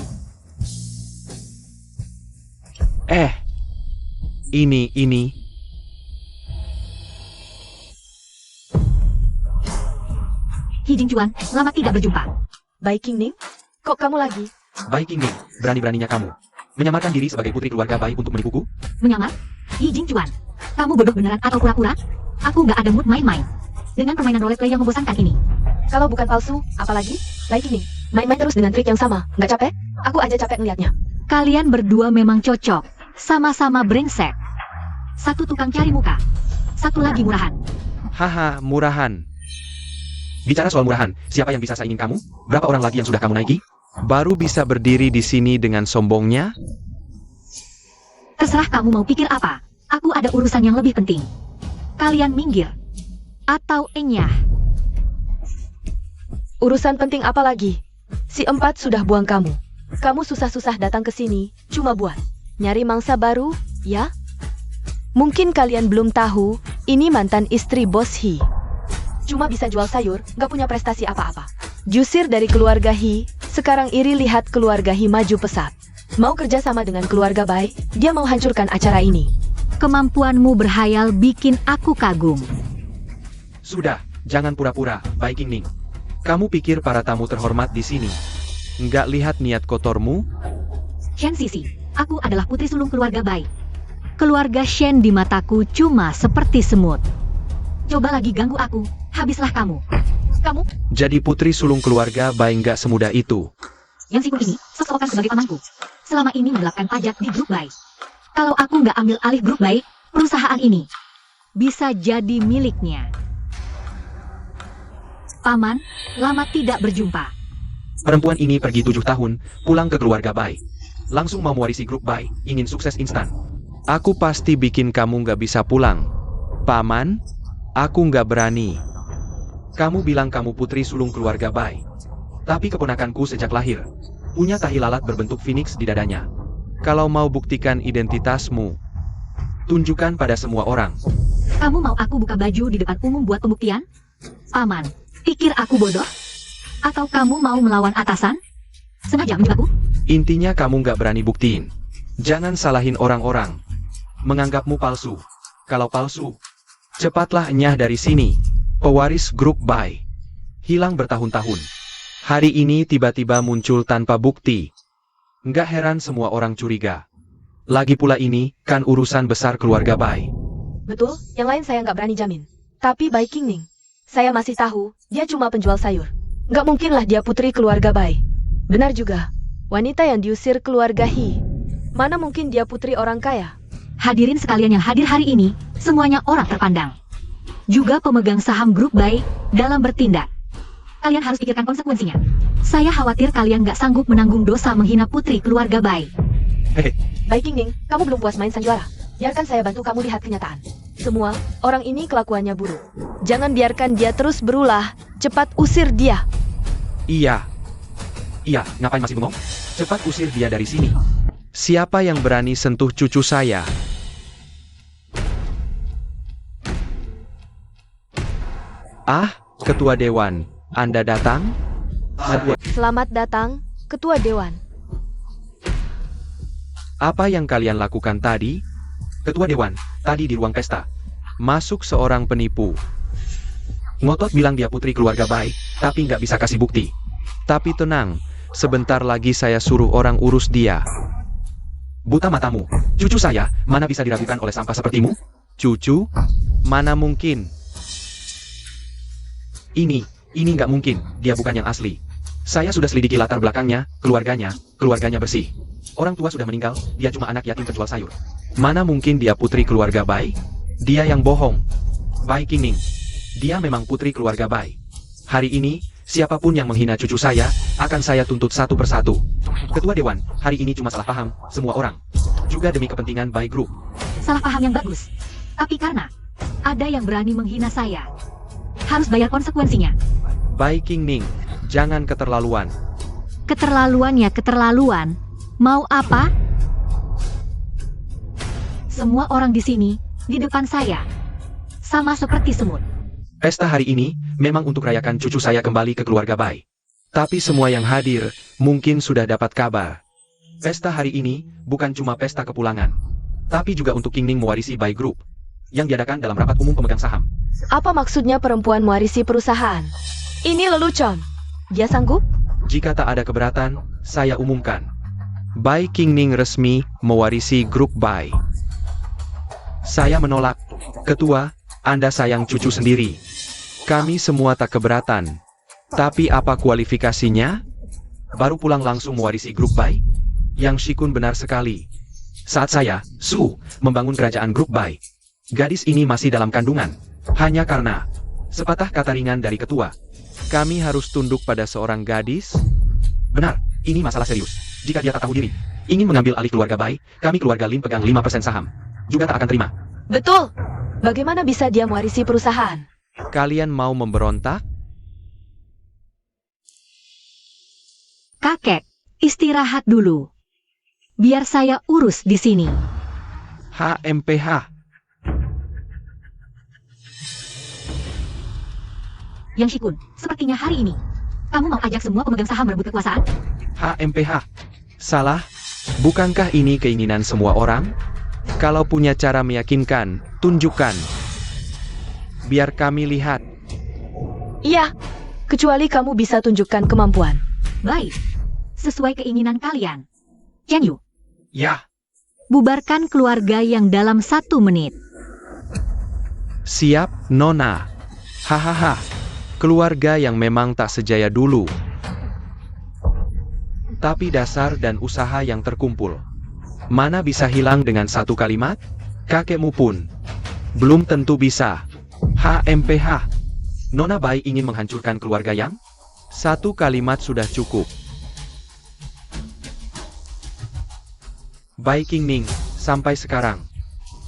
Ini. Hi Jingchuan, lama tidak berjumpa. Bai Qingning? Kok kamu lagi? Bai Qingning, berani-beraninya kamu menyamarkan diri sebagai putri keluarga Bai untuk menipuku? Menyamar? Hi Jingchuan, kamu bodoh beneran atau pura-pura? Aku nggak ada mood main-main dengan permainan roleplay yang membosankan ini. Kalau bukan palsu, apalagi? Bai Qingning, main-main terus dengan trik yang sama. Nggak capek? Aku aja capek ngeliatnya. Kalian berdua memang cocok, sama-sama brengsek. Satu tukang cari muka, satu lagi murahan. Haha, murahan. Bicara soal murahan, siapa yang bisa saingin kamu? Berapa orang lagi yang sudah kamu naiki? Baru bisa berdiri di sini dengan sombongnya? Terserah kamu mau pikir apa. Aku ada urusan yang lebih penting. Kalian minggir. Atau enyah. Urusan penting apa lagi? Si Empat sudah buang kamu. Kamu susah-susah datang ke sini, cuma buat nyari mangsa baru, ya? Mungkin kalian belum tahu, ini mantan istri Bos Hi. Cuma bisa jual sayur, gak punya prestasi apa-apa. Jusir dari keluarga Hi, sekarang iri lihat keluarga Hi maju pesat. Mau kerja sama dengan keluarga Bai, dia mau hancurkan acara ini. Kemampuanmu berhayal bikin aku kagum. Sudah, jangan pura-pura, Bai Qingning. Kamu pikir para tamu terhormat di sini nggak lihat niat kotormu? Shen Sisi, aku adalah putri sulung keluarga Bai. Keluarga Shen di mataku cuma seperti semut. Coba lagi ganggu aku, habislah kamu. Kamu, Jadi putri sulung keluarga Bai nggak semudah itu. yang sibuk ini, seseorang sebagai pamanku. Selama ini menggelapkan pajak di grup Bai. Kalau aku nggak ambil alih grup Bai, perusahaan ini bisa jadi miliknya. Paman, lama tidak berjumpa. Perempuan ini pergi 7 tahun, pulang ke keluarga Bai. Langsung mau mewarisi grup Bai, ingin sukses instan. Aku pasti bikin kamu nggak bisa pulang. Paman, aku nggak berani. Kamu bilang kamu putri sulung keluarga Bai. Tapi keponakanku sejak lahir, punya tahi lalat berbentuk phoenix di dadanya. Kalau mau buktikan identitasmu, Tunjukkan pada semua orang. Kamu mau aku buka baju di depan umum buat pembuktian? Paman, pikir aku bodoh? Atau kamu mau melawan atasan? Sengaja menjebakku? intinya kamu nggak berani buktiin. Jangan salahin orang-orang. Menganggapmu palsu. Kalau palsu, Cepatlah enyah dari sini. Pewaris grup Bai hilang bertahun-tahun. Hari ini tiba-tiba muncul tanpa bukti. Nggak heran semua orang curiga. Lagi pula ini kan urusan besar keluarga Bai. Betul, yang lain saya nggak berani jamin. Tapi Bai Qingning, saya masih tahu, dia cuma penjual sayur. Nggak mungkinlah dia putri keluarga Bai. Benar juga, wanita yang diusir keluarga Hi. Mana mungkin dia putri orang kaya? Hadirin sekalian yang hadir hari ini, semuanya orang terpandang. Juga pemegang saham grup Bai dalam bertindak. Kalian harus pikirkan konsekuensinya. Saya khawatir kalian nggak sanggup menanggung dosa menghina putri keluarga Bai. Bai Qingning, kamu belum puas main sandiwara. Biarkan saya bantu kamu lihat kenyataan. Semua, orang ini kelakuannya buruk. Jangan biarkan dia terus berulah. Cepat usir dia. Iya, iya, ngapain masih bengong? Cepat usir dia dari sini. siapa yang berani sentuh cucu saya? Ah, Ketua Dewan, Anda datang? Selamat datang, Ketua Dewan. Apa yang kalian lakukan tadi? Ketua Dewan, tadi di ruang pesta. Masuk seorang penipu. Ngotot bilang dia putri keluarga Bai, tapi nggak bisa kasih bukti. Tapi tenang, sebentar lagi saya suruh orang urus dia. Buta matamu, cucu saya, mana bisa diragukan oleh sampah sepertimu? Cucu? Mana mungkin? Ini nggak mungkin, dia bukan yang asli. Saya sudah selidiki latar belakangnya, keluarganya bersih. Orang tua sudah meninggal, dia cuma anak yatim penjual sayur. Mana mungkin dia putri keluarga Bai? Dia yang bohong. Bai Qingning, dia memang putri keluarga Bai. Hari ini, siapapun yang menghina cucu saya, akan saya tuntut satu persatu. Ketua Dewan, hari ini cuma salah paham, semua orang. Juga demi kepentingan Bai Group. Salah paham yang bagus. Tapi karena ada yang berani menghina saya, harus bayar konsekuensinya. Bai Qingning, jangan keterlaluan. Keterlaluan ya keterlaluan. Mau apa? Semua orang di sini, di depan saya. Sama seperti semut. Pesta hari ini memang untuk rayakan cucu saya kembali ke keluarga Bai. Tapi semua yang hadir mungkin sudah dapat kabar. Pesta hari ini bukan cuma pesta kepulangan, tapi juga untuk Qingning mewarisi Bai Group yang diadakan dalam rapat umum pemegang saham. Apa maksudnya perempuan mewarisi perusahaan? Ini lelucon. Dia sanggup? Jika tak ada keberatan, saya umumkan. Bai Qingning resmi mewarisi grup Bai. Saya menolak. Ketua, Anda sayang cucu sendiri. Kami semua tak keberatan. Tapi apa kualifikasinya? Baru pulang langsung mewarisi grup Bai? Yang Shikun benar sekali. Saat saya, Su, membangun kerajaan grup Bai, gadis ini masih dalam kandungan. Hanya karena sepatah kata ringan dari ketua, kami harus tunduk pada seorang gadis? Benar, ini masalah serius. Jika dia tak tahu diri, ingin mengambil alih keluarga Bai, kami keluarga Lim pegang 5% saham. Juga tak akan terima. Betul. Bagaimana bisa dia mewarisi perusahaan? Kalian mau memberontak? Kakek, istirahat dulu. Biar saya urus di sini. HMPH. Yang Shikun, sepertinya hari ini kamu mau ajak semua pemegang saham merebut kekuasaan? HMPH. Salah? Bukankah ini keinginan semua orang? Kalau punya cara meyakinkan, tunjukkan. Biar kami lihat. Iya, kecuali kamu bisa tunjukkan kemampuan. Baik, sesuai keinginan kalian. Chen Yu, Ya. bubarkan keluarga yang dalam 1 menit. Siap, Nona. Hahaha. Keluarga yang memang tak sejaya dulu. Tapi dasar dan usaha yang terkumpul. Mana bisa hilang dengan 1 kalimat? Kakekmu pun belum tentu bisa. HMPH. Nona Bai ingin menghancurkan keluarga yang 1 kalimat sudah cukup. Bai Qingning, sampai sekarang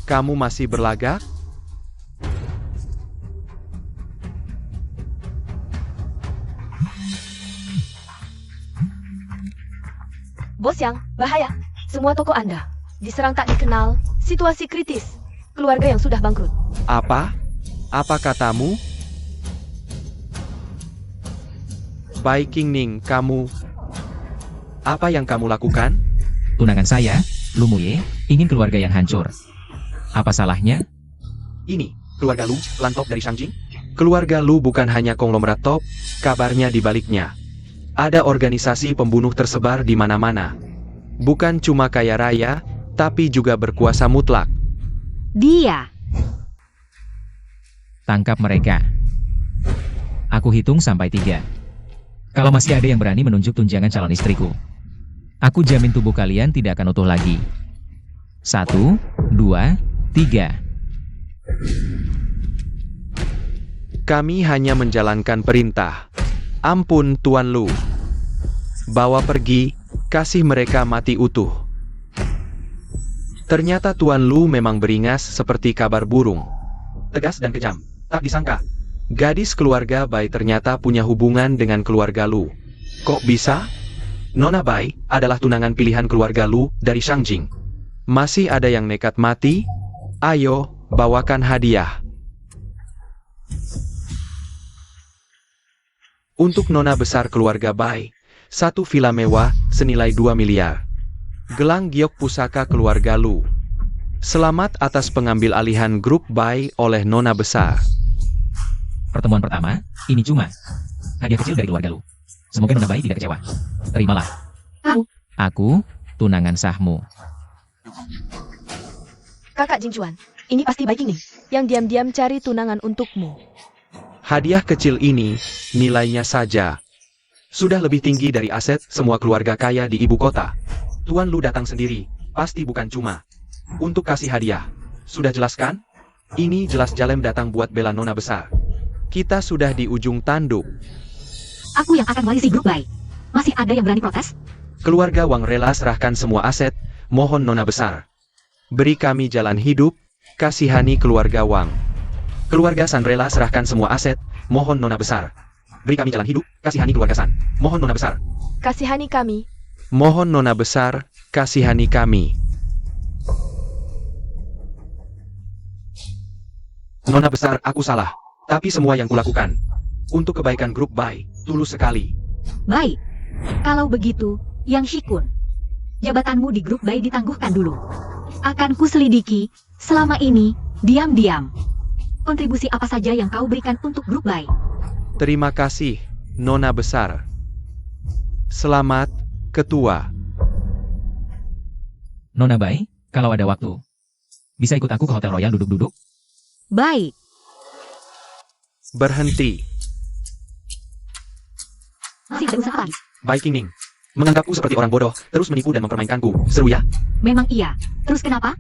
kamu masih berlagak? Bos Yang, bahaya. Semua toko Anda diserang tak dikenal, situasi kritis. Keluarga yang sudah bangkrut. Apa? Apa katamu? Bai Qingning, kamu... Apa yang kamu lakukan? Tunangan saya, Lu Muye, ingin keluarga yang hancur. Apa salahnya? Ini, keluarga Lu, lantop dari Shangjing? Keluarga Lu bukan hanya konglomerat top, kabarnya di baliknya ada organisasi pembunuh tersebar di mana-mana. Bukan cuma kaya raya, tapi juga berkuasa mutlak. Dia. Tangkap mereka. Aku hitung sampai 3. Kalau masih ada yang berani menunjuk tunjangan calon istriku, aku jamin tubuh kalian tidak akan utuh lagi. 1, 2, 3. Kami hanya menjalankan perintah. Ampun Tuan Lu. Bawa pergi, kasih mereka mati utuh. Ternyata Tuan Lu memang beringas seperti kabar burung. Tegas dan kejam. Tak disangka. Gadis keluarga Bai ternyata punya hubungan dengan keluarga Lu. Kok bisa? Nona Bai adalah tunangan pilihan keluarga Lu dari Shangjing. Masih ada yang nekat mati? Ayo, bawakan hadiah. Untuk nona besar keluarga Bai, 1 villa mewah senilai 2 miliar. Gelang giok pusaka keluarga Lu. Selamat atas pengambil alihan grup Bai oleh nona besar. Pertemuan pertama, ini cuma hadiah kecil dari keluarga Lu. Semoga Nona Bai tidak kecewa. Terimalah. Aku, tunangan sahmu. Kakak Jingchuan, ini pasti baik ini. Yang diam-diam cari tunangan untukmu. Hadiah kecil ini, nilainya saja Sudah lebih tinggi dari aset semua keluarga kaya di ibu kota. Tuan Lu datang sendiri, pasti bukan cuma untuk kasih hadiah. Sudah jelas kan? Ini jelas Jalem datang buat bela nona besar. Kita sudah di ujung tanduk. Aku yang akan warisi grup Bai. Masih ada yang berani protes? Keluarga Wang rela serahkan semua aset, mohon nona besar. Beri kami jalan hidup, kasihani keluarga Wang. Keluarga San rela serahkan semua aset, mohon nona besar. beri kami jalan hidup, kasihani keluarga San. Mohon Nona Besar. Kasihani kami. Mohon Nona Besar, kasihani kami. Nona Besar, aku salah. Tapi semua yang kulakukan untuk kebaikan grup Bai, tulus sekali. Baik. Kalau begitu, Yang Shikun, jabatanmu di grup Bai ditangguhkan dulu. Akan kuselidiki, selama ini, diam-diam. Kontribusi apa saja yang kau berikan untuk grup Bai? Terima kasih, Nona Besar. Selamat, Ketua. Nona Bai, kalau ada waktu, bisa ikut aku ke Hotel Royal duduk-duduk? Baik. Berhenti. Masih ada usaha lagi? Baik King Ning. Menganggapku seperti orang bodoh, terus menipu dan mempermainkanku. Seru ya? Memang iya. Terus kenapa?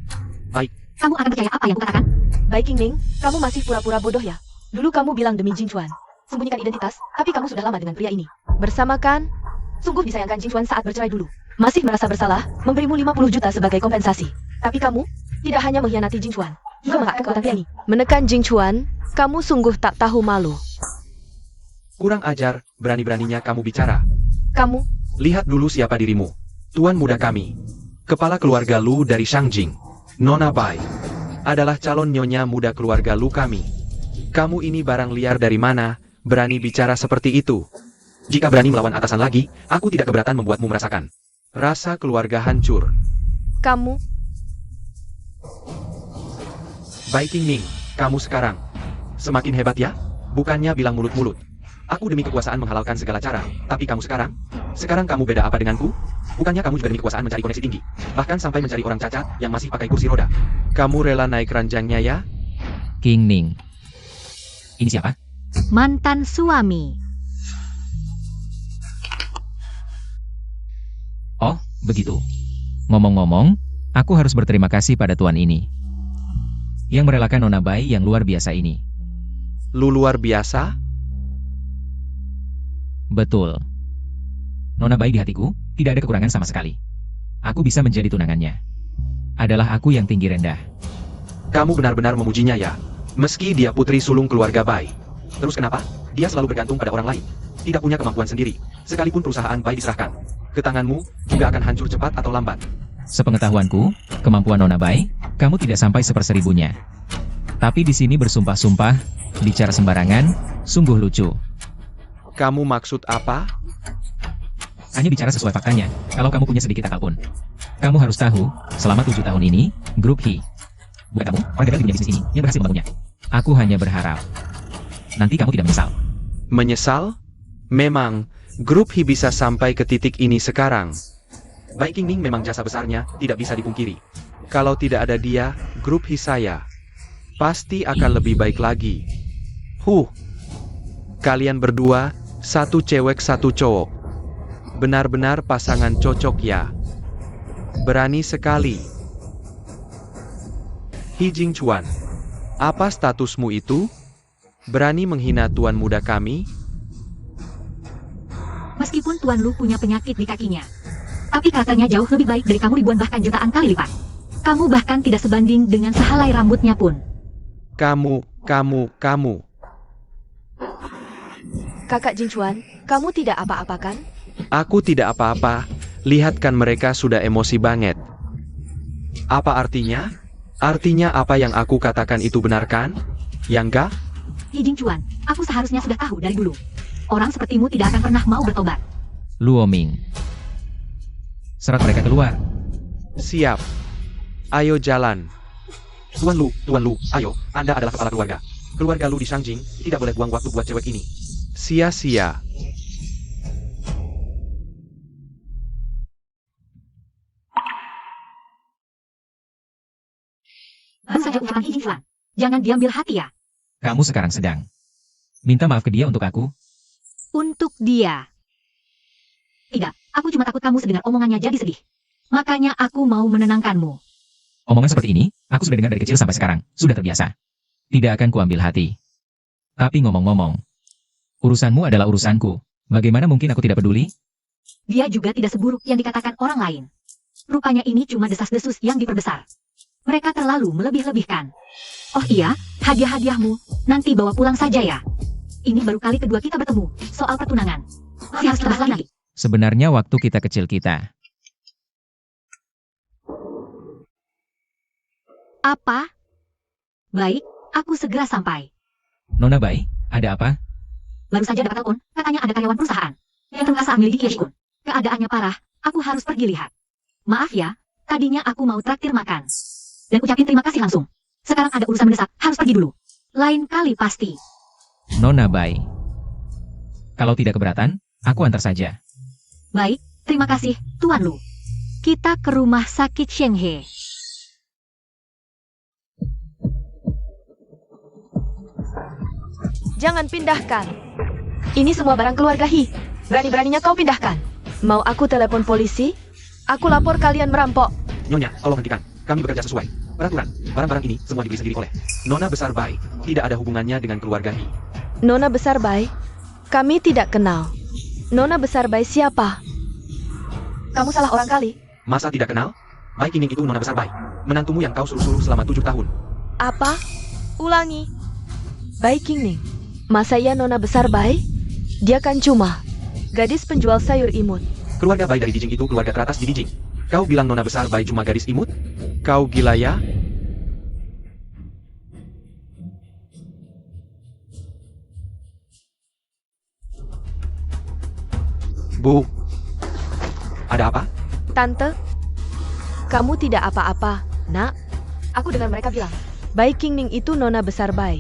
Baik. Kamu akan percaya apa yang kukatakan? Baik King Ning, kamu masih pura-pura bodoh ya? Dulu kamu bilang demi Jing Chuan. Sembunyikan identitas, tapi kamu sudah lama dengan pria ini. Bersama kan? Sungguh disayangkan Jing Chuan saat bercerai dulu. Masih merasa bersalah, memberimu 50 juta sebagai kompensasi. Tapi kamu, tidak hanya mengkhianati Jing Chuan, juga mengangkat kekuatan pria ini. Menekan Jing Chuan, kamu sungguh tak tahu malu. Kurang ajar, berani-beraninya kamu bicara. Kamu, Lihat dulu siapa dirimu. Tuan muda kami. Kepala keluarga Lu dari Shangjing. Nona Bai. Adalah calon nyonya muda keluarga Lu kami. Kamu ini barang liar dari mana, berani bicara seperti itu? Jika berani melawan atasan lagi, aku tidak keberatan membuatmu merasakan rasa keluarga hancur. kamu, Baik King Ning, kamu sekarang semakin hebat ya? Bukannya bilang mulut-mulut. Aku demi kekuasaan menghalalkan segala cara, tapi kamu sekarang kamu beda apa denganku? Bukannya kamu juga demi kekuasaan mencari koneksi tinggi, bahkan sampai mencari orang cacat yang masih pakai kursi roda. Kamu rela naik ranjangnya ya? King Ning. Ini siapa? Mantan suami. Oh, begitu. Ngomong-ngomong, aku harus berterima kasih pada tuan ini, yang merelakan Nona Bai yang luar biasa ini. Lu luar biasa? Betul. Nona Bai di hatiku, tidak ada kekurangan sama sekali. Aku bisa menjadi tunangannya. Adalah aku yang tinggi rendah. Kamu benar-benar memujinya ya? Meski dia putri sulung keluarga Bai. Terus kenapa? Dia selalu bergantung pada orang lain. Tidak punya kemampuan sendiri. Sekalipun perusahaan Bai diserahkan ke tanganmu, juga akan hancur cepat atau lambat. Sepengetahuanku, kemampuan Nona Bai, kamu tidak sampai seperseribunya. Tapi di sini bersumpah-sumpah, bicara sembarangan, sungguh lucu. Kamu maksud apa? Hanya bicara sesuai faktanya, kalau kamu punya sedikit akal pun. Kamu harus tahu, selama 7 tahun ini, grup Hi. Bukan kamu, orang gagal di dunia bisnis ini, yang berhasil membangunnya. Aku hanya berharap, nanti kamu tidak menyesal. Menyesal? Memang, grup Hi bisa sampai ke titik ini sekarang. Baik King Ning memang jasa besarnya, tidak bisa dipungkiri. Kalau tidak ada dia, grup Hi saya pasti akan lebih baik lagi. Kalian berdua, satu cewek satu cowok. Benar-benar pasangan cocok ya. Berani sekali. Hi Jing Chuan, apa statusmu itu? Berani menghina tuan muda kami? Meskipun Tuan Lu punya penyakit di kakinya, tapi karakternya jauh lebih baik dari kamu ribuan bahkan jutaan kali lipat. Kamu bahkan tidak sebanding dengan sehelai rambutnya pun. Kamu. kakak Jing Chuan, kamu tidak apa-apa kan? Aku tidak apa-apa. Lihatkan mereka sudah emosi banget. Apa artinya? Artinya apa yang aku katakan itu benar kan? Ya enggak? Hi Jing Chuan, aku seharusnya sudah tahu dari dulu. Orang sepertimu tidak akan pernah mau bertobat. Luo Ming. Serat mereka keluar. Siap. Ayo jalan. Tuan Lu, ayo, Anda adalah kepala keluarga. Keluarga Lu di Shangjing, tidak boleh buang waktu buat cewek ini. Sia-sia. Baru saja ucapan Hi Jing Chuan. Jangan diambil hati ya. Kamu sekarang sedang minta maaf ke dia untuk aku. Untuk dia. Tidak, aku cuma takut kamu sedengar omongannya jadi sedih. Makanya aku mau menenangkanmu. Omongan seperti ini, aku sudah dengar dari kecil sampai sekarang, sudah terbiasa. Tidak akan kuambil hati. Tapi ngomong-ngomong, urusanmu adalah urusanku. Bagaimana mungkin aku tidak peduli? Dia juga tidak seburuk yang dikatakan orang lain. Rupanya ini cuma desas-desus yang diperbesar. Mereka terlalu melebih-lebihkan. Oh iya, hadiah-hadiahmu, nanti bawa pulang saja ya. Ini baru kali kedua kita bertemu. Soal pertunangan. Masih harus dibahas lagi. Sebenarnya waktu kita kecil kita. Apa? Baik, aku segera sampai. Nona Bai, ada apa? Baru saja dapat telepon, katanya ada karyawan perusahaan yang terpaksa memiliki Yashikun. Keadaannya parah, aku harus pergi lihat. Maaf ya, tadinya aku mau traktir makan. Dan ucapin terima kasih langsung. Sekarang ada urusan mendesak, harus pergi dulu. Lain kali pasti. Nona Bai. Kalau tidak keberatan, aku antar saja. Baik, terima kasih, Tuan Lu. Kita ke rumah sakit Shenghe. Jangan pindahkan. Ini semua barang keluarga Hi. Berani-beraninya kau pindahkan. Mau aku telepon polisi? Aku lapor kalian merampok. Nyonya, tolong hentikan. Kami bekerja sesuai peraturan. Barang-barang ini semua dibeli sendiri oleh Nona Besar Bai. Tidak ada hubungannya dengan keluarga Hi. Nona Besar Bai? Kami tidak kenal. Nona Besar Bai siapa? Kamu salah orang kali. Masa tidak kenal? Bai Qingning itu Nona Besar Bai. Menantumu yang kau suruh-suruh selama 7 tahun. Apa? Ulangi. Bai Qingning. Masa ya Nona Besar Bai? Dia kan cuma gadis penjual sayur imut. Keluarga Bai dari Dijing itu keluarga teratas di Dijing. Kau bilang Nona Besar Bai cuma gadis imut? Kau gila ya? Bu, ada apa? Tante, kamu tidak apa-apa, nak. Aku dengar mereka bilang, Bai Qingning itu Nona Besar Bai.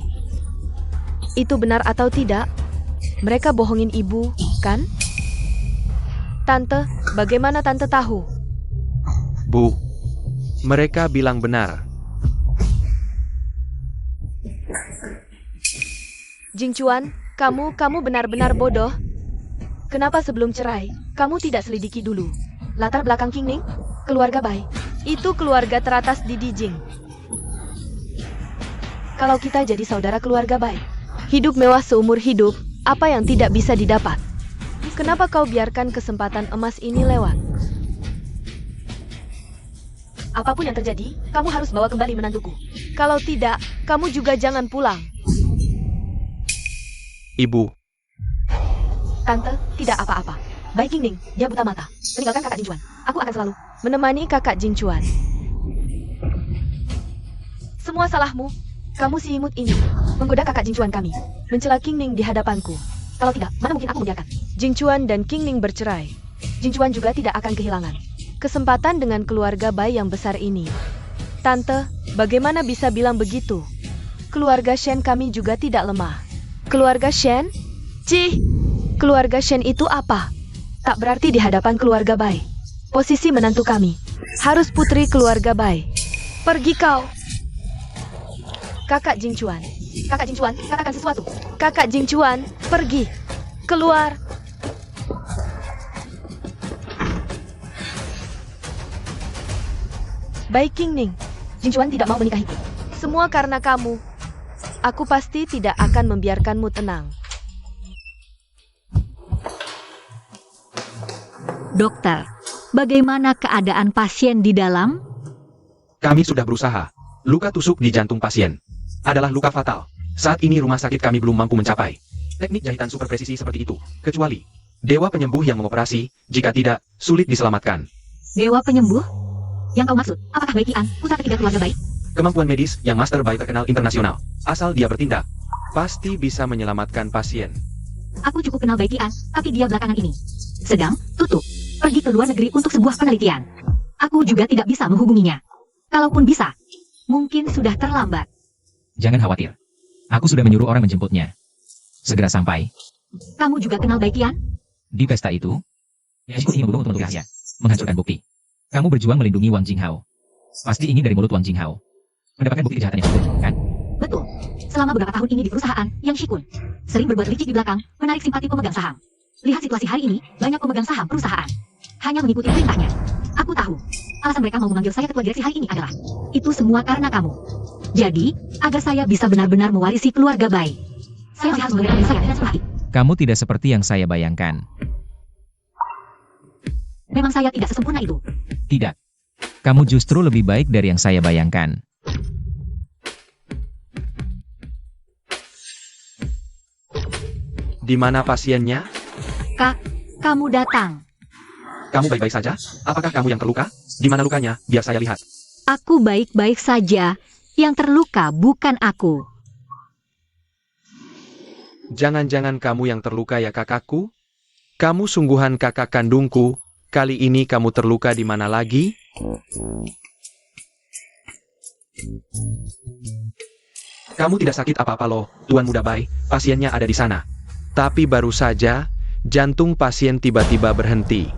Itu benar atau tidak? Mereka bohongin ibu, kan? Tante, bagaimana tante tahu? Bu, mereka bilang benar. Jing Chuan, kamu benar-benar bodoh. Kenapa sebelum cerai, kamu tidak selidiki dulu? Latar belakang Qingning, keluarga Bai. Itu keluarga teratas di Dijing. Kalau kita jadi saudara keluarga Bai, hidup mewah seumur hidup, apa yang tidak bisa didapat? Kenapa kau biarkan kesempatan emas ini lewat? Apapun yang terjadi, kamu harus bawa kembali menantuku. Kalau tidak, kamu juga jangan pulang. Ibu, Tante, tidak apa-apa. Bai Qingning, dia buta mata. Meninggalkan kakak Jing Chuan. Aku akan selalu menemani kakak Jing Chuan. Semua salahmu. Kamu si imut ini menggoda kakak Jing Chuan kami, mencela Qingning di hadapanku. Kalau tidak, mana mungkin aku membiarkan Jing Chuan dan Qingning bercerai. Jing Chuan juga tidak akan kehilangan kesempatan dengan keluarga Bai yang besar ini. Tante, bagaimana bisa bilang begitu? Keluarga Shen kami juga tidak lemah. Keluarga Shen? Cih, keluarga Shen itu apa? Tak berarti di hadapan keluarga Bai. Posisi menantu kami harus putri keluarga Bai. Pergi kau. Kakak Jing Chuan. Kakak Jing Chuan, katakan sesuatu. Kakak Jing Chuan, pergi. Keluar. Bai Qingning, Jing Chuan tidak mau menikahiku. Semua karena kamu. Aku pasti tidak akan membiarkanmu tenang. Dokter, bagaimana keadaan pasien di dalam? Kami sudah berusaha. Luka tusuk di jantung pasien adalah luka fatal. Saat ini rumah sakit kami belum mampu mencapai teknik jahitan super presisi seperti itu, kecuali dewa penyembuh yang mengoperasi. Jika tidak, sulit diselamatkan. Dewa penyembuh? Yang kau maksud, apakah Bai Qian, pusat ketiga keluarga Bai? Kemampuan medis yang Master Bai terkenal internasional. Asal dia bertindak, pasti bisa menyelamatkan pasien. Aku cukup kenal Bai Qian, tapi dia belakangan ini sedang tutup, pergi ke luar negeri untuk sebuah penelitian. Aku juga tidak bisa menghubunginya. Kalaupun bisa, mungkin sudah terlambat. Jangan khawatir. Aku sudah menyuruh orang menjemputnya. Segera sampai. Kamu juga kenal Bai Qian? Di pesta itu, Yashiko ingin membunuh untuk rahasia, menghancurkan bukti. Kamu berjuang melindungi Wang Jinghao. Pasti ingin dari mulut Wang Jinghao mendapatkan bukti kejahatan Yashiko, kan? Betul. Selama beberapa tahun ini di perusahaan Yang Shikun, sering berbuat licik di belakang, menarik simpati pemegang saham. Lihat situasi hari ini, banyak pemegang saham perusahaan hanya mengikuti perintahnya. Aku tahu, alasan mereka mau memanggil saya ketua direksi hari ini adalah itu semua karena kamu. Jadi, agar saya bisa benar-benar mewarisi keluarga Bai, saya masih harus mengambil saya dengan sepenuh hati. Kamu tidak seperti yang saya bayangkan. Memang saya tidak sesempurna itu. Tidak. Kamu justru lebih baik dari yang saya bayangkan. Di mana pasiennya? Kak, kamu datang. Kamu baik-baik saja? Apakah kamu yang terluka? Di mana lukanya? Biar saya lihat. Aku baik-baik saja. Yang terluka bukan aku. Jangan-jangan kamu yang terluka ya kakakku? Kamu sungguhan kakak kandungku. Kali ini kamu terluka di mana lagi? Kamu tidak sakit apa-apa loh, Tuan Muda Bai. Pasiennya ada di sana. Tapi baru saja, jantung pasien tiba-tiba berhenti.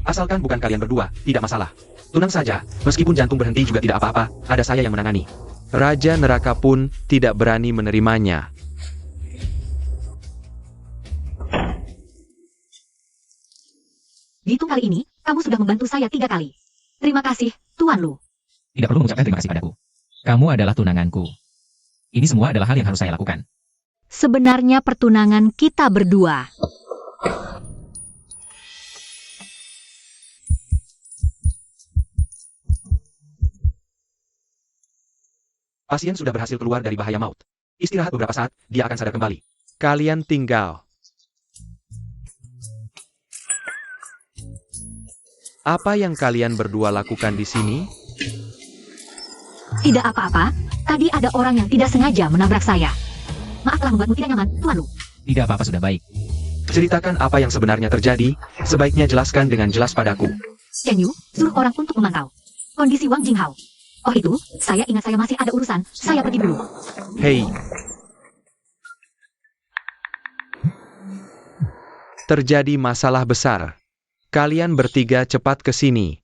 Asalkan bukan kalian berdua, tidak masalah. Tenang saja, meskipun jantung berhenti juga tidak apa-apa, ada saya yang menangani. Raja neraka pun tidak berani menerimanya. Dihitung kali ini, kamu sudah membantu saya 3 kali. Terima kasih, Tuan Lu. Tidak perlu mengucapkan terima kasih padaku. Kamu adalah tunanganku. Ini semua adalah hal yang harus saya lakukan. Sebenarnya pertunangan kita berdua. Pasien sudah berhasil keluar dari bahaya maut. Istirahat beberapa saat, dia akan sadar kembali. Kalian tinggal. Apa yang kalian berdua lakukan di sini? Tidak apa-apa, tadi ada orang yang tidak sengaja menabrak saya. Maaf telah membuatmu tidak nyaman, Tuan Lu. Tidak apa-apa sudah baik. Ceritakan apa yang sebenarnya terjadi, sebaiknya jelaskan dengan jelas padaku. Chen Yu, suruh orang untuk memantau kondisi Wang Jinghao. Oh itu, saya ingat saya masih ada urusan, saya pergi dulu. Hei. Terjadi masalah besar. Kalian bertiga cepat ke sini.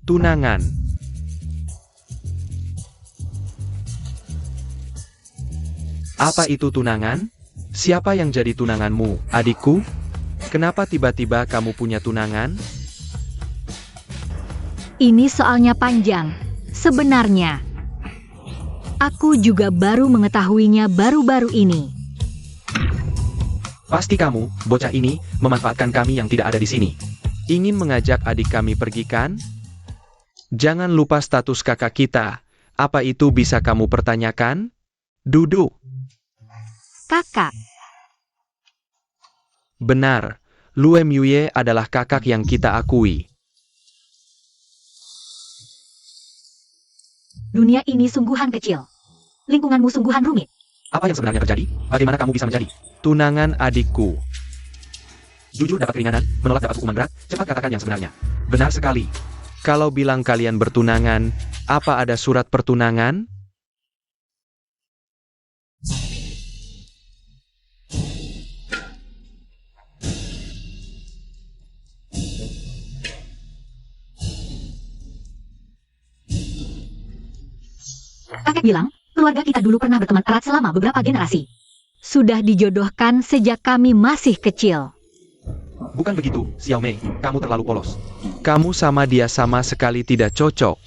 Tunangan. Apa itu tunangan? Siapa yang jadi tunanganmu, adikku? Kenapa tiba-tiba kamu punya tunangan? Ini soalnya panjang. Sebenarnya, aku juga baru mengetahuinya baru-baru ini. Pasti kamu, bocah ini, memanfaatkan kami yang tidak ada di sini. Ingin mengajak adik kami pergi kan? Jangan lupa status kakak kita. Apa itu bisa kamu pertanyakan? Duduk. Kakak, Benar, Lue Myue adalah kakak yang kita akui. dunia ini sungguhan kecil. Lingkunganmu sungguhan rumit. Apa yang sebenarnya terjadi? Bagaimana kamu bisa menjadi? Tunangan adikku. Jujur dapat keringanan, menolak dapat hukuman berat, cepat katakan yang sebenarnya. Benar sekali. Kalau bilang kalian bertunangan, apa ada surat pertunangan? Kakek bilang, keluarga kita dulu pernah berteman erat selama beberapa generasi. Sudah dijodohkan sejak kami masih kecil. Bukan begitu, Xiao Mei, kamu terlalu polos. Kamu sama dia sama sekali tidak cocok.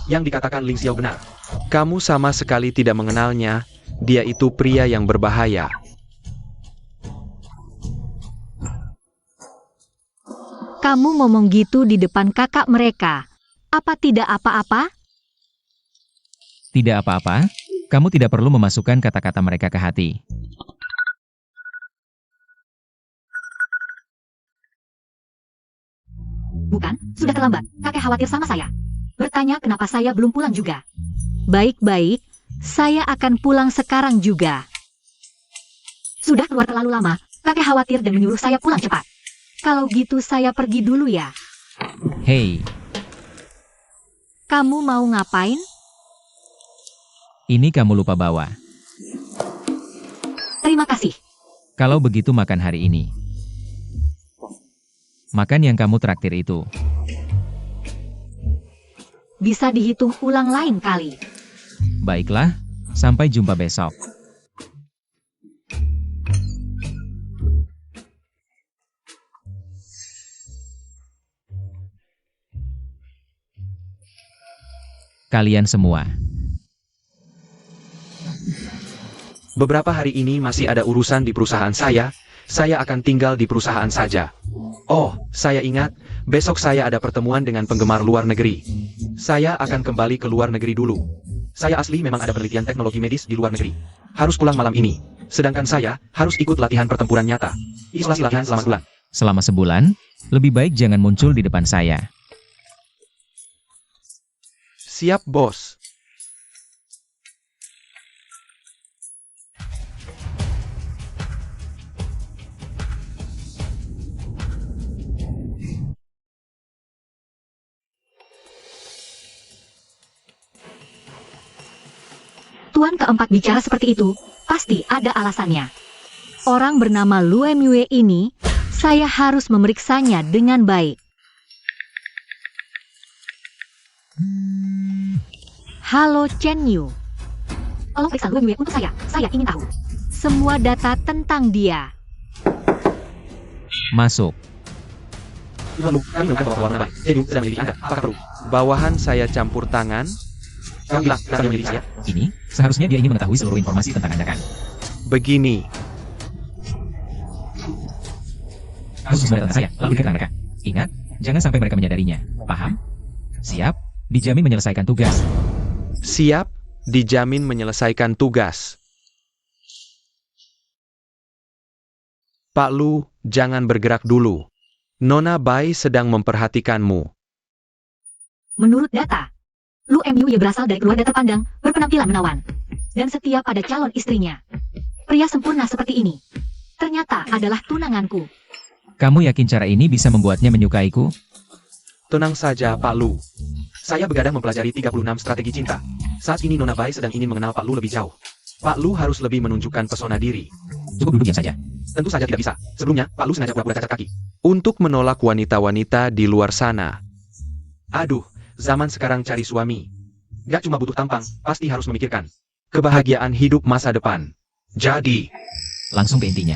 Yang dikatakan Ling Xiao benar. Kamu sama sekali tidak mengenalnya. Dia itu pria yang berbahaya. Kamu ngomong gitu di depan kakak mereka. Apa tidak apa-apa? Tidak apa-apa, kamu tidak perlu memasukkan kata-kata mereka ke hati. Bukan, sudah terlambat. Kakek khawatir sama saya. Bertanya kenapa saya belum pulang juga. Baik-baik, saya akan pulang sekarang juga. Sudah keluar terlalu lama, kakek khawatir dan menyuruh saya pulang cepat. Kalau gitu saya pergi dulu ya. Hei, Kamu mau ngapain? ini kamu lupa bawa. Terima kasih. Kalau begitu makan hari ini. Makan yang kamu traktir itu. Bisa dihitung ulang lain kali. Baiklah, sampai jumpa besok. Kalian semua. Beberapa hari ini masih ada urusan di perusahaan saya akan tinggal di perusahaan saja. Oh, saya ingat, Besok saya ada pertemuan dengan penggemar luar negeri. Saya akan kembali ke luar negeri dulu. Saya asli memang ada penelitian teknologi medis di luar negeri. Harus pulang malam ini. Sedangkan saya harus ikut latihan pertempuran nyata. Isolasi latihan selama sebulan. Selama sebulan, lebih baik jangan muncul di depan saya. Siap, bos. Tuan keempat bicara seperti itu, pasti ada alasannya. Orang bernama Lu Mue ini, saya harus memeriksanya dengan baik. Halo Chen Yu. Tolong periksa Lu Mue untuk saya ingin tahu semua data tentang dia. Masuk. Lalu, kami menemukan bahwa warna baik. Chen Yu sedang memilih Anda. Apakah perlu? Bawahan saya campur tangan. Kamu bilang, kenapa dia memilih saya? Ini, seharusnya dia ingin mengetahui seluruh informasi tentang Anda kan? Begini. Khusus tentang saya, lalu dikatakan mereka. Ingat, jangan sampai mereka menyadarinya. Paham? Siap, dijamin menyelesaikan tugas. Siap, dijamin menyelesaikan tugas. Pak Lu, jangan bergerak dulu. Nona Bai sedang memperhatikanmu. Menurut data, Lu Mue berasal dari keluarga terpandang, berpenampilan menawan, dan setia pada calon istrinya. Pria sempurna seperti ini, ternyata adalah tunanganku. Kamu yakin cara ini bisa membuatnya menyukaiku? Tenang saja, Pak Lu. Saya begadang mempelajari 36 strategi cinta. Saat ini Nona Bai sedang ingin mengenal Pak Lu lebih jauh. Pak Lu harus lebih menunjukkan pesona diri. Cukup duduk diam saja. Tentu saja tidak bisa. Sebelumnya, Pak Lu sengaja pura-pura cacat kaki. Untuk menolak wanita-wanita di luar sana. Aduh, zaman sekarang cari suami. Gak cuma butuh tampang, pasti harus memikirkan kebahagiaan hidup masa depan. Jadi, Langsung ke intinya.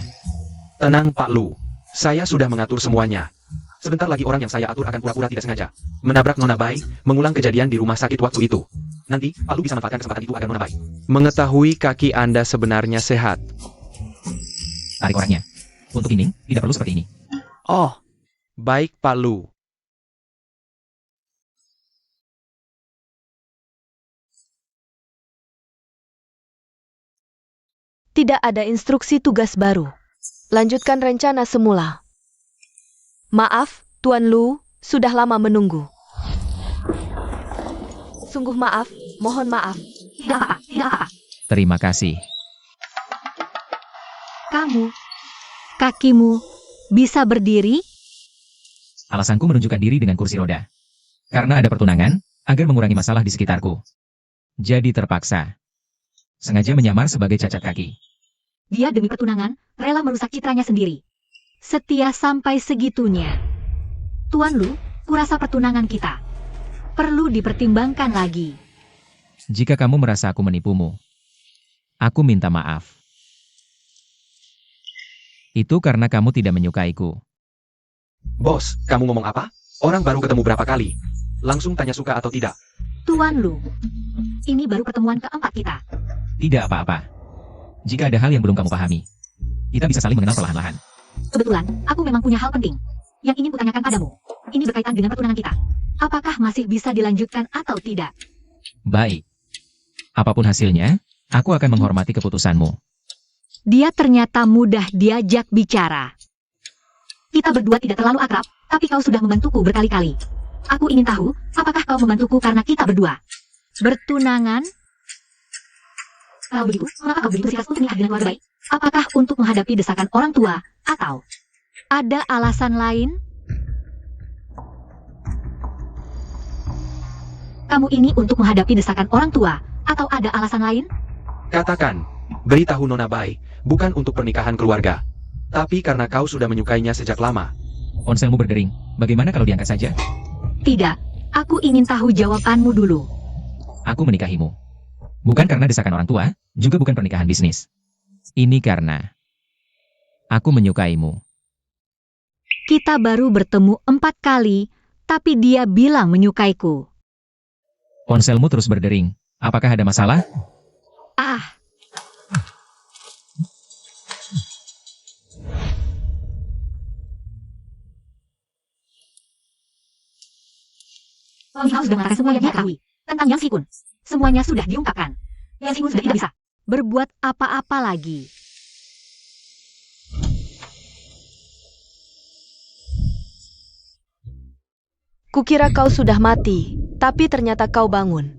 tenang Pak Lu. Saya sudah mengatur semuanya. Sebentar lagi orang yang saya atur akan pura-pura tidak sengaja menabrak Nona Bai, mengulang kejadian di rumah sakit waktu itu. Nanti, Pak Lu bisa manfaatkan kesempatan itu agar Nona Bai Mengetahui kaki Anda sebenarnya sehat. Tarik orangnya. Untuk ini, tidak perlu seperti ini. Oh, baik Pak Lu. Tidak ada instruksi tugas baru. Lanjutkan rencana semula. Maaf, Tuan Lu, sudah lama menunggu. Sungguh maaf, mohon maaf. Tidak apa-apa. Terima kasih. Kakimu, bisa berdiri? Alasanku menunjukkan diri dengan kursi roda. Karena ada pertunangan, agar mengurangi masalah di sekitarku. Jadi terpaksa. Sengaja menyamar sebagai cacat kaki. Dia demi pertunangan, rela merusak citranya sendiri. Setia sampai segitunya. Tuan Lu, kurasa pertunangan kita perlu dipertimbangkan lagi. Jika kamu merasa aku menipumu, aku minta maaf. Itu karena kamu tidak menyukaiku. Bos, kamu ngomong apa? Orang baru ketemu berapa kali? Langsung tanya suka atau tidak. Tuan Lu, ini baru pertemuan keempat kita. Tidak apa-apa. Jika ada hal yang belum kamu pahami, kita bisa saling mengenal perlahan-lahan. Kebetulan, aku memang punya hal penting yang ingin kutanyakan padamu. Ini berkaitan dengan pertunangan kita. Apakah masih bisa dilanjutkan atau tidak? Baik. Apapun hasilnya, aku akan menghormati keputusanmu. Dia ternyata mudah diajak bicara. Kita berdua tidak terlalu akrab, tapi kau sudah membantuku berkali-kali. Aku ingin tahu, apakah kau membantuku karena kita berdua bertunangan? Kalau begitu, mengapa kau begitu sikas untuk menikah dengan keluarga baik? Apakah untuk menghadapi desakan orang tua, atau ada alasan lain? Kamu ini untuk menghadapi desakan orang tua, atau ada alasan lain? Katakan, beritahu Nona Bai, bukan untuk pernikahan keluarga. Tapi karena kau sudah menyukainya sejak lama. Ponselmu berdering. Bagaimana kalau diangkat saja? Tidak, aku ingin tahu jawabanmu dulu. Aku menikahimu. Bukan karena desakan orang tua, juga bukan pernikahan bisnis. Ini karena aku menyukaimu. Kita baru bertemu 4 kali, tapi dia bilang menyukaiku. Ponselmu terus berdering. Apakah ada masalah? Ah, Wang Jinghao sudah mengatakan semua yang dia ketahui tentang Yang Xikun. Semuanya sudah diungkapkan. Yang Xikun sudah tidak bisa berbuat apa-apa lagi. Kukira kau sudah mati, tapi ternyata kau bangun.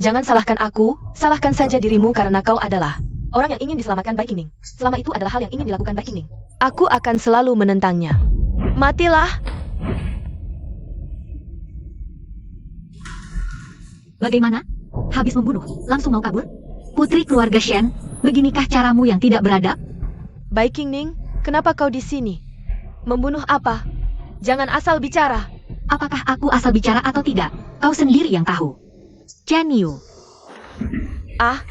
Jangan salahkan aku, salahkan saja dirimu karena kau adalah orang yang ingin diselamatkan Bai Qingning. Selama itu adalah hal yang ingin dilakukan Bai Qingning. Aku akan selalu menentangnya. Matilah! Bagaimana? Habis membunuh, langsung mau kabur? Putri keluarga Shen, beginikah caramu yang tidak beradab? Bai Qingning, kenapa kau di sini? Membunuh apa? Jangan asal bicara. Apakah aku asal bicara atau tidak? Kau sendiri yang tahu. Chen Yu. Ah,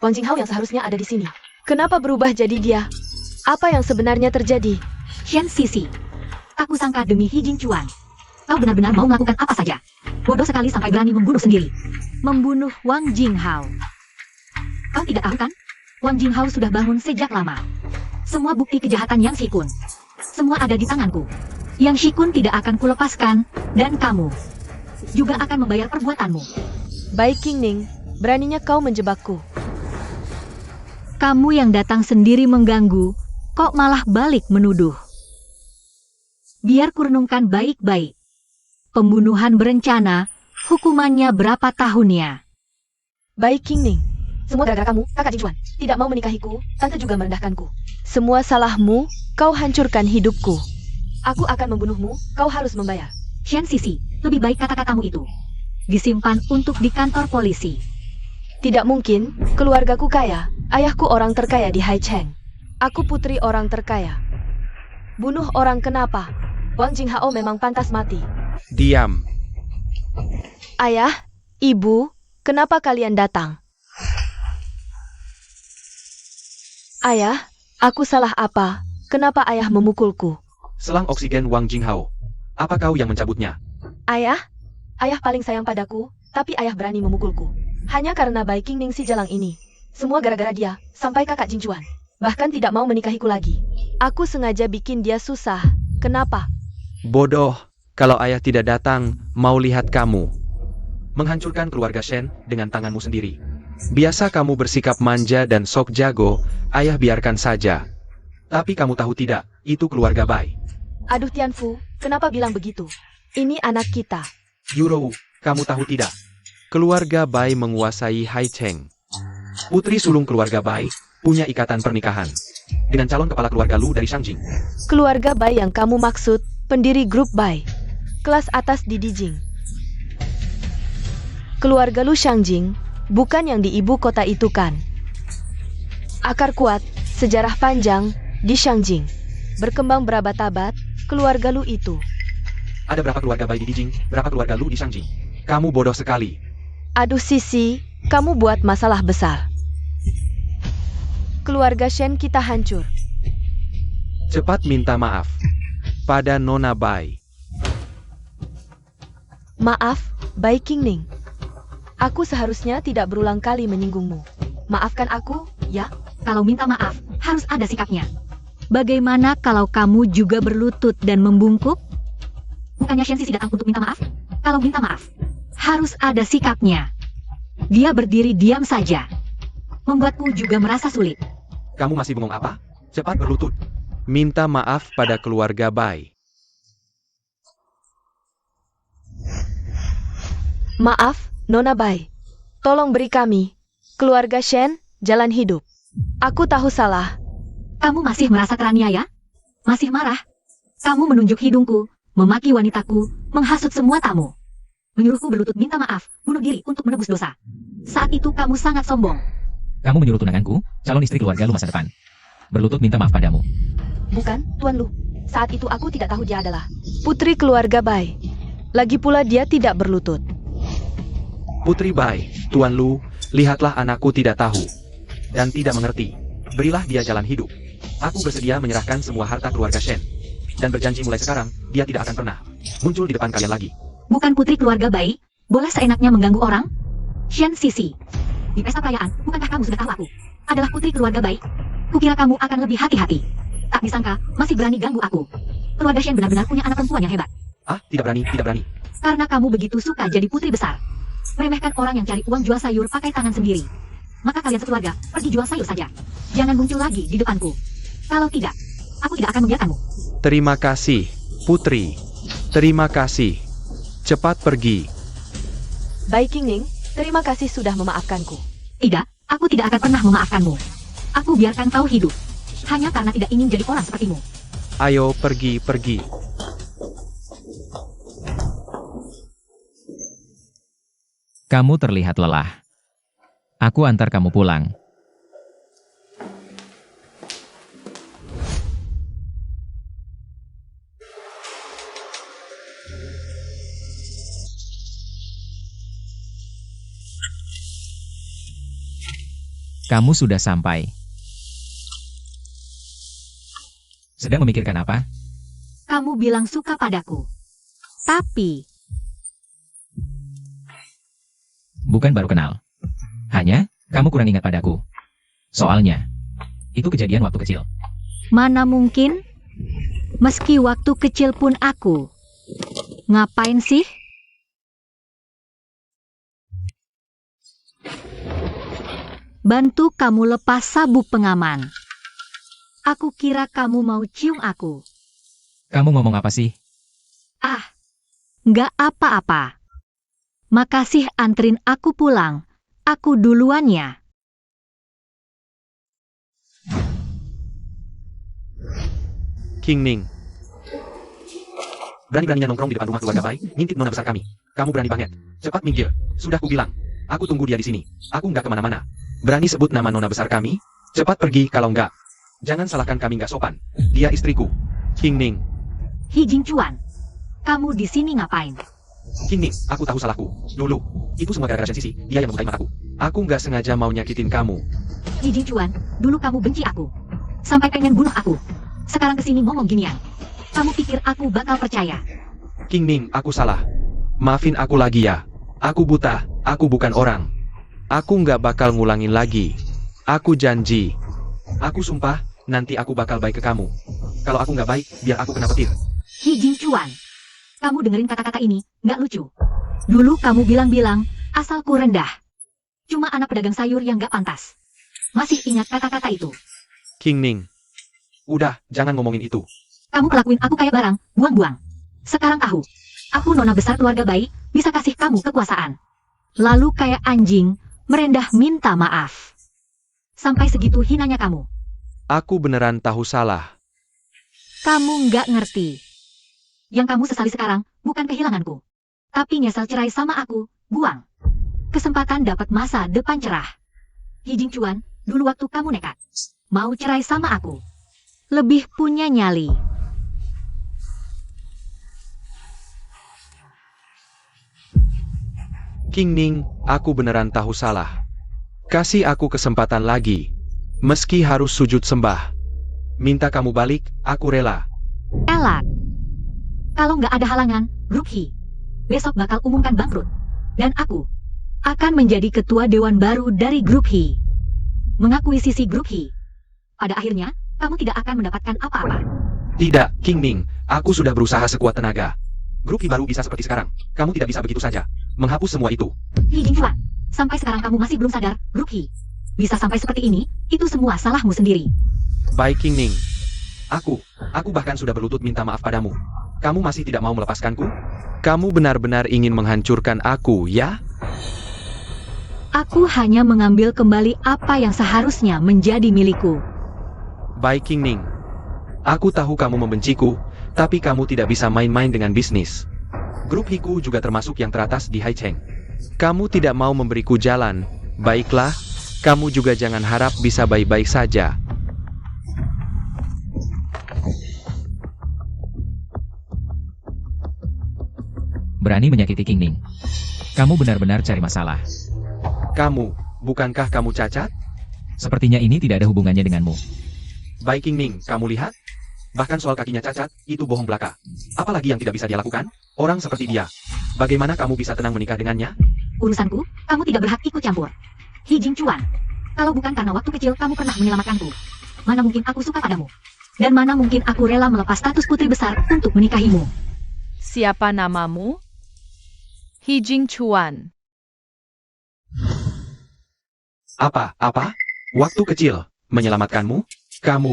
Wang Jinghao yang seharusnya ada di sini. Kenapa berubah jadi dia? Apa yang sebenarnya terjadi? Shen Sisi. Aku sangka demi He Jingchuan. Kau benar-benar mau melakukan apa saja. Bodoh sekali sampai berani membunuh sendiri. Membunuh Wang Jinghao. Kau tidak tahu kan? Wang Jinghao sudah bangun sejak lama. Semua bukti kejahatan Yang Xikun. Semua ada di tanganku. Yang Xikun tidak akan kulepaskan, dan kamu juga akan membayar perbuatanmu. Bai Qingning, beraninya kau menjebakku. Kamu yang datang sendiri mengganggu, kok malah balik menuduh. Biar kurenungkan baik-baik. Pembunuhan berencana, hukumannya berapa tahunnya? Bai Qingning, semua gara-gara kamu, kakak Jingchuan. Tidak mau menikahiku, tante juga merendahkanku. Semua salahmu, kau hancurkan hidupku. Aku akan membunuhmu, kau harus membayar. Shen Sisi, lebih baik kata-katamu itu disimpan untuk di kantor polisi. Tidak mungkin, keluargaku kaya, ayahku orang terkaya di Haicheng. Aku putri orang terkaya. Bunuh orang kenapa? Wang Jinghao memang pantas mati. Diam. Ayah, ibu, kenapa kalian datang? Ayah, aku salah apa? Kenapa ayah memukulku? Selang oksigen Wang Jinghao. Apa kau yang mencabutnya? Ayah? Ayah paling sayang padaku, tapi ayah berani memukulku. Hanya karena Bai Qingning si jalang ini. Semua gara-gara dia, sampai kakak Jingchuan. Bahkan tidak mau menikahiku lagi. Aku sengaja bikin dia susah. Kenapa? Bodoh. Kalau ayah tidak datang, mau lihat kamu. Menghancurkan keluarga Shen dengan tanganmu sendiri. Biasa kamu bersikap manja dan sok jago, ayah biarkan saja. Tapi kamu tahu tidak, itu keluarga Bai. Aduh Tianfu, kenapa bilang begitu? Ini anak kita. Yuro, kamu tahu tidak? Keluarga Bai menguasai Haicheng. Putri sulung keluarga Bai punya ikatan pernikahan dengan calon kepala keluarga Lu dari Shangjing. Keluarga Bai yang kamu maksud, pendiri grup Bai. Kelas atas di Dijing. Keluarga Lu Shangjing, bukan yang di ibu kota itu kan? Akar kuat, sejarah panjang, di Shangjing. Berkembang berabad-abad, keluarga Lu itu. Ada berapa keluarga Bai di Dijing, berapa keluarga Lu di Shangjing? Kamu bodoh sekali. Aduh Sisi, kamu buat masalah besar. Keluarga Shen kita hancur. Cepat minta maaf pada Nona Bai. Maaf, Bai Qingning. Aku seharusnya tidak berulang kali menyinggungmu. Maafkan aku, ya? Kalau minta maaf, harus ada sikapnya. Bagaimana kalau kamu juga berlutut dan membungkuk? Bukannya Shen Sisi datang untuk minta maaf? Kalau minta maaf, harus ada sikapnya. Dia berdiri diam saja. Membuatku juga merasa sulit. Kamu masih bengong apa? Cepat berlutut. Minta maaf pada keluarga Bai. Maaf, Nona Bai. Tolong beri kami, keluarga Shen, jalan hidup. Aku tahu salah. Kamu masih merasa teraniaya? Masih marah? Kamu menunjuk hidungku, memaki wanitaku, menghasut semua tamu. Menyuruhku berlutut minta maaf, bunuh diri untuk menebus dosa. Saat itu kamu sangat sombong. Kamu menyuruh tunanganku, calon istri keluarga lu masa depan, berlutut minta maaf padamu. Bukan, Tuan Lu. Saat itu aku tidak tahu dia adalah putri keluarga Bai. Lagi pula dia tidak berlutut. Putri Bai, Tuan Lu, lihatlah anakku tidak tahu dan tidak mengerti. Berilah dia jalan hidup. Aku bersedia menyerahkan semua harta keluarga Shen. Dan berjanji mulai sekarang, dia tidak akan pernah muncul di depan kalian lagi. Bukan putri keluarga Bai, boleh seenaknya mengganggu orang? Shen Sisi, di pesta perayaan, bukankah kamu sudah tahu aku adalah putri keluarga Bai? Kukira kamu akan lebih hati-hati. Tak disangka, masih berani ganggu aku. Keluarga Shen benar-benar punya anak perempuan yang hebat. Ah, tidak berani, tidak berani. Karena kamu begitu suka jadi putri besar. Meremehkan orang yang cari uang jual sayur pakai tangan sendiri. Maka kalian sekeluarga, pergi jual sayur saja. Jangan muncul lagi di depanku. Kalau tidak, aku tidak akan membiarkanmu. Terima kasih, Putri. Terima kasih. Cepat pergi. Baik King Ning, terima kasih sudah memaafkanku. Tidak, aku tidak akan pernah memaafkanmu. Aku biarkan kau hidup. Hanya karena tidak ingin jadi orang sepertimu. Ayo pergi. Kamu terlihat lelah. Aku antar kamu pulang. Kamu sudah sampai. Sedang memikirkan apa? Kamu bilang suka padaku. Tapi, Bukan baru kenal. Hanya, kamu kurang ingat padaku. Soalnya, itu kejadian waktu kecil. mana mungkin? Meski waktu kecil pun aku. Ngapain sih? Bantu kamu lepas sabuk pengaman. Aku kira kamu mau cium aku. Kamu ngomong apa sih? Ah, nggak apa-apa. Makasih antrin aku pulang. Aku duluan ya. King Ning. Berani-beraninya nongkrong di depan rumah keluarga Bai, ngintip nona besar kami. Kamu berani banget. Cepat minggir. Sudah kubilang. Aku tunggu dia di sini. Aku nggak kemana-mana. Berani sebut nama nona besar kami? Cepat pergi kalau nggak. Jangan salahkan kami nggak sopan. Dia istriku. King Ning. Hi Jingchuan, kamu di sini ngapain? King Ning, aku tahu salahku. Dulu. Itu semua gara-gara Shen Sisi. Dia yang membukai mataku. Aku nggak sengaja mau nyakitin kamu. Hi Jingchuan, dulu kamu benci aku. Sampai pengen bunuh aku. Sekarang kesini ngomong ginian. Kamu pikir aku bakal percaya? King Ning, aku salah. Maafin aku lagi ya. Aku buta, aku bukan orang. Aku nggak bakal ngulangin lagi. Aku janji. Aku sumpah, nanti aku bakal baik ke kamu. Kalau aku nggak baik, biar aku kena petir. Hi Jingchuan, kamu dengerin kata-kata ini, nggak lucu. Dulu kamu bilang-bilang, asalku rendah. Cuma anak pedagang sayur yang nggak pantas. Masih ingat kata-kata itu? King Ning. Udah, jangan ngomongin itu. Kamu kelakuin aku kayak barang, buang-buang. Sekarang tahu, aku nona besar keluarga baik, bisa kasih kamu kekuasaan. Lalu kayak anjing, merendah minta maaf. Sampai segitu hinanya kamu. Aku beneran tahu salah. Kamu nggak ngerti. Yang kamu sesali sekarang, bukan kehilanganku. Tapi nyesel cerai sama aku, buang. Kesempatan dapat masa depan cerah. Hi Jingchuan, dulu waktu kamu nekat. Mau cerai sama aku. Lebih punya nyali. King Ning, aku beneran tahu salah. Kasih aku kesempatan lagi. Meski harus sujud sembah. Minta kamu balik, aku rela. Elak. Kalau nggak ada halangan, Grup Hi besok bakal umumkan bangkrut. Dan aku akan menjadi ketua dewan baru dari Grup Hi. Mengakuisisi Grup Hi. Pada akhirnya, kamu tidak akan mendapatkan apa-apa. Tidak, King Ning, aku sudah berusaha sekuat tenaga. Grup Hi baru bisa seperti sekarang. Kamu tidak bisa begitu saja. Menghapus semua itu. Hi Jingchuan, sampai sekarang kamu masih belum sadar, Grup Hi bisa sampai seperti ini, itu semua salahmu sendiri. Baik King Ning. Aku bahkan sudah berlutut minta maaf padamu. Kamu masih tidak mau melepaskanku? Kamu benar-benar ingin menghancurkan aku, ya? Aku hanya mengambil kembali apa yang seharusnya menjadi milikku. Baik King Ning. Aku tahu kamu membenciku, tapi kamu tidak bisa main-main dengan bisnis. Grup Hi-ku juga termasuk yang teratas di Haicheng. Kamu tidak mau memberiku jalan. Baiklah, kamu juga jangan harap bisa baik-baik saja. Berani menyakiti King Ning. Kamu benar-benar cari masalah. Kamu, bukankah kamu cacat? Sepertinya ini tidak ada hubungannya denganmu. Baik King Ning, kamu lihat? Bahkan soal kakinya cacat, itu bohong belaka. Apalagi yang tidak bisa dia lakukan? Orang seperti dia. Bagaimana kamu bisa tenang menikah dengannya? Urusanku, kamu tidak berhak ikut campur. Hi Jingchuan, kalau bukan karena waktu kecil kamu pernah menyelamatkanku, mana mungkin aku suka padamu? Dan mana mungkin aku rela melepas status putri besar untuk menikahimu? Siapa namamu? He Jingchuan. Apa? Waktu kecil, menyelamatkanmu? Kamu.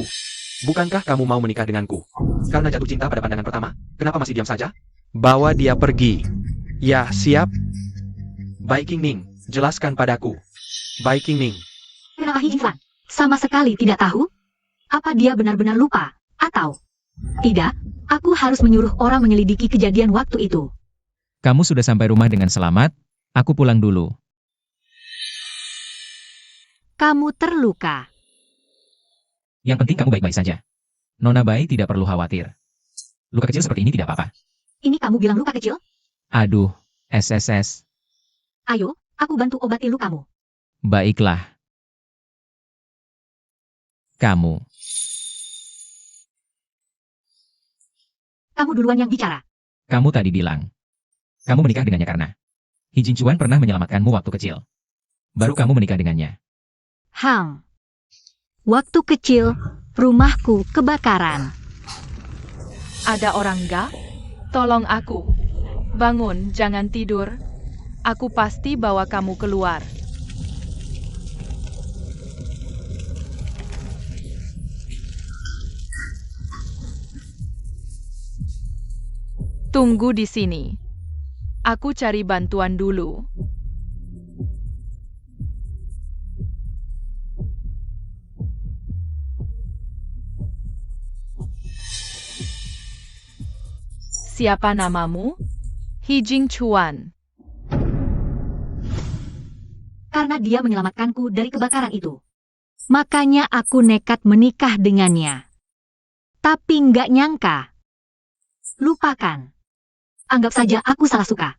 Bukankah kamu mau menikah denganku? Karena jatuh cinta pada pandangan pertama, kenapa masih diam saja? Bawa dia pergi. Ya, siap. Bai Qingning, jelaskan padaku. Bai Qingning. Kenapa He Jingchuan sama sekali tidak tahu? Apa dia benar-benar lupa? Atau tidak, aku harus menyuruh orang menyelidiki kejadian waktu itu. Kamu sudah sampai rumah dengan selamat, aku pulang dulu. Kamu terluka. Yang penting kamu baik-baik saja. Nona Bai tidak perlu khawatir. Luka kecil seperti ini tidak apa-apa. Ini kamu bilang luka kecil? Aduh, SSS. Ayo, aku bantu obati lukamu. Baiklah. Kamu Duluan yang bicara. Kamu tadi bilang. Kamu menikah dengannya karena He Jingchuan pernah menyelamatkanmu waktu kecil. Baru kamu menikah dengannya. Hang. Waktu kecil, rumahku kebakaran. Ada orang nggak? Tolong aku. Bangun, jangan tidur. Aku pasti bawa kamu keluar. Tunggu di sini. Aku cari bantuan dulu. Siapa namamu? He Jingchuan. Karena dia menyelamatkanku dari kebakaran itu. Makanya aku nekat menikah dengannya. Tapi nggak nyangka. Lupakan. Anggap saja aku salah suka.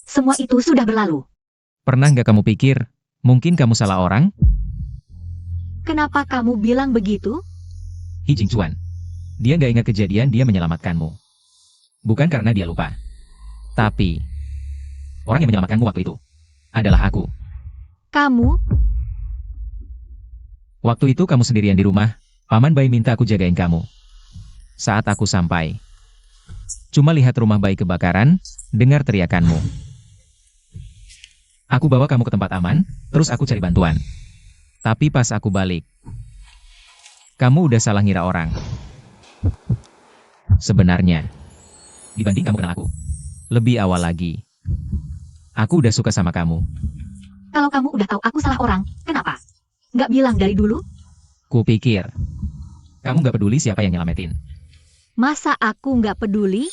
Semua itu sudah berlalu. Pernah nggak kamu pikir, mungkin kamu salah orang? Kenapa kamu bilang begitu? He Jingchuan. Dia nggak ingat kejadian dia menyelamatkanmu. Bukan karena dia lupa. Tapi, orang yang menyelamatkanmu waktu itu adalah aku. Kamu? Waktu itu kamu sendirian di rumah, Paman Bai minta aku jagain kamu. Saat aku sampai, cuma lihat rumah Bai kebakaran, dengar teriakanmu. Aku bawa kamu ke tempat aman, terus aku cari bantuan. Tapi pas aku balik, kamu udah salah ngira orang. Sebenarnya, dibanding kamu kenal aku, lebih awal lagi, aku udah suka sama kamu. Kalau kamu udah tahu aku salah orang, kenapa? Nggak bilang dari dulu? Kupikir, kamu nggak peduli siapa yang nyelamatin. Masa aku nggak peduli?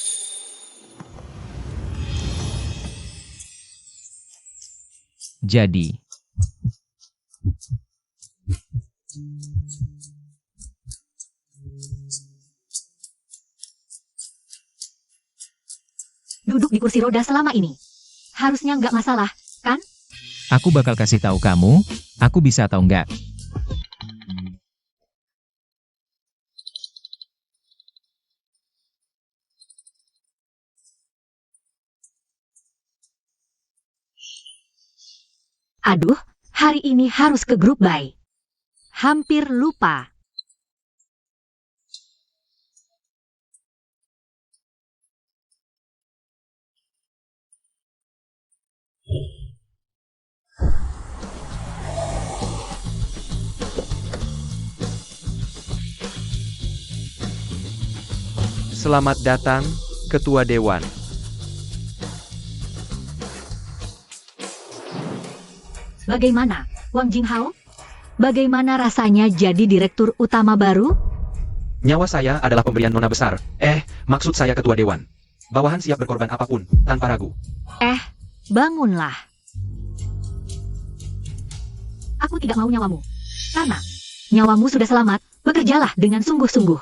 Jadi, Duduk di kursi roda selama ini. Harusnya nggak masalah, kan? aku bakal kasih tahu kamu, aku bisa atau enggak. Aduh, hari ini harus ke grup Bai. Hampir lupa. Selamat datang, Ketua Dewan. Bagaimana, Wang Jinghao? Bagaimana rasanya jadi direktur utama baru? Nyawa saya adalah pemberian nona besar. Maksud saya ketua dewan. Bawahan siap berkorban apapun, tanpa ragu. Bangunlah. Aku tidak mau nyawamu. Karena nyawamu sudah selamat, bekerjalah dengan sungguh-sungguh.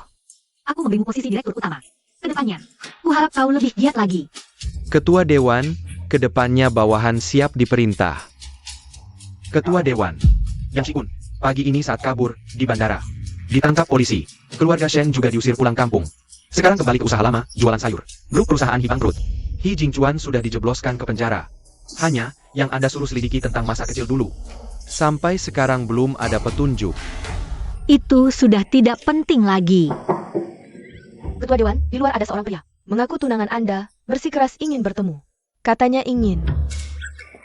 Aku memberimu posisi direktur utama. Kedepannya, kuharap kau lebih giat lagi. Ketua Dewan, kedepannya bawahan siap diperintah. Ketua dewan. Yang Shikun, pagi ini saat kabur, di bandara. Ditangkap polisi. Keluarga Shen juga diusir pulang kampung. Sekarang kembali ke usaha lama, jualan sayur. Grup perusahaan He bangkrut. He Jingchuan sudah dijebloskan ke penjara. Hanya, yang Anda suruh selidiki tentang masa kecil dulu. Sampai sekarang belum ada petunjuk. Itu sudah tidak penting lagi. Ketua Dewan, di luar ada seorang pria. Mengaku tunangan Anda, bersikeras ingin bertemu. Katanya ingin.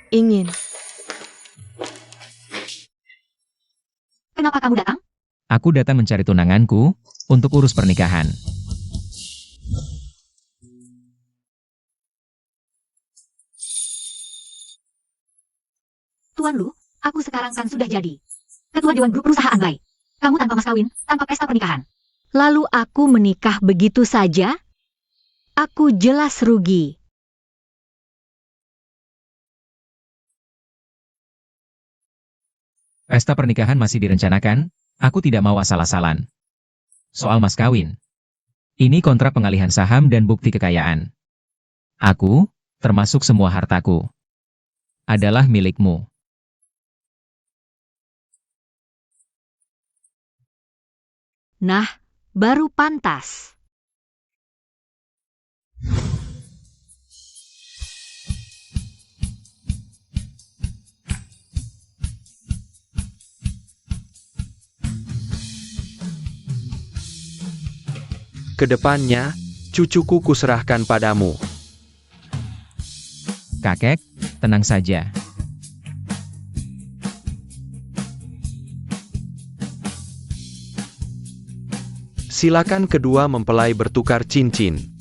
Ingin. Kenapa kamu datang? Aku datang mencari tunanganku untuk urus pernikahan. Tuan Lu, aku sekarang kan sudah jadi ketua dewan grup perusahaan Bai. Kamu tanpa mas kawin, tanpa pesta pernikahan. Lalu aku menikah begitu saja? Aku jelas rugi. Pesta pernikahan masih direncanakan, aku tidak mau asal-asalan. Soal mas kawin. Ini kontrak pengalihan saham dan bukti kekayaan. Aku, termasuk semua hartaku, adalah milikmu. Nah, baru pantas. Kedepannya, cucuku kuserahkan padamu. Kakek, tenang saja. Silakan kedua mempelai bertukar cincin.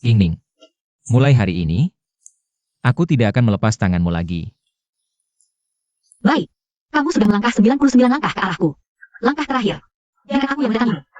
Yingning. Mulai hari ini, aku tidak akan melepas tanganmu lagi. Baik, kamu sudah melangkah 99 langkah ke arahku. Langkah terakhir. Biarkan aku yang mendatangimu.